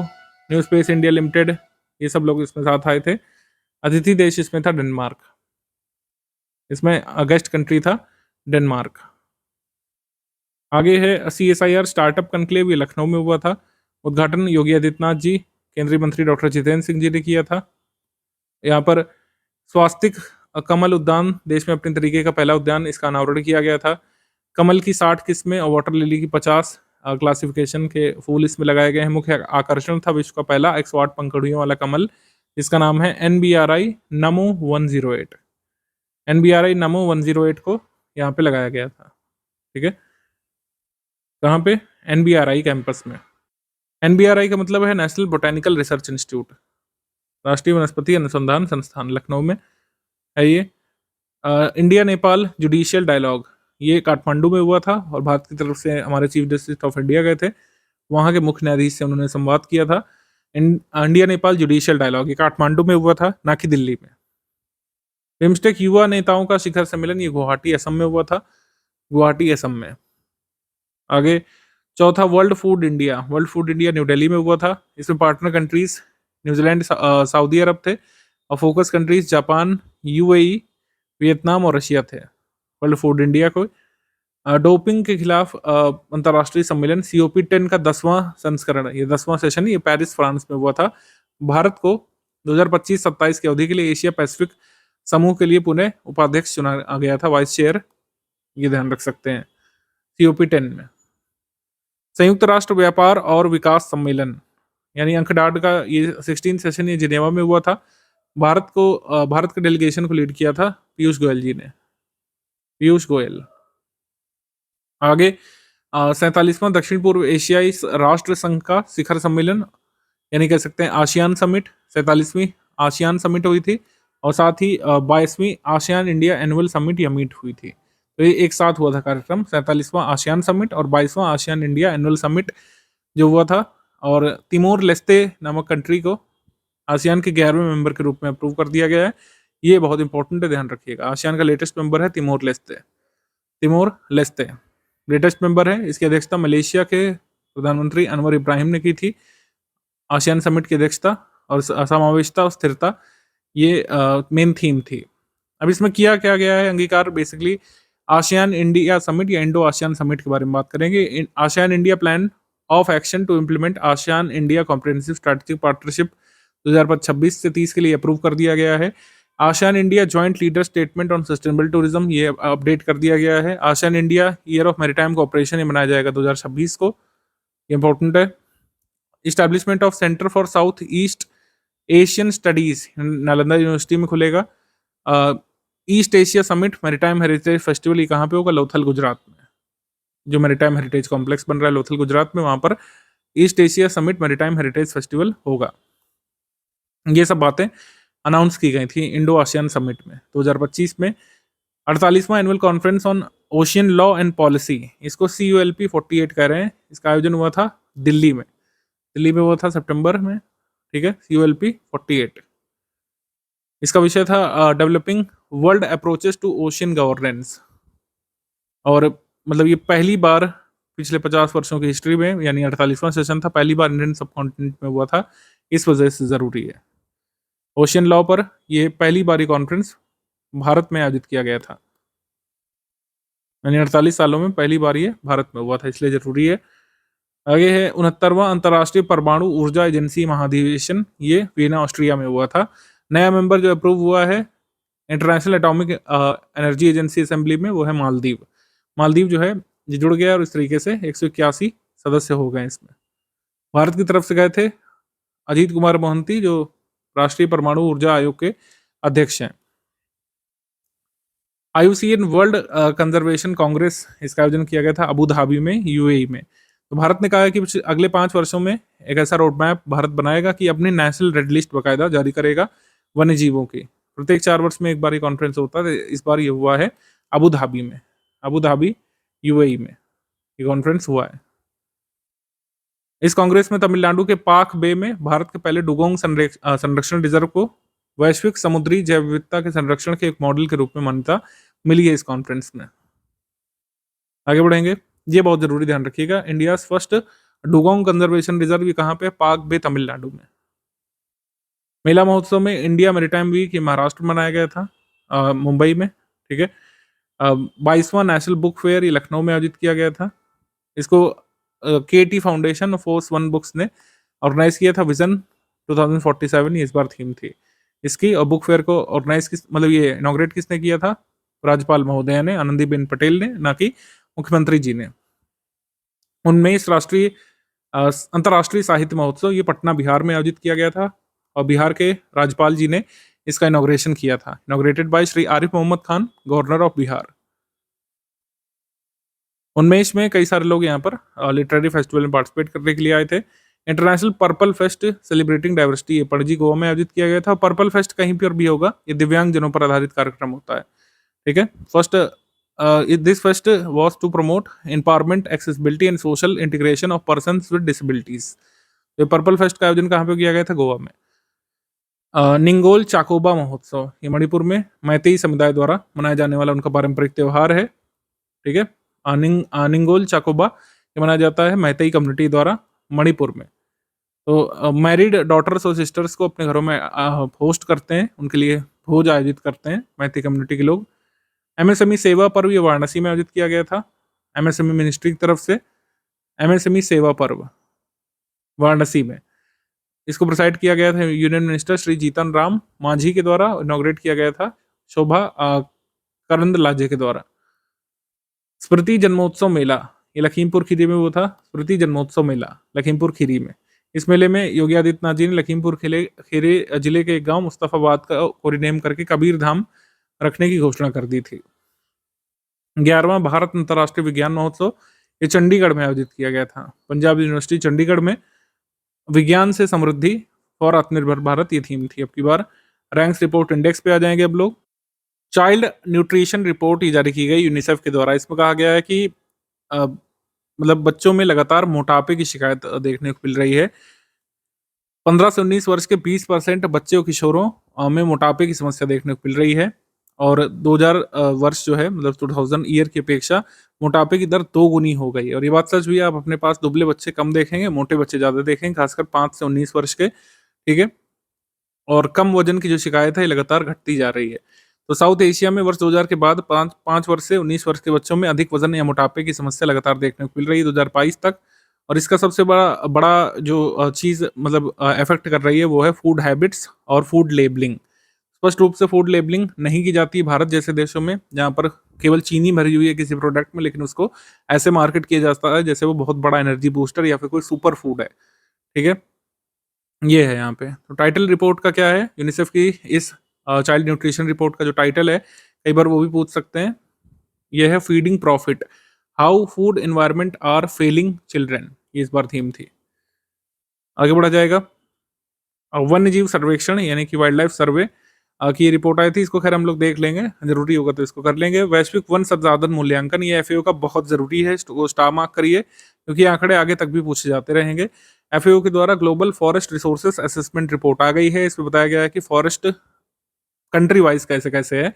new space India limited, ये सब लोग इसमें साथ आए थे। अतिथि देश इसमें था डेनमार्क, इसमें अगेस्ट कंट्री था डेनमार्क। आगे है CSIR स्टार्टअप कनक्लेव, ये लखनऊ में हुआ था। उद्घाटन योगी आदित्यनाथ जी, केंद्रीय मंत्री डॉक्टर जितेंद्र सिंह जी ने किया था। यहाँ पर स्वास्तिक कमल उद्यान देश में अपने तरीके का पहला उद्यान, इसका अनावरण किया गया था। कमल की 60 किस्में और वाटर लिली की 50 क्लासिफिकेशन के फूल इसमें लगाए गए हैं। मुख्य आकर्षण था विश्व का पहला 108 पंखुड़ियों वाला कमल, जिसका नाम है NBRI नमो 108। NBRI नमो 108 को यहाँ पे लगाया गया था। ठीक है, कहाँ पे? NBRI कैंपस में। NBRI का मतलब है नेशनल बोटेनिकल रिसर्च इंस्टीट्यूट, राष्ट्रीय वनस्पति अनुसंधान संस्थान, लखनऊ में है ये। इंडिया नेपाल जुडिशियल डायलॉग ये काठमांडू में हुआ था और भारत की तरफ से हमारे चीफ जस्टिस ऑफ इंडिया गए थे, वहाँ के मुख्य न्यायाधीश से उन्होंने संवाद किया था। इंडिया नेपाल जुडिशियल डायलॉग ये काठमांडू में हुआ था, ना कि दिल्ली में। बिम्स्टेक युवा नेताओं का शिखर सम्मेलन ये गुवाहाटी असम में हुआ था, गुवाहाटी असम में। आगे चौथा world food India new Delhi में हुआ था। इसमें पार्टनर कंट्रीज न्यूजीलैंड, सऊदी अरब थे और focus countries Japan, UAE, Vietnam और रशिया थे वर्ल्ड फूड इंडिया को। डोपिंग के खिलाफ अंतर्राष्ट्रीय सम्मेलन COP10 का 10वां संस्करण, ये 10वां सेशन ये पेरिस फ्रांस में हुआ था। भारत को 2025-27 की अवधि के लिए एशिया पैसिफिक समूह के लिए पुनः उपाध्यक्ष चुना गया था, वाइस चेयर, ये ध्यान रख सकते हैं COP10 में। संयुक्त राष्ट्र व्यापार और विकास सम्मेलन यानी अंकडाड का ये 16 सेशन ये जिनेवा में हुआ था। भारत के डेलीगेशन को लीड किया था पीयूष गोयल जी ने, पीयूष गोयल। आगे 47वां दक्षिण पूर्व एशियाई राष्ट्र संघ का शिखर सम्मेलन यानी कह सकते हैं आसियान समिट, 47वीं आसियान समिट हुई थी और साथ ही 22वीं आसियान इंडिया एनुअल समिट या मीट हुई थी। तो ये एक साथ हुआ था कार्यक्रम, 47वां आसियान समिट और 22वां आसियान इंडिया एनुअल समिट जो हुआ था। और तिमोर लेस्ते नामक कंट्री को आसियान के 11वें मेंबर के रूप में अप्रूव कर दिया गया है। ये बहुत इंपॉर्टेंट है, ध्यान रखिएगा। आसियान का लेटेस्ट मेंबर है तिमोर लेस्ते लेटेस्ट मेंबर है। इसकी अध्यक्षता मलेशिया के प्रधानमंत्री अनवर इब्राहिम ने की थी। आसियान समिट की अध्यक्षता और समावेशिता और स्थिरता ये मेन थीम थी। अब इसमें किया क्या गया है अंगीकार, बेसिकली आसियान इंडिया समिट या इंडो आसियान समिट के बारे में बात करेंगे। ASEAN India plan of action to implement ASEAN India comprehensive strategic partnership 2026 से 30 के लिए अप्रूव कर दिया गया है। ASEAN India joint leader statement on sustainable tourism ये अपडेट कर दिया गया है। ASEAN India year of maritime cooperation ये मनाया जाएगा 2026 को, इंपॉर्टेंट है। Establishment of centre for south east Asian studies Nalanda university में खुलेगा। East Asia summit maritime heritage festival ये कहाँ पे होगा? लोथल, गुजरात में। जो मैरीटाइम हेरिटेज कॉम्प्लेक्स बन रहा है लोथल गुजरात में, वहां पर east Asia summit maritime heritage festival होगा। ये सब बातें अनाउंस की गई थी इंडो आसियान समिट में 2025 में। 48वां annual conference on ocean law and policy, इसको CULP 48 कह रहे हैं। इसका आयोजन हुआ था दिल्ली में हुआ था सितंबर में, ठीक है। CULP 48 इसका विषय था developing world approaches to ocean governance. और मतलब ये पहली बार पिछले 50 वर्षों की हिस्ट्री में, यानी 48वां सेशन था, पहली बार इंडियन सब कॉन्टिनेंट में हुआ था, इस वजह से ज़रूरी है। ओशियन लॉ पर ये पहली बार कॉन्फ्रेंस भारत में आयोजित किया गया था, यानी 48 सालों में पहली बार ये भारत में हुआ था, इसलिए ज़रूरी है। आगे है 69वां अंतर्राष्ट्रीय परमाणु ऊर्जा एजेंसी महाधिवेशन, ये वियना ऑस्ट्रिया में हुआ था। नया मेंबर जो अप्रूव हुआ है international atomic energy agency assembly में, वो है मालदीव जो है ये जुड़ गया और इस तरीके से 181 सदस्य हो गए इसमें। भारत की तरफ से गए थे अजीत कुमार मोहंती, जो राष्ट्रीय परमाणु ऊर्जा आयोग के अध्यक्ष हैं। IUCN वर्ल्ड कंजर्वेशन कांग्रेस, इसका आयोजन किया गया था अबू धाबी में, UAE में। तो भारत ने कहा है कि अगले 5 वर्षों में एक ऐसा रोड मैप भारत बनाएगा कि अपनी नेशनल रेड लिस्ट बाकायदा जारी करेगा वन्य जीवों की। प्रत्येक 4 वर्ष में एक बार ये कॉन्फ्रेंस होता है, इस बार ये हुआ है अबू धाबी UAE में ये कॉन्फ्रेंस हुआ है। इस कांग्रेस में तमिलनाडु के पाक बे में भारत के पहले डुगोंग संरक्षण रिजर्व को वैश्विक समुद्री जैव विविधता के संरक्षण के एक मॉडल के रूप में मान्यता मिली है इस कॉन्फ्रेंस में। आगे बढ़ेंगे, ये बहुत जरूरी ध्यान रखिएगा। India first dugong conservation reserve ये कहाँ पे? पाक बे, तमिलनाडु में। मेला महोत्सव में इंडिया मैरीटाइम वीक ये महाराष्ट्र में मनाया गया था, मुंबई में, ठीक है। 22वां नेशनल बुक फेयर ये लखनऊ में आयोजित किया गया था। इसको KT foundation of force 1 books ने ऑर्गेनाइज किया था। विजन 2047 ये इस बार थीम थी इसकी। और बुक फेयर को ऑर्गेनाइज मतलब ये इनॉग्रेट किसने किया था? राज्यपाल महोदया ने, आनंदीबेन पटेल ने, ना कि मुख्यमंत्री जी ने। 19 अंतर्राष्ट्रीय साहित्य महोत्सव ये पटना, बिहार में आयोजित किया गया था और बिहार के राज्यपाल जी ने इसका इनॉग्रेशन किया था। Inaugurated by Shri Arif Mohammad Khan, governor of Bihar. 19 में कई सारे लोग यहाँ पर लिटरेरी फेस्टिवल में पार्टिसिपेट करने के लिए आए थे। International purple fest celebrating diversity ये पणजी, गोवा में आयोजित किया गया था। पर्पल फेस्ट कहीं पर भी होगा, ये दिव्यांग जनों पर आधारित कार्यक्रम होता है, ठीक है। This fest was to promote empowerment, accessibility and social integration of persons with disabilities. ये पर्पल फेस्ट का आयोजन कहाँ पे किया गया था? गोवा में। निंगोल चाकोबा महोत्सव ये मणिपुर में मैतेई समुदाय द्वारा मनाया जाने वाला उनका पारंपरिक त्यौहार है, ठीक है। निंगोल चाकोबा ये मनाया जाता है मैतेई कम्युनिटी द्वारा मणिपुर में। तो मैरिड डॉटर्स और सिस्टर्स को अपने घरों में होस्ट करते हैं, उनके लिए भोज आयोजित करते हैं मैतेई कम्युनिटी के लोग। एमएसएमई सेवा पर्व ये वाराणसी में आयोजित किया गया था, एमएसएमई मिनिस्ट्री की तरफ से। एमएसएमई सेवा पर्व वाराणसी में, इसको प्रिसाइड किया गया था यूनियन मिनिस्टर श्री जीतन राम मांझी के द्वारा, इनॉग्रेट किया गया था शोभा करंदलाजे के द्वारा। स्मृति जन्मोत्सव मेला, ये लखीमपुर खीरी में वो था, स्मृति जन्मोत्सव मेला लखीमपुर खीरी में। इस मेले में योगी आदित्यनाथ जी ने लखीमपुर खीरी जिले के एक गांव मुस्तफाबाद को रिनेम करके कबीर धाम रखने की घोषणा कर दी थी। 11वां भारत अंतर्राष्ट्रीय विज्ञान महोत्सव ये चंडीगढ़ में आयोजित किया गया था। पंजाब यूनिवर्सिटी चंडीगढ़ में विज्ञान से समृद्धि फॉर आत्मनिर्भर भारत ये थीम थी। अब की बार रैंक्स रिपोर्ट इंडेक्स पे आ जाएंगे अब लोग। चाइल्ड न्यूट्रिशन रिपोर्ट ये जारी की गई यूनिसेफ के द्वारा। इसमें कहा गया है कि मतलब बच्चों में लगातार मोटापे की शिकायत देखने को मिल रही है। 15 से 19 वर्ष के 20% बच्चे और किशोरों में मोटापे की समस्या देखने को मिल रही है। और 2000 वर्ष जो है मतलब 2000 ईयर की अपेक्षा मोटापे की दर 2 गुनी हो गई। और ये बात सच भी है, आप अपने पास दुबले बच्चे कम देखेंगे, मोटे बच्चे ज़्यादा देखेंगे, खासकर 5 से 19 वर्ष के, ठीक है। और कम वजन की जो शिकायत है लगातार घटती जा रही है। तो साउथ एशिया में वर्ष 2000 के बाद 5 वर्ष से 19 वर्ष के बच्चों में अधिक वजन या मोटापे की समस्या लगातार देखने को मिल रही है 2022 तक। और इसका सबसे बड़ा बड़ा जो चीज़ मतलब अफेक्ट कर रही है वो है फूड हैबिट्स और फूड लेबलिंग। स्पष्ट रूप से फूड लेबलिंग नहीं की जाती भारत जैसे देशों में, जहाँ पर केवल चीनी भरी हुई है किसी प्रोडक्ट में, लेकिन उसको ऐसे मार्केट किया जाता है जैसे वो बहुत बड़ा एनर्जी बूस्टर या फिर कोई सुपर फूड है, ठीक है। ये है यहाँ पे। तो टाइटल रिपोर्ट का क्या है, यूनिसेफ की इस चाइल्ड न्यूट्रिशन रिपोर्ट का जो टाइटल है, कई बार वो भी पूछ सकते हैं, ये है feeding profit, how food environment are failing children. ये इस बार थीम थी। आगे बढ़ा जाएगा। वन्य जीव सर्वेक्षण यानी कि वाइल्ड लाइफ सर्वे की रिपोर्ट आई थी, इसको खैर हम लोग देख लेंगे, जरूरी होगा तो इसको कर लेंगे। वैश्विक वन संसाधन मूल्यांकन, ये एफएओ का बहुत जरूरी है, इसको स्टार मार्क करिए क्योंकि आंकड़े आगे तक भी पूछे जाते रहेंगे। एफएओ के द्वारा global forest resources assessment report आ गई है। इसमें बताया गया है कि फॉरेस्ट कंट्री वाइज कैसे कैसे है,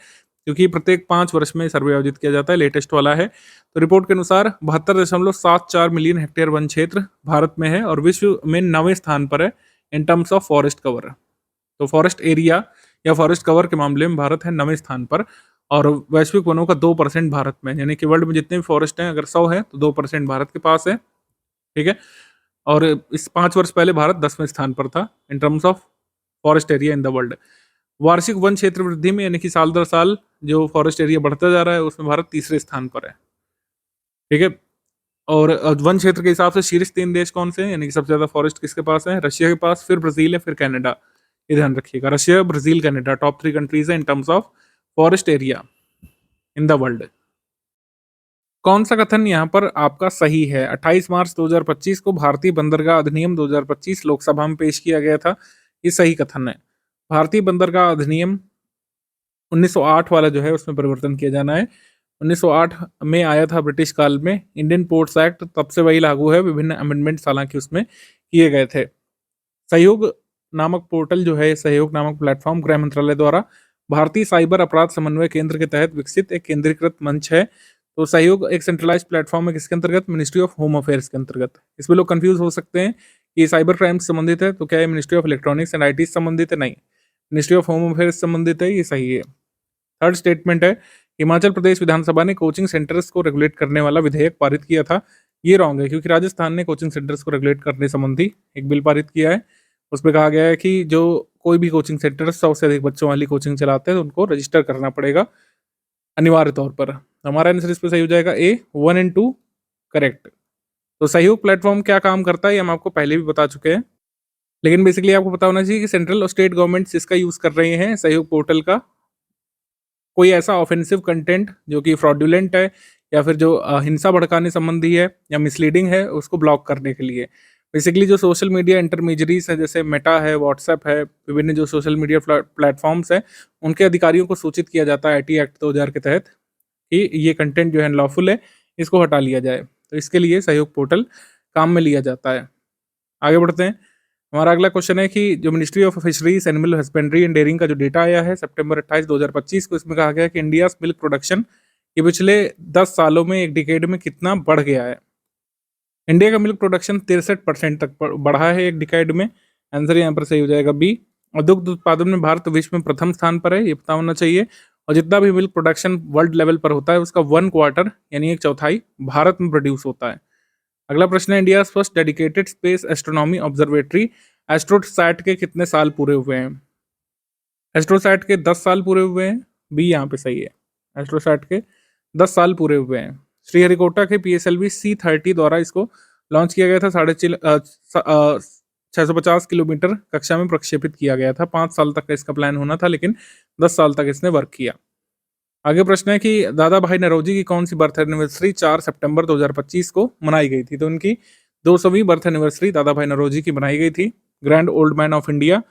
क्योंकि प्रत्येक 5 वर्ष में सर्वे आयोजित किया जाता है, लेटेस्ट वाला है। तो रिपोर्ट के अनुसार 72.74 मिलियन हेक्टेयर वन क्षेत्र भारत में है और विश्व में 9वें स्थान पर है in terms of forest cover. तो फॉरेस्ट एरिया या फॉरेस्ट कवर के मामले में भारत है 9वें स्थान पर। और वैश्विक वनों का 2% भारत में, यानी कि वर्ल्ड में जितने भी फॉरेस्ट हैं अगर 100 है तो 2% भारत के पास है, ठीक है। और इस 5 वर्ष पहले भारत 10वें स्थान पर था इन terms of forest area in the world. वार्षिक वन क्षेत्र वृद्धि में यानी कि साल दर साल जो फॉरेस्ट एरिया बढ़ता जा रहा है उसमें भारत तीसरे स्थान पर है, ठीक है। और वन क्षेत्र के हिसाब से शीर्ष 3 देश कौन से हैं, यानी कि सबसे ज्यादा फॉरेस्ट किसके पास है, रशिया के पास, फिर ब्राजील है, फिर कनाडा। ये ध्यान रखिएगा, Russia, Brazil, Canada top 3 countries है in terms of forest area in the world. कौन सा कथन यहाँ पर आपका सही है? 28 मार्च 2025 को भारतीय बंदरगाह अधिनियम 2025 लोकसभा में पेश किया गया था, ये सही कथन है। भारतीय बंदरगाह अधिनियम 1908 वाला जो है उसमें परिवर्तन किया जाना है। 1908 में आया था ब्रिटिश काल में इंडियन पोर्ट्स एक्ट, तब से वही लागू है, विभिन्न अमेंडमेंट्स हालांकि उसमें किए गए थे। सहयोग नामक पोर्टल जो है, सहयोग नामक प्लेटफॉर्म गृह मंत्रालय द्वारा भारतीय साइबर अपराध समन्वय केंद्र के तहत विकसित एक केंद्रीकृत मंच है। तो सहयोग एक सेंट्रलाइज प्लेटफॉर्म है किसके अंतर्गत, मिनिस्ट्री ऑफ होम अफेयर्स के अंतर्गत। इसमें लोग कंफ्यूज हो सकते हैं कि साइबर क्राइम से संबंधित है, तो क्या ये ministry of electronics and IT से संबंधित है? नहीं, मिनिस्ट्री ऑफ होम अफेयर्स संबंधित है, ये सही है। थर्ड स्टेटमेंट है, हिमाचल प्रदेश विधानसभा ने कोचिंग सेंटर्स को रेगुलेट करने वाला विधेयक पारित किया था, ये रॉन्ग है, क्योंकि राजस्थान ने कोचिंग सेंटर्स को रेगुलेट करने संबंधी एक बिल पारित किया है। उसमें कहा गया है कि जो कोई भी कोचिंग सेंटर 100 से अधिक बच्चों वाली कोचिंग चलाते हैं तो उनको रजिस्टर करना पड़ेगा अनिवार्य तौर पर। हमारा आंसर इस पर सही हो जाएगा ए, 1 और 2 करेक्ट। तो सहयोग प्लेटफॉर्म क्या काम करता है ये हम आपको पहले भी बता चुके हैं, लेकिन बेसिकली आपको पता होना चाहिए कि सेंट्रल और स्टेट गवर्नमेंट्स इसका यूज कर रहे हैं सहयोग पोर्टल का। कोई ऐसा ऑफेंसिव कंटेंट जो कि फ्रॉडुलेंट है या फिर जो हिंसा भड़काने संबंधी है या मिसलीडिंग है, उसको ब्लॉक करने के लिए। बेसिकली जो सोशल मीडिया इंटरमीडियरीज है, जैसे मेटा है, व्हाट्सएप है, विभिन्न जो सोशल मीडिया प्लेटफॉर्म्स है, उनके अधिकारियों को सूचित किया जाता है आईटी एक्ट 2000 के तहत कि ये कंटेंट जो है अनलॉफुल है, इसको हटा लिया जाए। तो इसके लिए सहयोग पोर्टल काम में लिया जाता है। आगे बढ़ते हैं। हमारा अगला क्वेश्चन है कि जो ministry of fisheries, animal husbandry and dairying का जो डेटा आया है सितंबर 28, 2025 को, इसमें कहा गया है कि इंडिया मिल्क प्रोडक्शन ये पिछले 10 सालों में, एक डिकेड में कितना बढ़ गया है। इंडिया का मिल्क प्रोडक्शन 63% तक बढ़ा है एक डिकेड में। आंसर यहाँ पर सही हो जाएगा बी। और दुग्ध उत्पादन में भारत विश्व में प्रथम स्थान पर है, ये पता होना चाहिए। और जितना भी मिल्क प्रोडक्शन वर्ल्ड लेवल पर होता है उसका 1/4 यानी एक चौथाई भारत में प्रोड्यूस होता है। अगला प्रश्न है, India first dedicated space astronomy observatory AstroSat के कितने साल पूरे हुए हैं? एस्ट्रोसैट के 10 साल पूरे हुए हैं, बी यहाँ पे सही है। एस्ट्रोसैट के 10 साल पूरे हुए हैं। श्रीहरिकोटा के PSLV C-30 द्वारा इसको लॉन्च किया गया था। 650 किलोमीटर कक्षा में प्रक्षेपित किया गया था। 5 साल तक का इसका प्लान होना था, लेकिन 10 साल तक इसने वर्क किया। आगे प्रश्न है कि दादा भाई नौरोजी की कौन सी बर्थ एनिवर्सरी 4 सितंबर 2025 को मनाई गई थी? तो उनकी 200वीं बर्थ एनिवर्सरी दादा भाई नौरोजी की मनाई गई थी। Grand old man of India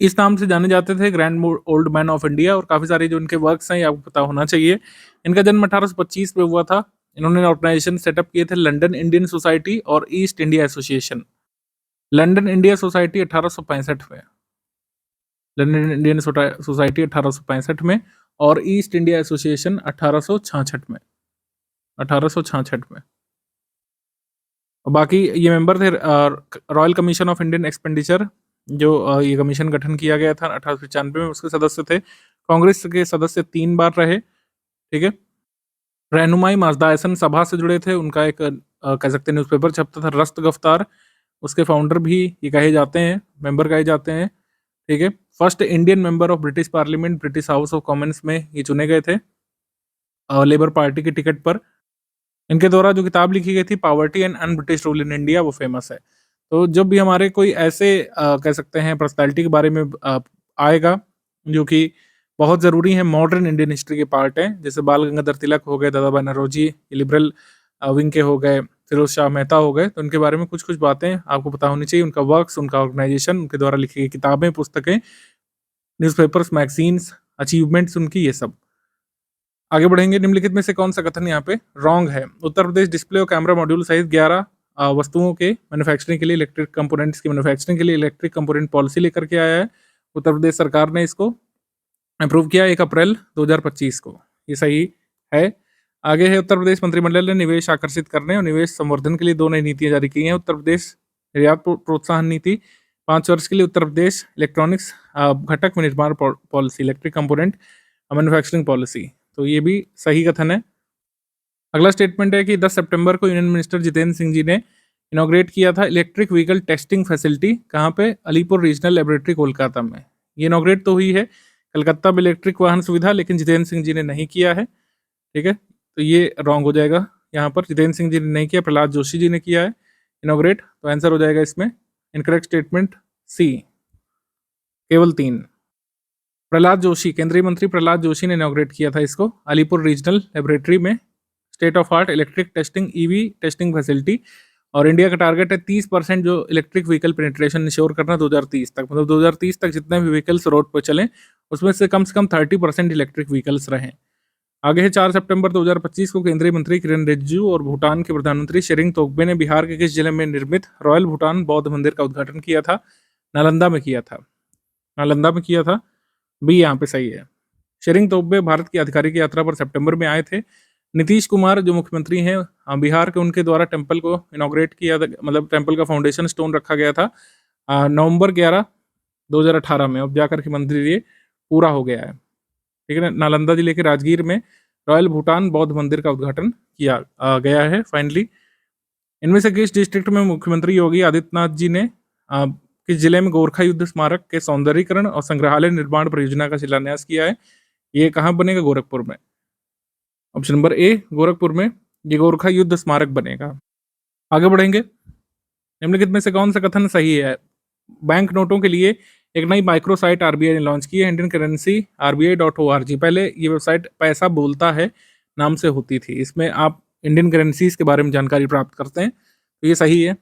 इस नाम से जाने जाते थे, grand old man of India. और काफ़ी सारे जो इनके वर्क्स हैं ये आपको पता होना चाहिए। इनका जन्म 1825 में हुआ था। इन्होंने ऑर्गेनाइजेशन सेटअप किए थे लंदन इंडियन सोसाइटी और east India association. London India society 1865 में, लंदन इंडियन सोसाइटी 1865 में, और ईस्ट इंडिया एसोसिएशन 1866 में, 1866 में। और बाकी ये मेंबर थे royal commission of Indian expenditure, जो ये कमीशन गठन किया गया था 1895 में, उसके सदस्य थे। कांग्रेस के सदस्य 3 बार रहे। ठीक है। रहनुमाई माजदायसन सभा से जुड़े थे। उनका एक कह सकते हैं न्यूज़पेपर छपता था रस्त गफ्तार, उसके फाउंडर भी ये कहे जाते हैं, मेंबर कहे जाते हैं। ठीक है। First Indian member of British parliament, British house of Commons में ये चुने गए थे लेबर पार्टी के टिकट पर। इनके द्वारा जो किताब लिखी गई थी poverty and un British rule in India, वो फेमस है। तो जब भी हमारे कोई ऐसे कह सकते हैं पर्सनैलिटी के बारे में आएगा जो कि बहुत ज़रूरी है, मॉडर्न इंडियन हिस्ट्री के पार्ट हैं, जैसे बाल गंगाधर तिलक हो गए, दादा भाई नौरोजी, लिबरल विंग के हो गए, फिरोज शाह मेहता हो गए, तो उनके बारे में कुछ कुछ बातें आपको पता होनी चाहिए। उनका वर्क्स, उनका ऑर्गेनाइजेशन, उनके द्वारा लिखी गई किताबें, पुस्तकें, न्यूज़पेपर्स, मैगजीन्स, अचीवमेंट्स उनकी, ये सब। आगे बढ़ेंगे। निम्नलिखित में से कौन सा कथन यहाँ पे रॉन्ग है? उत्तर प्रदेश डिस्प्ले और कैमरा मॉड्यूल सहित 11 वस्तुओं के मैन्युफैक्चरिंग के लिए, इलेक्ट्रिक कंपोनेंट्स की मैन्युफैक्चरिंग के लिए इलेक्ट्रिक कंपोनेंट पॉलिसी लेकर के आया है। उत्तर प्रदेश सरकार ने इसको अप्रूव किया 1 अप्रैल 2025 को, ये सही है। आगे है, उत्तर प्रदेश मंत्रिमंडल ने निवेश आकर्षित करने और निवेश संवर्धन के लिए 2 नई नीतियां जारी की हैं। उत्तर प्रदेश निर्यात प्रोत्साहन नीति 5 वर्ष के लिए, उत्तर प्रदेश इलेक्ट्रॉनिक्स घटक विनिर्माण policy, electric component manufacturing policy. तो ये भी सही कथन है। अगला स्टेटमेंट है कि 10 सितंबर को यूनियन मिनिस्टर जितेंद्र सिंह जी ने इनॉग्रेट किया था इलेक्ट्रिक व्हीकल टेस्टिंग फैसिलिटी, कहाँ पे? अलीपुर रीजनल लेबोरेटरी कोलकाता में। ये इनॉग्रेट तो हुई है कलकत्ता में इलेक्ट्रिक वाहन सुविधा, लेकिन जितेंद्र सिंह जी ने नहीं किया है। ठीक है। तो ये रॉन्ग हो जाएगा यहाँ पर, जितेंद्र सिंह जी ने नहीं किया, प्रहलाद जोशी जी ने किया है इनॉग्रेट। तो आंसर हो जाएगा इसमें इनकरेक्ट स्टेटमेंट सी, केवल 3। प्रहलाद जोशी, केंद्रीय मंत्री प्रहलाद जोशी ने इनॉग्रेट किया था इसको अलीपुर रीजनल लेबोरेटरी में। State of art electric testing EV testing facility, और इंडिया का टारगेट है 30% जो इलेक्ट्रिक व्हीकल पेनिट्रेशन इंश्योर करना 2030 तक, मतलब 2030 तक जितने भी व्हीकल्स रोड पर चलें उसमें से कम 30% इलेक्ट्रिक व्हीकल्स रहें। आगे है, 4 सितंबर 2025 को केंद्रीय मंत्री किरण रिजिजू और भूटान के प्रधानमंत्री शेरिंग तोब्गे ने बिहार के किस जिले में निर्मित रॉयल भूटान बौद्ध मंदिर का उद्घाटन किया था? नालंदा में किया था, नालंदा में किया था, भी यहाँ पे सही है। शेरिंग तोब्गे भारत की आधिकारिक यात्रा पर सितंबर में आए थे। नीतीश कुमार जो मुख्यमंत्री हैं बिहार के, उनके द्वारा टेंपल को इनॉग्रेट किया था, मतलब टेंपल का फाउंडेशन स्टोन रखा गया था नवंबर 11 2018 में। अब जाकर के मंदिर ये पूरा हो गया है। ठीक है ना। नालंदा जिले के राजगीर में रॉयल भूटान बौद्ध मंदिर का उद्घाटन किया गया है फाइनली। इनमें से किस डिस्ट्रिक्ट में मुख्यमंत्री योगी आदित्यनाथ जी ने किस जिले में गोरखा युद्ध स्मारक के सौंदर्यीकरण और संग्रहालय निर्माण परियोजना का शिलान्यास किया है? ये कहाँ बनेगा? गोरखपुर में। ऑप्शन नंबर ए, गोरखपुर में ये गोरखा युद्ध स्मारक बनेगा। आगे बढ़ेंगे। निम्नलिखित में से कौन सा कथन सही है? बैंक नोटों के लिए एक नई माइक्रो साइट आरबीआई ने लॉन्च की है, इंडियन करेंसी RBI.org। पहले ये वेबसाइट पैसा बोलता है नाम से होती थी। इसमें आप इंडियन करेंसीज के बारे में जानकारी प्राप्त करते हैं, तो ये सही है।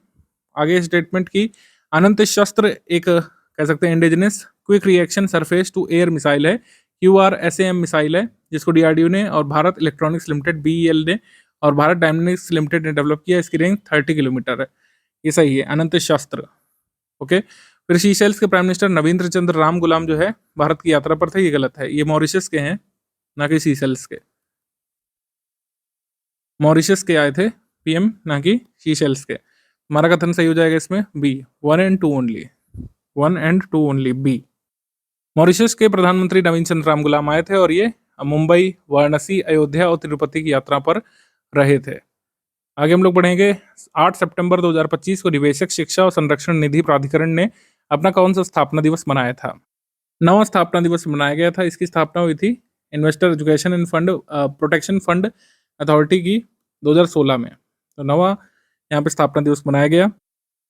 आगे स्टेटमेंट की, अनंत शस्त्र एक कह सकते हैं indigenous quick reaction surface to air missile है, QRSAM मिसाइल है, जिसको DRDO ने और भारत इलेक्ट्रॉनिक्स लिमिटेड BEL ने और भारत डायनेमिक्स लिमिटेड ने डेवलप किया। इसकी रेंज 30 किलोमीटर है। ये सही है, अनंत शस्त्र। ओके। फिर सीशेल्स के प्राइम मिनिस्टर नवींद्र चंद्र राम गुलाम जो है भारत की यात्रा पर थे, ये गलत है। ये मॉरिशस के हैं, ना कि सीशेल्स के। मॉरिशस के आए थे पीएम, ना कि सीशेल्स के। हमारा कथन सही हो जाएगा इसमें B, 1 and 2 only, 1 and 2 only, B. Mauritius के प्रधानमंत्री नवीन चंद्र राम गुलाम आए थे और ये मुंबई, वाराणसी, अयोध्या और तिरुपति की यात्रा पर रहे थे। आगे हम लोग बढ़ेंगे। 8 सितंबर 2025 को निवेशक शिक्षा और संरक्षण निधि प्राधिकरण ने अपना कौन सा स्थापना दिवस मनाया था? नवा स्थापना दिवस मनाया गया था। इसकी स्थापना हुई थी investor education end fund protection fund authority की 2016 में। तो नवा यहाँ पे स्थापना दिवस मनाया गया।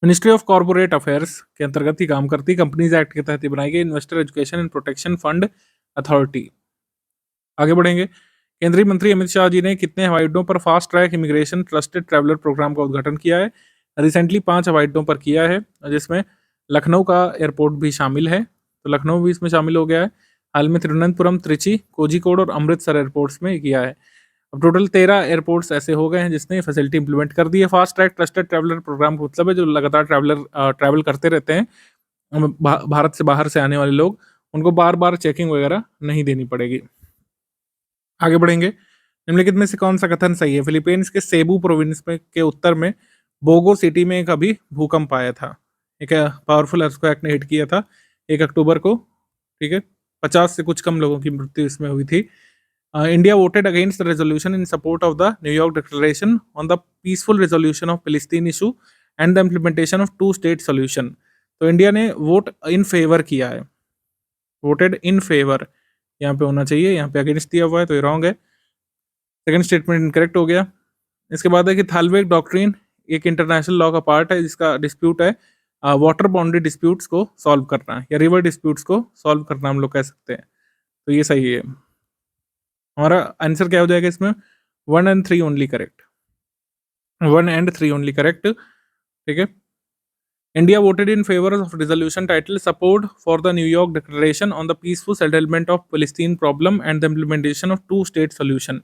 मिनिस्ट्री ऑफ कॉर्पोरेट अफेयर्स के अंतर्गत ही काम करती कंपनीज एक्ट के तहत ही बनाई गई investor education and protection fund authority. आगे बढ़ेंगे। केंद्रीय मंत्री अमित शाह जी ने कितने हवाई अड्डों पर fast track immigration trusted traveller programme का उद्घाटन किया है? रिसेंटली 5 हवाई अड्डों पर किया है, जिसमें लखनऊ का एयरपोर्ट भी शामिल है। तो लखनऊ भी इसमें शामिल हो गया है। हाल में तिरुवनंतपुरम, त्रिची, कोझिकोड और अमृतसर एयरपोर्ट्स में किया है। अब टोटल 13 एयरपोर्ट्स ऐसे हो गए हैं जिसने फैसिलिटी इंप्लीमेंट कर दी है। Fast track trusted traveller programme का मतलब है जो लगातार ट्रैवल करते रहते हैं भारत से बाहर से आने वाले लोग, उनको बार बार चेकिंग वगैरह नहीं देनी पड़ेगी। आगे बढ़ेंगे। निम्नलिखित में से कौन सा कथन सही है? फिलीपींस के सेबू प्रोविंस में के उत्तर में बोगो सिटी में एक अभी भूकंप आया था। एक पावरफुल अर्थक्वेक ने हिट किया था 1 अक्टूबर को। ठीक है, 50 से कुछ कम लोगों की मृत्यु इसमें हुई थी। India voted against the resolution in support of the New York declaration on the peaceful resolution of Palestine issue and the implementation of 2 state solution. तो इंडिया ने वोट इन फेवर किया है, वोटेड इन फेवर यहाँ पे होना चाहिए, यहाँ पे अगेंस्ट दिया हुआ है तो ये रॉन्ग है। सेकंड स्टेटमेंट इनकरेक्ट हो गया। इसके बाद है कि थालवेग डॉक्ट्रिन एक इंटरनेशनल लॉ का पार्ट है जिसका डिस्प्यूट है वाटर बाउंड्री डिस्प्यूट्स को सॉल्व करना या रिवर डिस्प्यूट्स को सॉल्व करना हम लोग कह सकते हैं। तो ये सही है। हमारा आंसर क्या हो जाएगा इसमें? 1 and 3 only correct, 1 and 3 only correct. ठीक है। India voted in favor of resolution titled Support for the New York Declaration on the Peaceful Settlement of Palestine Problem and the Implementation of Two-State Solution।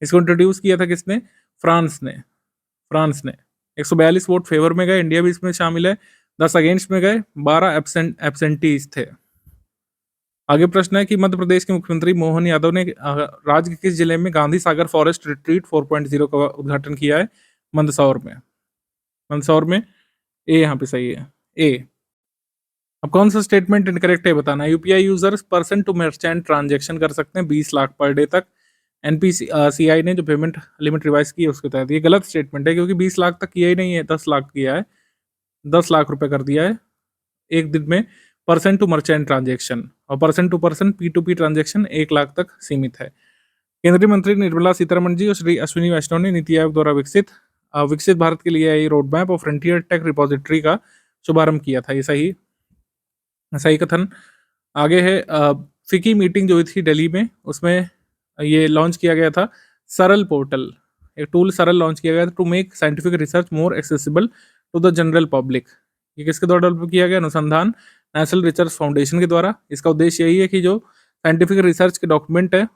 इसको introduce किया था किसने? France ने। France ने 142 vote favour में गए, India भी इसमें शामिल है। 10 अगेंस्ट में गए, 12 एब्सेंटीज थे। आगे प्रश्न है कि मध्य प्रदेश के मुख्यमंत्री मोहन यादव ने राज्य के किस जिले में गांधी सागर फॉरेस्ट रिट्रीट 4.0 का उद्घाटन किया है? मंदसौर में। मंदसौर में ए यहाँ पे सही है, ए। अब कौन सा स्टेटमेंट इनकरेक्ट है बताना। UPI users person to merchant transaction कर सकते हैं 20 लाख पर डे तक। एनपीसीआई ने जो पेमेंट लिमिट रिवाइज की है उसके तहत। ये गलत स्टेटमेंट है क्योंकि 20 लाख तक किया ही नहीं है, 10 लाख किया है, 10 लाख रुपए कर दिया है एक दिन में पर्सन टू मर्चेंट ट्रांजेक्शन, और person to person P2P transaction 1 lakh तक सीमित है। केंद्रीय मंत्री निर्मला सीतारमण जी और श्री अश्विनी वैष्णव ने नीति आयोग द्वारा विकसित भारत के लिए आई रोड मैप और फ्रंटियर टेक रिपोजिटरी का शुभारंभ किया था। ये सही कथन। आगे है फिकी मीटिंग जो हुई थी दिल्ली में, उसमें ये लॉन्च किया गया था सरल पोर्टल, एक टूल सरल लॉन्च किया गया था to make scientific research more accessible to the general public. ये किसके द्वारा डेवलप किया गया? अनुसंधान नेशनल रिसर्च फाउंडेशन के द्वारा। इसका उद्देश्य यही है कि जो साइंटिफिक रिसर्च के डॉक्यूमेंट है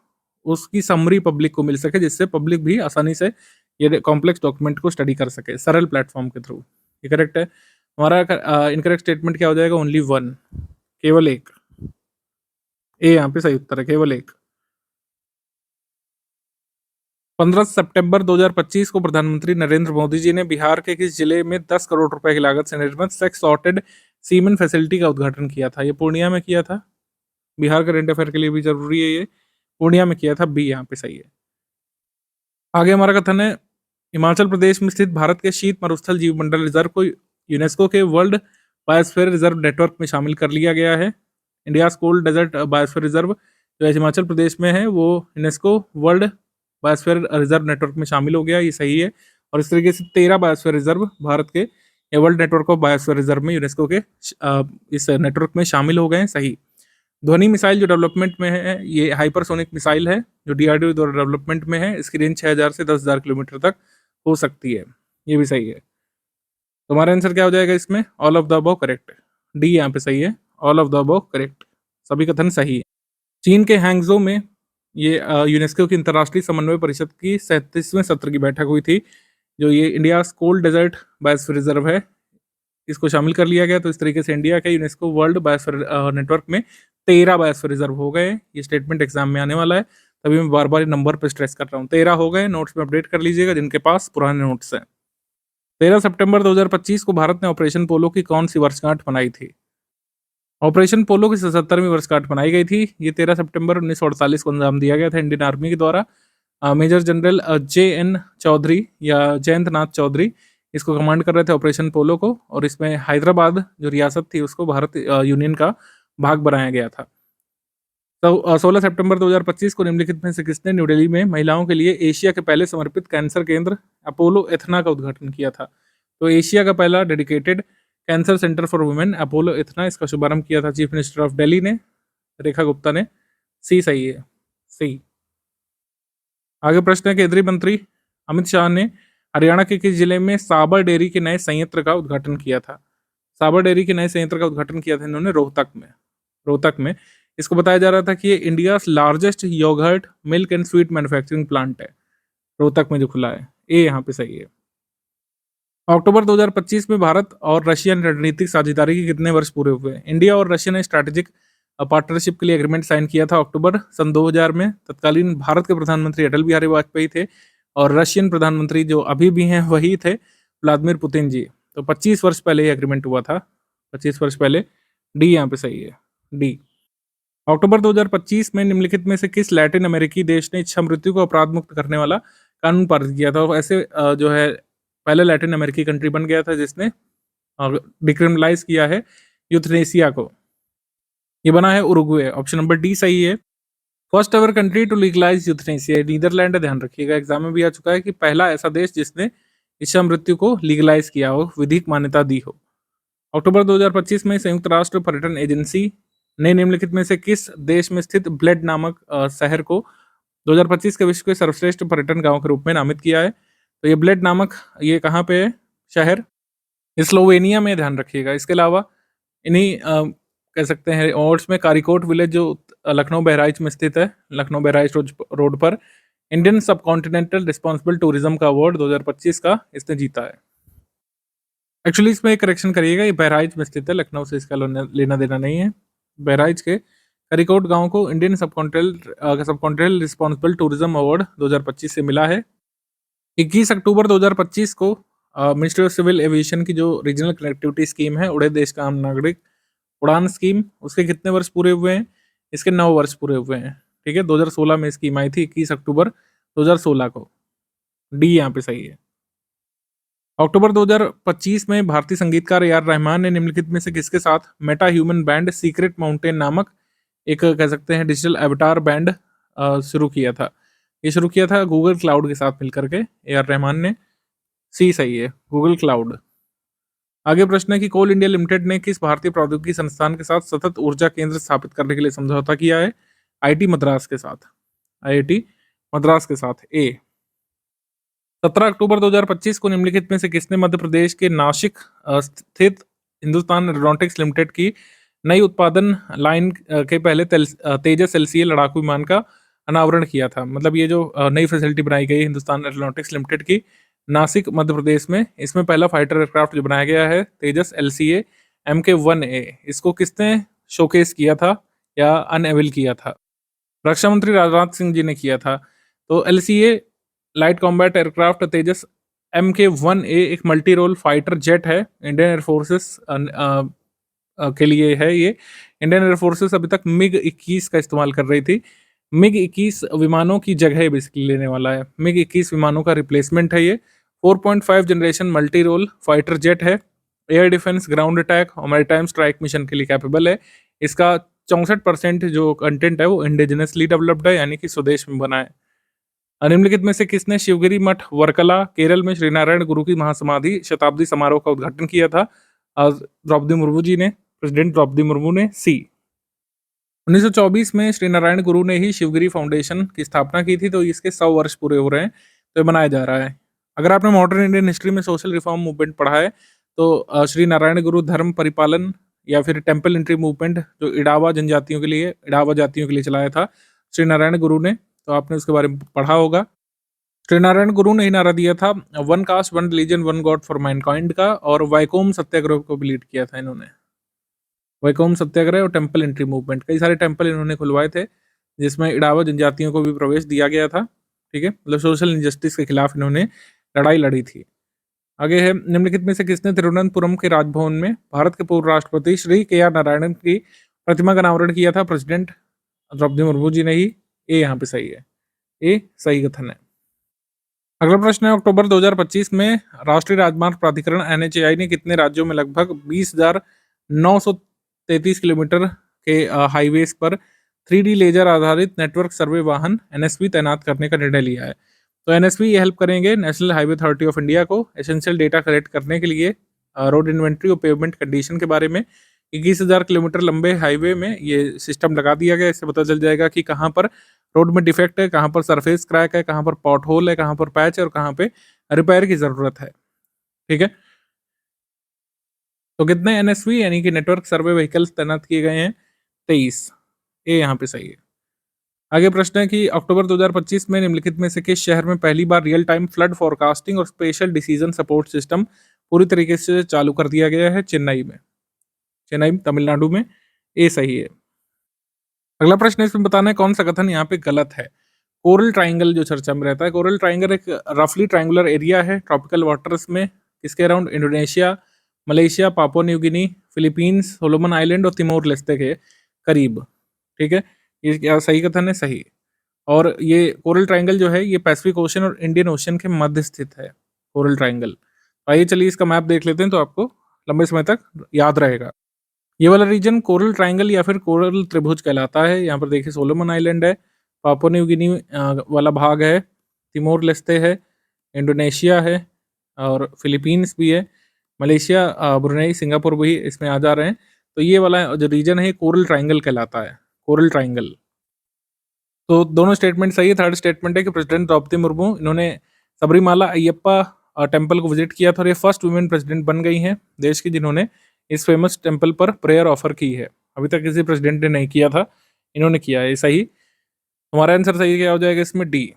उसकी समरी पब्लिक को मिल सके, जिससे पब्लिक भी आसानी से ये कॉम्प्लेक्स डॉक्यूमेंट को स्टडी कर सके सरल प्लेटफॉर्म के थ्रू। ये करेक्ट है। हमारा इनकरेक्ट स्टेटमेंट क्या हो जाएगा? ओनली 1, केवल एक। ए यहाँ पे सही उत्तर है, केवल एक। 15 सितंबर 2025 को प्रधानमंत्री नरेंद्र मोदी जी ने बिहार के किस जिले में 10 करोड़ रुपए की लागत से निर्मित सेक्स सॉर्टेड सीमेन फैसिलिटी का उद्घाटन किया था? ये पूर्णिया में किया था। बिहार करंट अफेयर के लिए भी जरूरी है, ये पूर्णिया में किया था, बी यहाँ पे सही है। आगे हमारा कथन है हिमाचल प्रदेश में स्थित भारत के शीत मरुस्थल जीव मंडल रिजर्व को यूनेस्को के वर्ल्ड बायोस्फीयर रिजर्व नेटवर्क में शामिल कर लिया गया है। India cold desert biosphere reserve जो हिमाचल प्रदेश में है वो UNESCO world biosphere reserve network में शामिल हो गया, ये सही है। और इस तरीके से 13 बायोस्फीयर रिजर्व भारत के world network of biosphere reserve में यूनेस्को के इस नेटवर्क में शामिल हो गए हैं, सही। ध्वनि मिसाइल जो डेवलपमेंट में है, ये हाइपरसोनिक मिसाइल है जो डीआरडीओ द्वारा डेवलपमेंट में है। इसकी रेंज 6000 से 10,000 किलोमीटर तक हो सकती है, ये भी सही है। तो हमारा आंसर क्या हो जाएगा इसमें? All of the above correct, D यहाँ पे सही है, all of the above correct, सभी कथन सही है। चीन के हैंगजो में ये यूनेस्को की अंतर्राष्ट्रीय समन्वय परिषद की 37वें सत्र की बैठक हुई थी। जो ये India cold desert biosphere reserve है, इसको शामिल कर लिया गया। तो इस तरीके से इंडिया के यूनेस्को वर्ल्ड बायोस्फीयर नेटवर्क में 13 बायोस्फीयर रिजर्व हो गए। ये स्टेटमेंट एग्जाम में आने वाला है, तभी मैं बार बार नंबर पे स्ट्रेस कर रहा हूँ। 13 हो गए, नोट्स में अपडेट कर लीजिएगा जिनके पास पुराने नोट्स हैं। 13 सितंबर 2025 को भारत ने ऑपरेशन पोलो की कौन सी वर्षगांठ मनाई थी? ऑपरेशन पोलो की 77वीं वर्षगांठ मनाई गई थी। ये 13 सितंबर 1948 को अंजाम दिया गया था इंडियन आर्मी के द्वारा। Major general JN. चौधरी या जयंत नाथ चौधरी इसको कमांड कर रहे थे ऑपरेशन पोलो को, और इसमें हैदराबाद जो रियासत थी उसको भारत यूनियन का भाग बनाया गया था। तो 16 सितंबर 2025 को निम्नलिखित में से किसने न्यू दिल्ली में महिलाओं के लिए एशिया के पहले समर्पित कैंसर केंद्र अपोलो एथना का उद्घाटन किया था? तो एशिया का पहला dedicated cancer centre for women Apollo Athena, इसका शुभारंभ किया था चीफ मिनिस्टर ऑफ दिल्ली ने, रेखा गुप्ता ने। सी सही है, सी। आगे प्रश्न है, केंद्रीय मंत्री अमित शाह ने हरियाणा के किस जिले में साबर डेयरी के नए संयंत्र का उद्घाटन किया था? साबर डेयरी के नए संयंत्र का उद्घाटन किया था इन्होंने रोहतक में। इसको बताया जा रहा था कि ये India largest yoghurt milk and sweet manufacturing plant है, रोहतक में जो खुला है। ए यहाँ पे सही है। अक्टूबर 2025 में भारत और रशिया ने रणनीतिक साझेदारी के कितने वर्ष पूरे हुए? इंडिया और रशिया ने स्ट्रैटेजिक पार्टनरशिप के लिए एग्रीमेंट साइन किया था अक्टूबर सन 2000 में। तत्कालीन भारत के प्रधानमंत्री अटल बिहारी वाजपेयी थे और रशियन प्रधानमंत्री जो अभी भी हैं वही थे, व्लादिमीर पुतिन जी। तो 25 वर्ष पहले ये एग्रीमेंट हुआ था, 25 वर्ष पहले। डी यहाँ पे सही है, डी। अक्टूबर 2025 में निम्नलिखित में से किस लैटिन अमेरिकी देश ने इच्छा मृत्यु को अपराध मुक्त करने वाला कानून पारित किया था? ऐसे जो है पहले लैटिन अमेरिकी कंट्री बन गया था जिसने डिक्रिमिनलाइज किया है यूथनेसिया को। ये बना है उरुग्वे। ऑप्शन नंबर डी सही है। First ever country to legalise euthanasia Netherland है, ध्यान रखिएगा, एग्जाम में भी आ चुका है कि पहला ऐसा देश जिसने इच्छा मृत्यु को लीगलाइज किया हो, विधिक मान्यता दी हो। अक्टूबर 2025 में संयुक्त राष्ट्र पर्यटन एजेंसी ने निम्नलिखित में से किस देश में स्थित ब्लेड नामक शहर को 2025 के विश्व के सर्वश्रेष्ठ पर्यटन गांव के रूप में नामित किया है? तो ये ब्लेड नामक ये कहाँ पे है शहर? स्लोवेनिया में, ध्यान रखिएगा। इसके अलावा इन्हीं कह सकते हैं और में कारिकोट विलेज जो लखनऊ बहराइच में स्थित है, लखनऊ बहराइच रोड पर, इंडियन सब कॉन्टिनेंटल रिस्पॉन्सिबल टूरिज्म का अवार्ड 2025 का इसने जीता है। एक्चुअली इसमें एक करेक्शन करिएगा, ये बहराइच में स्थित है, लखनऊ से इसका लेना देना नहीं है। बहराइच के करिकोट गांव को इंडियन सब कॉन्टिनेंटल रिस्पॉन्सिबल टूरिज्म अवार्ड 2025 से मिला है। 21 अक्टूबर 2025 को मिनिस्ट्री ऑफ सिविल एविएशन की जो रीजनल कनेक्टिविटी स्कीम है, उड़े देश का आम नागरिक उड़ान स्कीम, उसके कितने वर्ष पूरे हुए हैं? इसके 9 वर्ष पूरे हुए हैं। ठीक है, 2016 में स्कीम आई थी, 21 अक्टूबर 2016 को। डी यहाँ पे सही है। अक्टूबर 2025 में भारतीय संगीतकार ए आर रहमान ने निम्नलिखित में से किसके साथ Meta human band secret mountain नामक एक कह सकते हैं डिजिटल एवटार बैंड शुरू किया था? ये शुरू किया था गूगल क्लाउड के साथ मिलकर के ए आर रहमान ने। सी सही है, गूगल क्लाउड। आगे प्रश्न है कि कोल इंडिया लिमिटेड ने किस भारतीय प्रौद्योगिकी संस्थान के साथ सतत ऊर्जा केंद्र स्थापित करने के लिए समझौता किया है? आईआईटी मद्रास के साथ, आईआईटी मद्रास के साथ। ए। 17 अक्टूबर 2025 को निम्नलिखित में से किसने मध्य प्रदेश के नासिक स्थित हिंदुस्तान एरोनॉटिक्स लिमिटेड की नई उत्पादन लाइन के पहले तेजस एलसीए लड़ाकू विमान का अनावरण किया था? मतलब ये जो नई फैसिलिटी बनाई गई हिंदुस्तान एरोनॉटिक्स लिमिटेड की नासिक मध्य प्रदेश में, इसमें पहला फाइटर एयरक्राफ्ट जो बनाया गया है तेजस एलसीए MK-1A, इसको किसने शोकेस किया था या अनएविल किया था? रक्षा मंत्री राजनाथ सिंह जी ने किया था। तो एलसीए लाइट कॉम्बैट एयरक्राफ्ट तेजस MK-1A एक मल्टी रोल फाइटर जेट है, इंडियन एयरफोर्सेस के लिए है ये। इंडियन एयरफोर्सेस अभी तक MiG-21 का इस्तेमाल कर रही थी। MiG-21 विमानों की जगह बेसिकली लेने वाला है। MiG-21 विमानों का रिप्लेसमेंट है ये। 4.5 generation multi role fighter jet है। एयर डिफेंस, ग्राउंड अटैक और मैरीटाइम स्ट्राइक मिशन के लिए कैपेबल है। इसका 64% जो कंटेंट है वो इंडिजिनसली डेवलप्ड है, यानी कि स्वदेश में बना है। निम्नलिखित में से किसने शिवगिरी मठ वर्कला केरल में श्रीनारायण गुरु की महासमाधि शताब्दी समारोह का उद्घाटन किया था? द्रौपदी मुर्मू जी ने, प्रेसिडेंट द्रौपदी मुर्मू ने। सी। 1924 में श्रीनारायण गुरु ने ही शिवगिरी फाउंडेशन की स्थापना की थी, तो इसके 100 वर्ष पूरे हो रहे हैं, तो ये मनाया जा रहा है। अगर आपने मॉडर्न इंडियन हिस्ट्री में सोशल रिफॉर्म मूवमेंट पढ़ा है तो श्री नारायण गुरु धर्म परिपालन या फिर टेम्पल एंट्री मूवमेंट जो इडावा जातियों के लिए चलाया था श्री नारायण गुरु ने, तो आपने उसके बारे में पढ़ा होगा। श्री नारायण गुरु ने ही नारा दिया था one cast one religion one God for Mankind का, और वैकोम सत्याग्रह को भी लीड किया था इन्होंने। वैकोम सत्याग्रह और टेम्पल एंट्री मूवमेंट, कई सारे टेम्पल इन्होंने खुलवाए थे, जिसमें इड़ावा जनजातियों को भी प्रवेश दिया गया था। ठीक है, मतलब सोशल इनजस्टिस के खिलाफ इन्होंने लड़ाई लड़ी थी। आगे है, निम्नलिखित में से किसने तिरुवनंतपुरम के राजभवन में भारत के पूर्व राष्ट्रपति श्री के आर नारायणन की प्रतिमा का अनावरण किया था? प्रेसिडेंट द्रौपदी मुर्मू जी ने ही। ए यहाँ पे सही है, ए सही कथन है। अगला प्रश्न है, अक्टूबर 2025 में राष्ट्रीय राजमार्ग प्राधिकरण एनएचएआई ने कितने राज्यों में लगभग 20,933 किलोमीटर के हाईवेज पर 3D लेजर आधारित नेटवर्क सर्वे वाहन एनएसवी तैनात करने का निर्णय लिया है? तो एनएसवी ये हेल्प करेंगे national highway authority of India को एसेंशियल डेटा कलेक्ट करने के लिए रोड इन्वेंट्री और पेवमेंट कंडीशन के बारे में। 21,000 किलोमीटर लंबे हाईवे में ये सिस्टम लगा दिया गया। इससे पता चल जाएगा कि कहाँ पर रोड में डिफेक्ट है, कहाँ पर सरफेस क्रैक है, कहाँ पर पॉट होल है, कहाँ पर पैच है और कहाँ पे रिपेयर की जरूरत है। ठीक है, तो कितने एनएसवी यानी कि नेटवर्क सर्वे व्हीकल्स तैनात किए गए हैं? 23। ए यहाँ पे सही है। आगे प्रश्न है कि अक्टूबर 2025 में निम्नलिखित में से किस शहर में पहली बार रियल टाइम फ्लड फोरकास्टिंग और स्पेशल डिसीजन सपोर्ट सिस्टम पूरी तरीके से चालू कर दिया गया है? चेन्नई में। चेन्नई तमिलनाडु में। ए सही है। अगला प्रश्न है, इसमें बताना है कौन सा कथन यहाँ पे गलत है। कोरल ट्राइंगल जो चर्चा में रहता है, कोरल ट्राइंगल एक रफली ट्राइंगुलर एरिया है ट्रॉपिकल वाटर्स में, किसके around? Indonesia, Malaysia, Papua New Guinea, Philippines, Solomon island और तिमोर लेस्ते के करीब। ठीक है, ये क्या सही कथन है? सही। और ये कोरल ट्राइंगल जो है ये पैसिफिक ओशन और इंडियन ओशन के मध्य स्थित है कोरल ट्राइंगल। आइए चलिए इसका मैप देख लेते हैं तो आपको लंबे समय तक याद रहेगा। ये वाला रीजन कोरल ट्राइंगल या फिर कोरल त्रिभुज कहलाता है। यहाँ पर देखिए सोलोमन आइलैंड है, पापुआ न्यू गिनी वाला भाग है, तिमोर लेस्ते है, इंडोनेशिया है और फिलीपींस भी है, मलेशिया, ब्रुनेई, सिंगापुर भी इसमें आ जा रहे हैं। तो ये वाला जो रीजन है कोरल ट्राइंगल कहलाता है, कोरल ट्राइंगल। तो दोनों स्टेटमेंट सही है। थर्ड स्टेटमेंट है कि प्रेसिडेंट द्रौपदी मुर्मू इन्होंने सबरीमाला अयप्पा टेम्पल को विजिट किया था और ये फर्स्ट वुमेन प्रेसिडेंट बन गई हैं देश की जिन्होंने इस फेमस टेम्पल पर प्रेयर ऑफर की है। अभी तक किसी प्रेसिडेंट ने नहीं किया था, इन्होंने किया है। सही, हमारा आंसर सही क्या हो जाएगा इसमें? D,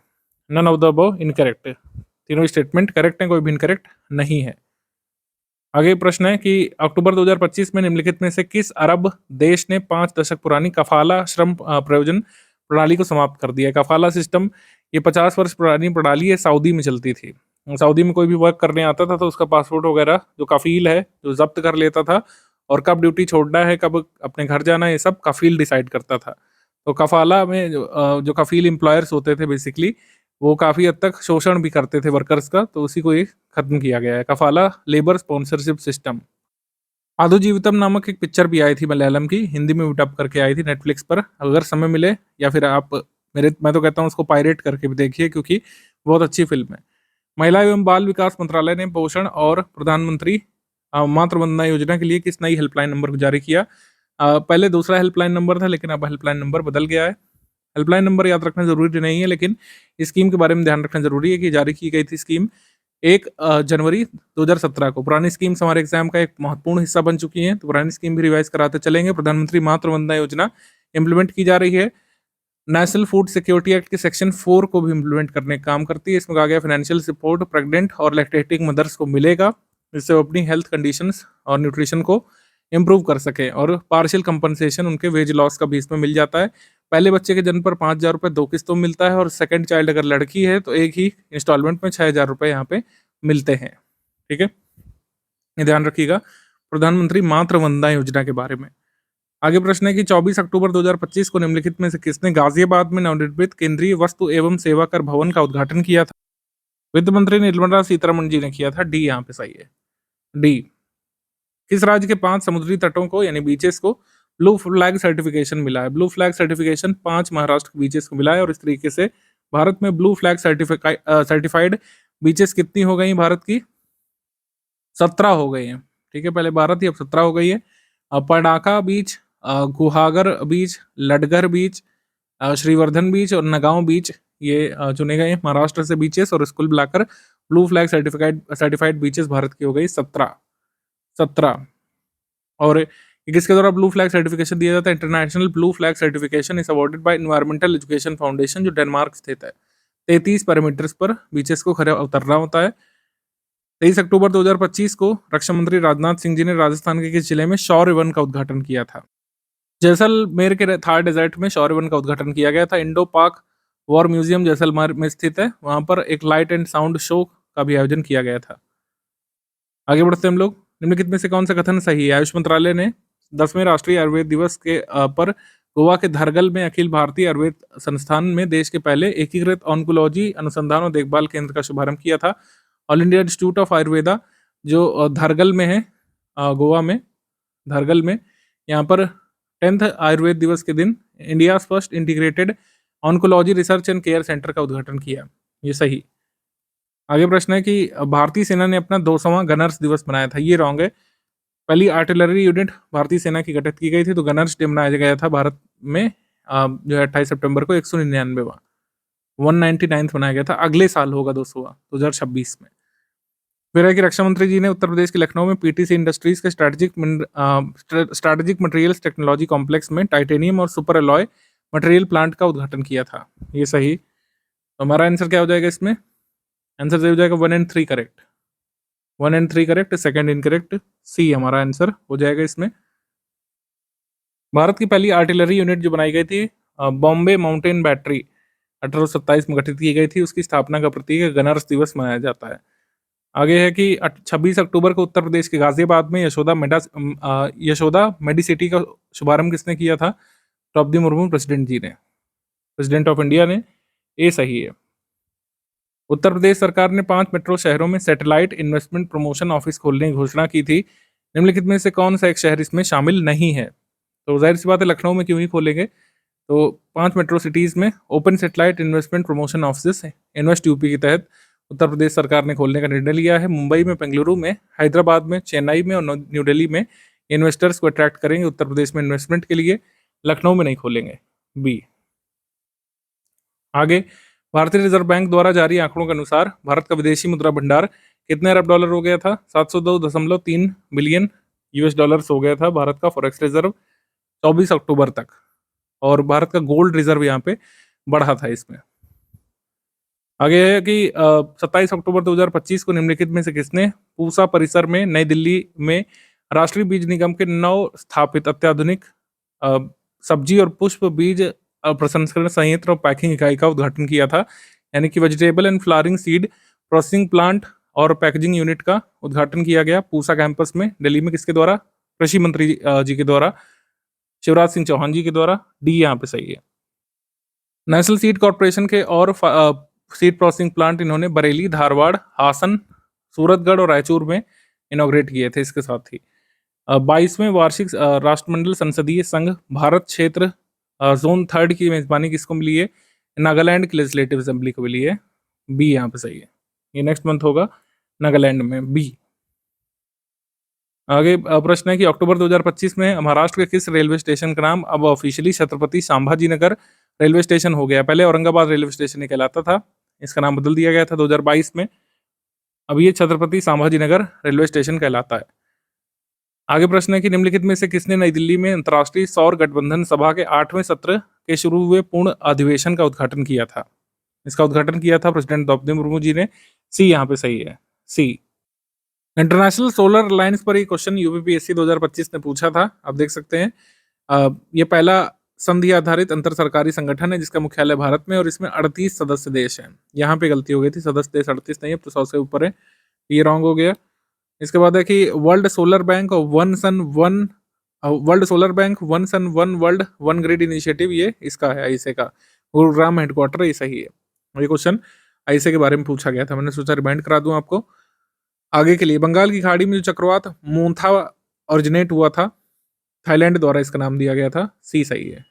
none of the above incorrect. तीनों स्टेटमेंट करेक्ट है, कोई भी इनकरेक्ट नहीं है। आगे प्रश्न है कि अक्टूबर 2025 में निम्नलिखित में से किस अरब देश ने 5 दशक पुरानी कफाला श्रम प्रयोजन प्रणाली को समाप्त कर दिया? कफाला सिस्टम ये 50 वर्ष पुरानी प्रणाली है, सऊदी में चलती थी। सऊदी में कोई भी वर्क करने आता था तो उसका पासपोर्ट वगैरह जो कफील है जो जब्त कर लेता था और कब ड्यूटी छोड़ना है, कब अपने घर जाना है, ये सब कफील डिसाइड करता था। तो कफाला में जो कफील एम्प्लॉयर्स होते थे बेसिकली वो काफ़ी हद तक शोषण भी करते थे वर्कर्स का, तो उसी को ये खत्म किया गया है, कफाला लेबर स्पॉन्सरशिप सिस्टम। आधु जीवितम नामक एक पिक्चर भी आई थी मलयालम की, हिंदी में भी डब करके आई थी नेटफ्लिक्स पर। अगर समय मिले या फिर आप मैं तो कहता हूँ उसको पायरेट करके भी देखिए क्योंकि बहुत अच्छी फिल्म है। महिला एवं बाल विकास मंत्रालय ने पोषण और प्रधानमंत्री मातृ वंदना योजना के लिए किस नई हेल्पलाइन नंबर को जारी किया? पहले दूसरा हेल्पलाइन नंबर था लेकिन अब हेल्पलाइन नंबर बदल गया है। हेल्पलाइन नंबर याद रखना जरूरी नहीं है लेकिन स्कीम के बारे में ध्यान रखना जरूरी है कि जारी की गई थी स्कीम 1 जनवरी 2017 को। पुरानी स्कीम्स हमारे एग्जाम का एक महत्वपूर्ण हिस्सा बन चुकी हैं, तो पुरानी स्कीम भी रिवाइज कराते चलेंगे। प्रधानमंत्री मातृ वंदना योजना इंप्लीमेंट की जा रही है। नेशनल फूड सिक्योरिटी एक्ट के सेक्शन 4 को भी इंप्लीमेंट करने का काम करती है। इसमें कहा गया फाइनेंशियल सपोर्ट प्रेग्नेंट और लैक्टेटिंग मदर्स को मिलेगा, जिससे वो अपनी हेल्थ कंडीशंस और न्यूट्रिशन को इम्प्रूव कर सके और पार्शियल कंपनसेशन उनके वेज लॉस का भी इसमें मिल जाता है। पहले बच्चे के जन्म पर 5,000 रुपये 2 किस्तों में मिलता है और सेकंड चाइल्ड अगर लड़की है तो एक ही इंस्टॉलमेंट में 6,000 रुपये यहाँ पे मिलते हैं। ठीक है, ये ध्यान रखिएगा प्रधानमंत्री मातृ वंदना योजना के बारे में। आगे प्रश्न है कि 24 अक्टूबर 2025 को निम्नलिखित में से किसने गाजियाबाद में नवनिर्मित केंद्रीय वस्तु एवं सेवा कर भवन का उद्घाटन किया था? वित्त मंत्री निर्मला सीतारमण जी ने किया था। डी यहाँ पे सही है, डी। किस राज्य के 5 समुद्री तटों को यानी बीचेस को ब्लू फ्लैग सर्टिफिकेशन मिला है? ब्लू फ्लैग सर्टिफिकेशन 5 महाराष्ट्र के बीचेस को मिला है और इस तरीके से भारत में ब्लू फ्लैग सर्टिफाइड बीचेस कितनी हो गई भारत की? 17 हो गई हैं। ठीक है, पहले 12 थी अब 17 हो गई है। पडाका बीच, गुहागर बीच, लडगर बीच, श्रीवर्धन बीच और नगांव बीच ये चुने गए हैं महाराष्ट्र से बीचेस और स्कूल मिलाकर blue flag certified beaches Bharat की हो गई 17। और ये किसके द्वारा ब्लू फ्लैग सर्टिफिकेशन दिया जाता है? International blue flag certification is awarded bye environmental education foundation जो डेनमार्क स्थित है। 33 पैरामीटर्स पर बीचेस को खरा उतरना होता है। 23 अक्टूबर 2025 को रक्षा मंत्री राजनाथ सिंह जी ने राजस्थान के किस जिले में शौर्य वन का उद्घाटन किया था? जैसलमेर के थार डेजर्ट में शौर्य वन का उद्घाटन किया गया था। इंडो पाक वॉर म्यूजियम जैसलमेर में स्थित है, वहां पर एक लाइट एंड साउंड शो का भी आयोजन किया गया था। आगे बढ़ते हैं हम लोग। निम्नलिखित में से कौन सा कथन सही है? आयुष मंत्रालय ने 10वें राष्ट्रीय आयुर्वेद दिवस के पर गोवा के धरगल में अखिल भारतीय आयुर्वेद संस्थान में देश के पहले एकीकृत ऑन्कोलॉजी अनुसंधान और देखभाल केंद्र का शुभारंभ किया था। All India institute of Ayurveda जो धरगल में है, गोवा में धरगल में, यहाँ पर 10th आयुर्वेद दिवस के दिन India first integrated oncology research and care centre का उद्घाटन किया। ये सही। आगे प्रश्न है कि भारतीय सेना ने अपना 200वां गनर्स दिवस मनाया था। ये रॉन्ग है। पहली आर्टिलरी यूनिट भारतीय सेना की गठित की गई थी, तो गनर्स डे मनाया गया था भारत में जो है 28 सितंबर को 199वां 199th मनाया गया था। अगले साल होगा 200वां 2026 में। फिर है कि रक्षा मंत्री जी ने उत्तर प्रदेश के लखनऊ में पीटीसी इंडस्ट्रीज के स्ट्रैटेजिक मटेरियल्स टेक्नोलॉजी कॉम्प्लेक्स में टाइटेनियम और सुपर अलॉय मटेरियल प्लांट का उद्घाटन किया था। ये सही। तो हमारा आंसर क्या हो जाएगा इसमें? आंसर सही हो जाएगा 1 and 3 correct. 1 and 3 correct, second incorrect, C हमारा आंसर हो जाएगा इसमें। भारत की पहली आर्टिलरी यूनिट जो बनाई गई थी बॉम्बे माउंटेन बैटरी 1827 में गठित की गई थी, उसकी स्थापना का प्रतीक गनर्स दिवस मनाया जाता है। आगे है कि 26 अक्टूबर को उत्तर प्रदेश के गाजियाबाद में यशोदा मेडिसिटी का शुभारंभ किसने किया था? द्रौपदी मुर्मू प्रेसिडेंट जी ने, प्रेसिडेंट ऑफ इंडिया ने। ये सही है। उत्तर प्रदेश सरकार ने 5 मेट्रो शहरों में सैटेलाइट इन्वेस्टमेंट प्रमोशन ऑफिस खोलने की घोषणा की थी। निम्नलिखित में से कौन सा एक शहर इसमें शामिल नहीं है? तो जाहिर सी बात है लखनऊ में क्यों ही खोलेंगे। तो 5 मेट्रो सिटीज में open satellite investment promotion office invest UP के तहत उत्तर प्रदेश सरकार ने खोलने का निर्णय लिया है। मुंबई में, बेंगलुरु में, हैदराबाद में, चेन्नई में और न्यू दिल्ली में इन्वेस्टर्स को अट्रैक्ट करेंगे उत्तर प्रदेश में इन्वेस्टमेंट के लिए। लखनऊ में नहीं खोलेंगे। बी। आगे, भारतीय रिजर्व बैंक द्वारा जारी आंकड़ों के अनुसार भारत का विदेशी मुद्रा भंडार कितने अरब डॉलर हो गया था? 702.3 बिलियन यूएस डॉलर्स हो गया था भारत का फॉरेक्स रिजर्व 24 अक्टूबर तक। और भारत का गोल्ड रिजर्व यहाँ पे बढ़ा था इसमें। आगे है कि 27 अक्टूबर 2025 को निम्नलिखित में से किसने पूसा परिसर में नई दिल्ली में राष्ट्रीय बीज निगम के नव स्थापित अत्याधुनिक सब्जी और पुष्प बीज प्रसंस्करण संयंत्र और पैकिंग इकाई का उद्घाटन किया था? यानी कि vegetable and flowering seed processing plant और पैकेजिंग यूनिट का उद्घाटन किया गया पूसा कैंपस में दिल्ली में। किसके द्वारा? कृषि मंत्री जी के द्वारा, शिवराज सिंह चौहान जी के द्वारा। डी यहाँ पे सही है। नेशनल सीड कॉर्पोरेशन के और सीड प्रोसेसिंग प्लांट इन्होंने बरेली, धारवाड़, हासन, सूरतगढ़ और रायचूर में इनॉग्रेट किए थे। इसके साथ ही 22वें वार्षिक राष्ट्रमंडल संसदीय संघ भारत क्षेत्र जोन 3 की मेजबानी किसको मिली है? नागालैंड की लेजिस्लेटिव असेंबली को मिली है। बी यहाँ पे सही है। ये नेक्स्ट मंथ होगा नागालैंड में। बी। आगे प्रश्न है कि अक्टूबर 2025 में महाराष्ट्र के किस रेलवे स्टेशन का नाम अब officially Chhatrapati Sambhaji Nagar railway station हो गया? पहले औरंगाबाद रेलवे स्टेशन ही कहलाता था, इसका नाम बदल दिया गया था 2022 में। अब ये छत्रपति संभाजी नगर रेलवे स्टेशन कहलाता है। आगे प्रश्न है कि निम्नलिखित में से किसने नई दिल्ली में अंतर्राष्ट्रीय सौर गठबंधन सभा के 8वें सत्र के शुरू हुए पूर्ण अधिवेशन का उद्घाटन किया था? इसका उद्घाटन किया था प्रेसिडेंट द्रौपदी मुर्मू जी ने। सी यहाँ पे सही है। सी। इंटरनेशनल सोलर अलायंस पर ये क्वेश्चन यूपीपीएससी 2025 ने पूछा था। आप देख सकते हैं ये पहला संधि आधारित अंतर सरकारी संगठन है जिसका मुख्यालय भारत में और इसमें 38 सदस्य देश हैं। यहाँ पे गलती हो गई थी, सदस्य देश 38 नहीं है, तो 100 से ऊपर है, ये रॉन्ग हो गया। इसके बाद है कि world solar bank one sun one world one grid initiative, ये इसका है आईसे का, गुरुग्राम हेडक्वार्टर, ये सही है। ये क्वेश्चन आईसे के बारे में पूछा गया था, मैंने सोचा रिमाइंड करा दूं आपको आगे के लिए। बंगाल की खाड़ी में जो चक्रवात मोन्था ओरिजिनेट हुआ था, थाईलैंड द्वारा इसका नाम दिया गया था। सी सही है।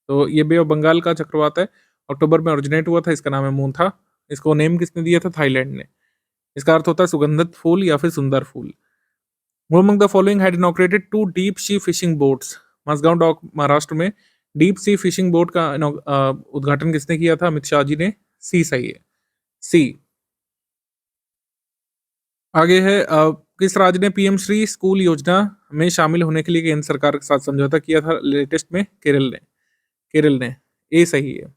तो ये बे ऑफ बंगाल का चक्रवात है, अक्टूबर में ओरिजिनेट हुआ था, इसका नाम है मोन्था। इसको नेम किसने दिया था? थाईलैंड ने। इसका अर्थ होता है सुगंधित फूल या फिर सुंदर फूल। Who among the following had inaugurated 2 deep sea fishing boats? Mazagon dock Maharashtra में डीप सी फिशिंग बोट का उद्घाटन किसने किया था? अमित शाह जी ने। सी सही है। सी। आगे है किस राज्य ने पीएम श्री स्कूल योजना में शामिल होने के लिए केंद्र सरकार के साथ समझौता किया था लेटेस्ट में? केरल ने। ए सही है।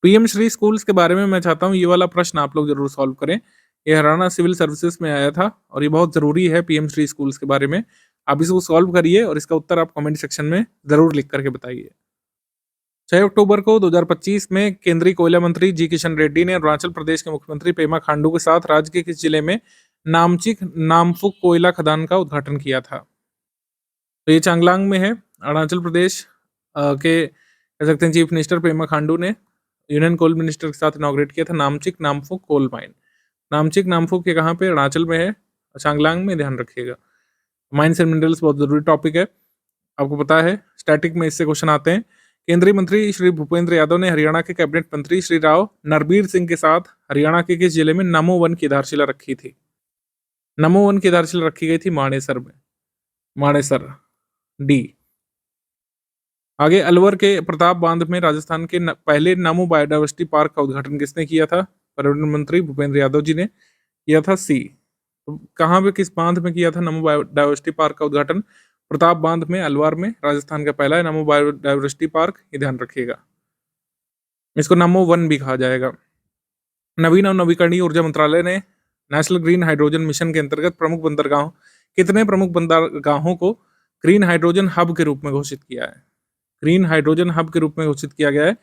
पीएम श्री स्कूल्स के बारे में मैं चाहता हूँ ये वाला प्रश्न आप लोग जरूर सॉल्व करें। ये हरियाणा सिविल सर्विसेज में आया था और ये बहुत जरूरी है पीएम श्री स्कूल्स के बारे में आप इसको सॉल्व करिए और इसका उत्तर आप कमेंट सेक्शन में जरूर लिख करके बताइए। 6 अक्टूबर को 2025 में केंद्रीय कोयला मंत्री जी किशन रेड्डी ने अरुणाचल प्रदेश के मुख्यमंत्री पेमा खांडू के साथ राज्य के किस जिले में नामचिक नामफुक कोयला खदान का उद्घाटन किया था? तो ये चांगलांग में है, अरुणाचल प्रदेश के कह सकते हैं चीफ मिनिस्टर पेमा खांडू ने यूनियन कोल मिनिस्टर के साथ इनॉग्रेट किया था नामचिक नामफुक कोल माइन। नामचिक नामफुक ये कहाँ पे? अरुणाचल में है, चांगलांग में, ध्यान रखिएगा। माइंस एंड मिनरल्स बहुत जरूरी टॉपिक है, आपको पता है, स्टैटिक में इससे क्वेश्चन आते हैं। केंद्रीय मंत्री श्री भूपेंद्र यादव ने हरियाणा के कैबिनेट मंत्री श्री राव नरबीर सिंह के साथ हरियाणा के किस जिले में नमो वन की आधारशिला रखी थी? नमो वन की आधारशिला रखी गई थी मानेसर में, मानेसर डी। आगे अलवर के प्रताप बांध में राजस्थान के पहले नमो बायोडाइवर्सिटी पार्क का उद्घाटन किसने किया था? पर्यटन मंत्री भूपेंद्र यादव जी ने किया था, सी। तो कहाँ पे, किस बांध में किया था नमो बायोडाइवर्सिटी पार्क का उद्घाटन? प्रताप बांध में, अलवर में, राजस्थान का पहला है नमो बायोडाइवर्सिटी पार्क, ये ध्यान रखिएगा। इसको नमो वन भी कहा जाएगा। नवीन और नवीकरणीय ऊर्जा मंत्रालय ने नेशनल ग्रीन हाइड्रोजन मिशन के अंतर्गत कितने प्रमुख बंदरगाहों को ग्रीन हाइड्रोजन हब के रूप में घोषित किया है? ग्रीन हाइड्रोजन हब के रूप में घोषित किया गया है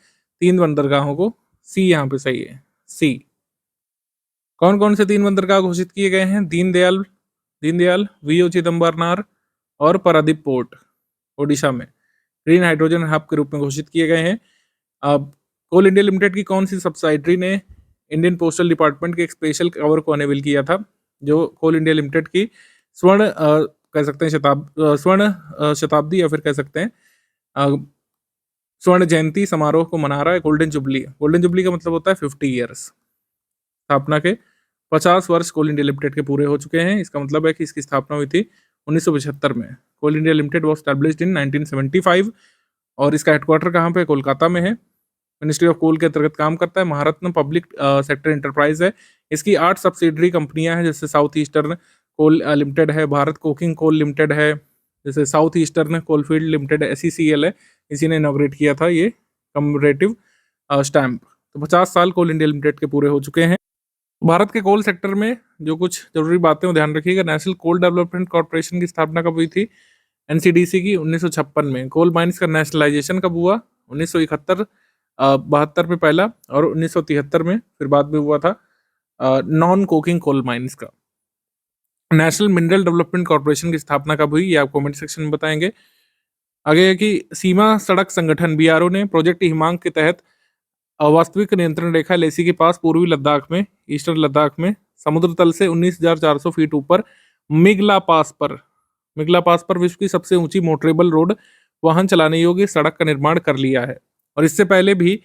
3 बंदरगाहों को, सी यहाँ पे सही है, सी। कौन कौन से 3 बंदरगाह घोषित किए गए हैं? दीनदयाल, वीओ चिदम्बरनार और पारादीप पोर्ट, ओडिशा में ग्रीन हाइड्रोजन हब के रूप में घोषित किए गए हैं। अब कोल इंडिया लिमिटेड की कौन सी सब्सिडरी ने इंडियन पोस्टल डिपार्टमेंट के एक स्पेशल कवर को अनेबल किया था? जो कोल इंडिया लिमिटेड की स्वर्ण कह सकते हैं स्वर्ण शताब्दी या फिर कह सकते हैं स्वर्ण जयंती समारोह को मना रहा है, गोल्डन जुबली। गोल्डन जुबली का मतलब होता है 50 ईयर्स, स्थापना के 50 वर्ष कोल इंडिया लिमिटेड के पूरे हो चुके हैं। इसका मतलब है कि इसकी स्थापना हुई थी 1975 में। Coal India Limited was established in 1975 और इसका हेडक्वार्टर कहाँ पे? कोलकाता में है। मिनिस्ट्री ऑफ कोल के अंतर्गत काम करता है। महारत्न पब्लिक सेक्टर एंटरप्राइज है। इसकी 8 सब्सिडरी कंपनियां हैं, जैसे साउथ ईस्टर्न कोल लिमिटेड है, भारत कोकिंग कोल लिमिटेड है, जैसे south eastern coalfield limited SECL है, इसी ने इनॉग्रेट किया था ये कमेमोरेटिव स्टैम्प। तो 50 साल कोल इंडिया लिमिटेड के पूरे हो चुके हैं। भारत के कोल सेक्टर में जो कुछ जरूरी बातें हो ध्यान रखिएगा। नेशनल कोल डेवलपमेंट कॉर्पोरेशन की स्थापना कब हुई थी? NCDC की 1956 में। कोल माइंस का नेशनलाइजेशन कब हुआ? 1971 72 में पहला, और 1973 में फिर बाद में हुआ था नॉन कोकिंग कोल माइंस का। नेशनल मिनरल डेवलपमेंट कॉर्पोरेशन की स्थापना कब हुई? ये आप कमेंट सेक्शन में बताएंगे। आगे है कि सीमा सड़क संगठन BRO ने प्रोजेक्ट हिमांक के तहत वास्तविक नियंत्रण रेखा लेसी के पास पूर्वी लद्दाख में, ईस्टर्न लद्दाख में, समुद्र तल से 19,400 फीट ऊपर मिगला पास पर विश्व की सबसे ऊंची मोटरेबल रोड वाहन चलाने योग्य सड़क का निर्माण कर लिया है। और इससे पहले भी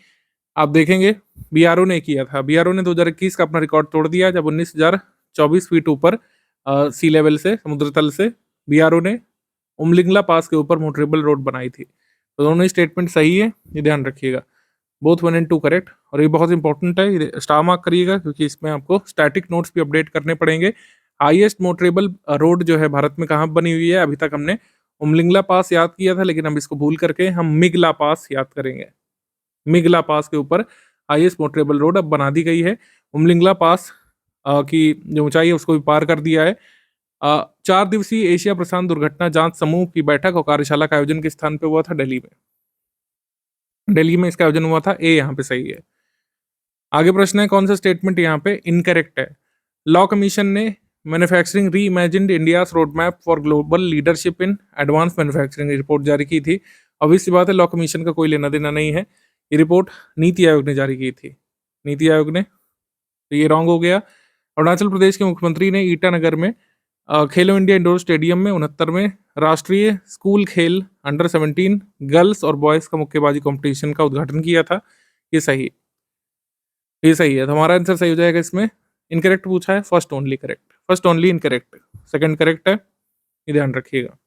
आप देखेंगे BRO ने किया था। BRO ने 2021 का अपना रिकॉर्ड तोड़ दिया, जब 19,024 फीट ऊपर सी लेवल से, समुद्र तल से, BRO ने उमलिंगला पास के ऊपर मोटरेबल रोड बनाई थी। तो दोनों ही स्टेटमेंट सही है, ये ध्यान रखिएगा। Both 1 and 2 correct. और ये बहुत इंपॉर्टेंट है, ये स्टार मार्क करिएगा, क्योंकि इसमें आपको स्टैटिक नोट्स भी अपडेट करने पड़ेंगे। हाईएस्ट मोटरेबल रोड जो है भारत में कहाँ बनी हुई है? अभी तक हमने उमलिंगला पास याद किया था, लेकिन हम इसको भूल करके हम मिगला पास याद करेंगे। मिगला पास के ऊपर हाईएस्ट मोटरेबल रोड अब बना दी गई है। उमलिंगला पास की जो ऊंचाई है उसको भी पार कर दिया है। 4 दिवसीय एशिया प्रशांत दुर्घटना जांच समूह की बैठक और कार्यशाला का आयोजन किस स्थान पे हुआ था? दिल्ली में इसका आयोजन हुआ था। ए यहाँ पे सही है। आगे प्रश्न है, कौन सा स्टेटमेंट यहाँ पे इनकरेक्ट है? लॉ कमीशन ने मैन्युफैक्चरिंग री imagined India's road map for global leadership in advance manufacturing report जारी की थी। obvious सी बात है, लॉ कमीशन का कोई लेना देना नहीं है। ये रिपोर्ट नीति आयोग ने जारी की थी, नीति आयोग ने। तो ये रॉन्ग हो गया। अरुणाचल प्रदेश के मुख्यमंत्री ने ईटानगर में खेलो इंडिया इंडोर स्टेडियम में 69वें राष्ट्रीय स्कूल खेल अंडर 17 गर्ल्स और बॉयज का मुक्केबाजी कंपटीशन का उद्घाटन किया था। ये सही है। तो हमारा आंसर सही हो जाएगा इसमें। इनकरेक्ट पूछा है, first only correct, first only incorrect, second correct है, ये ध्यान रखिएगा।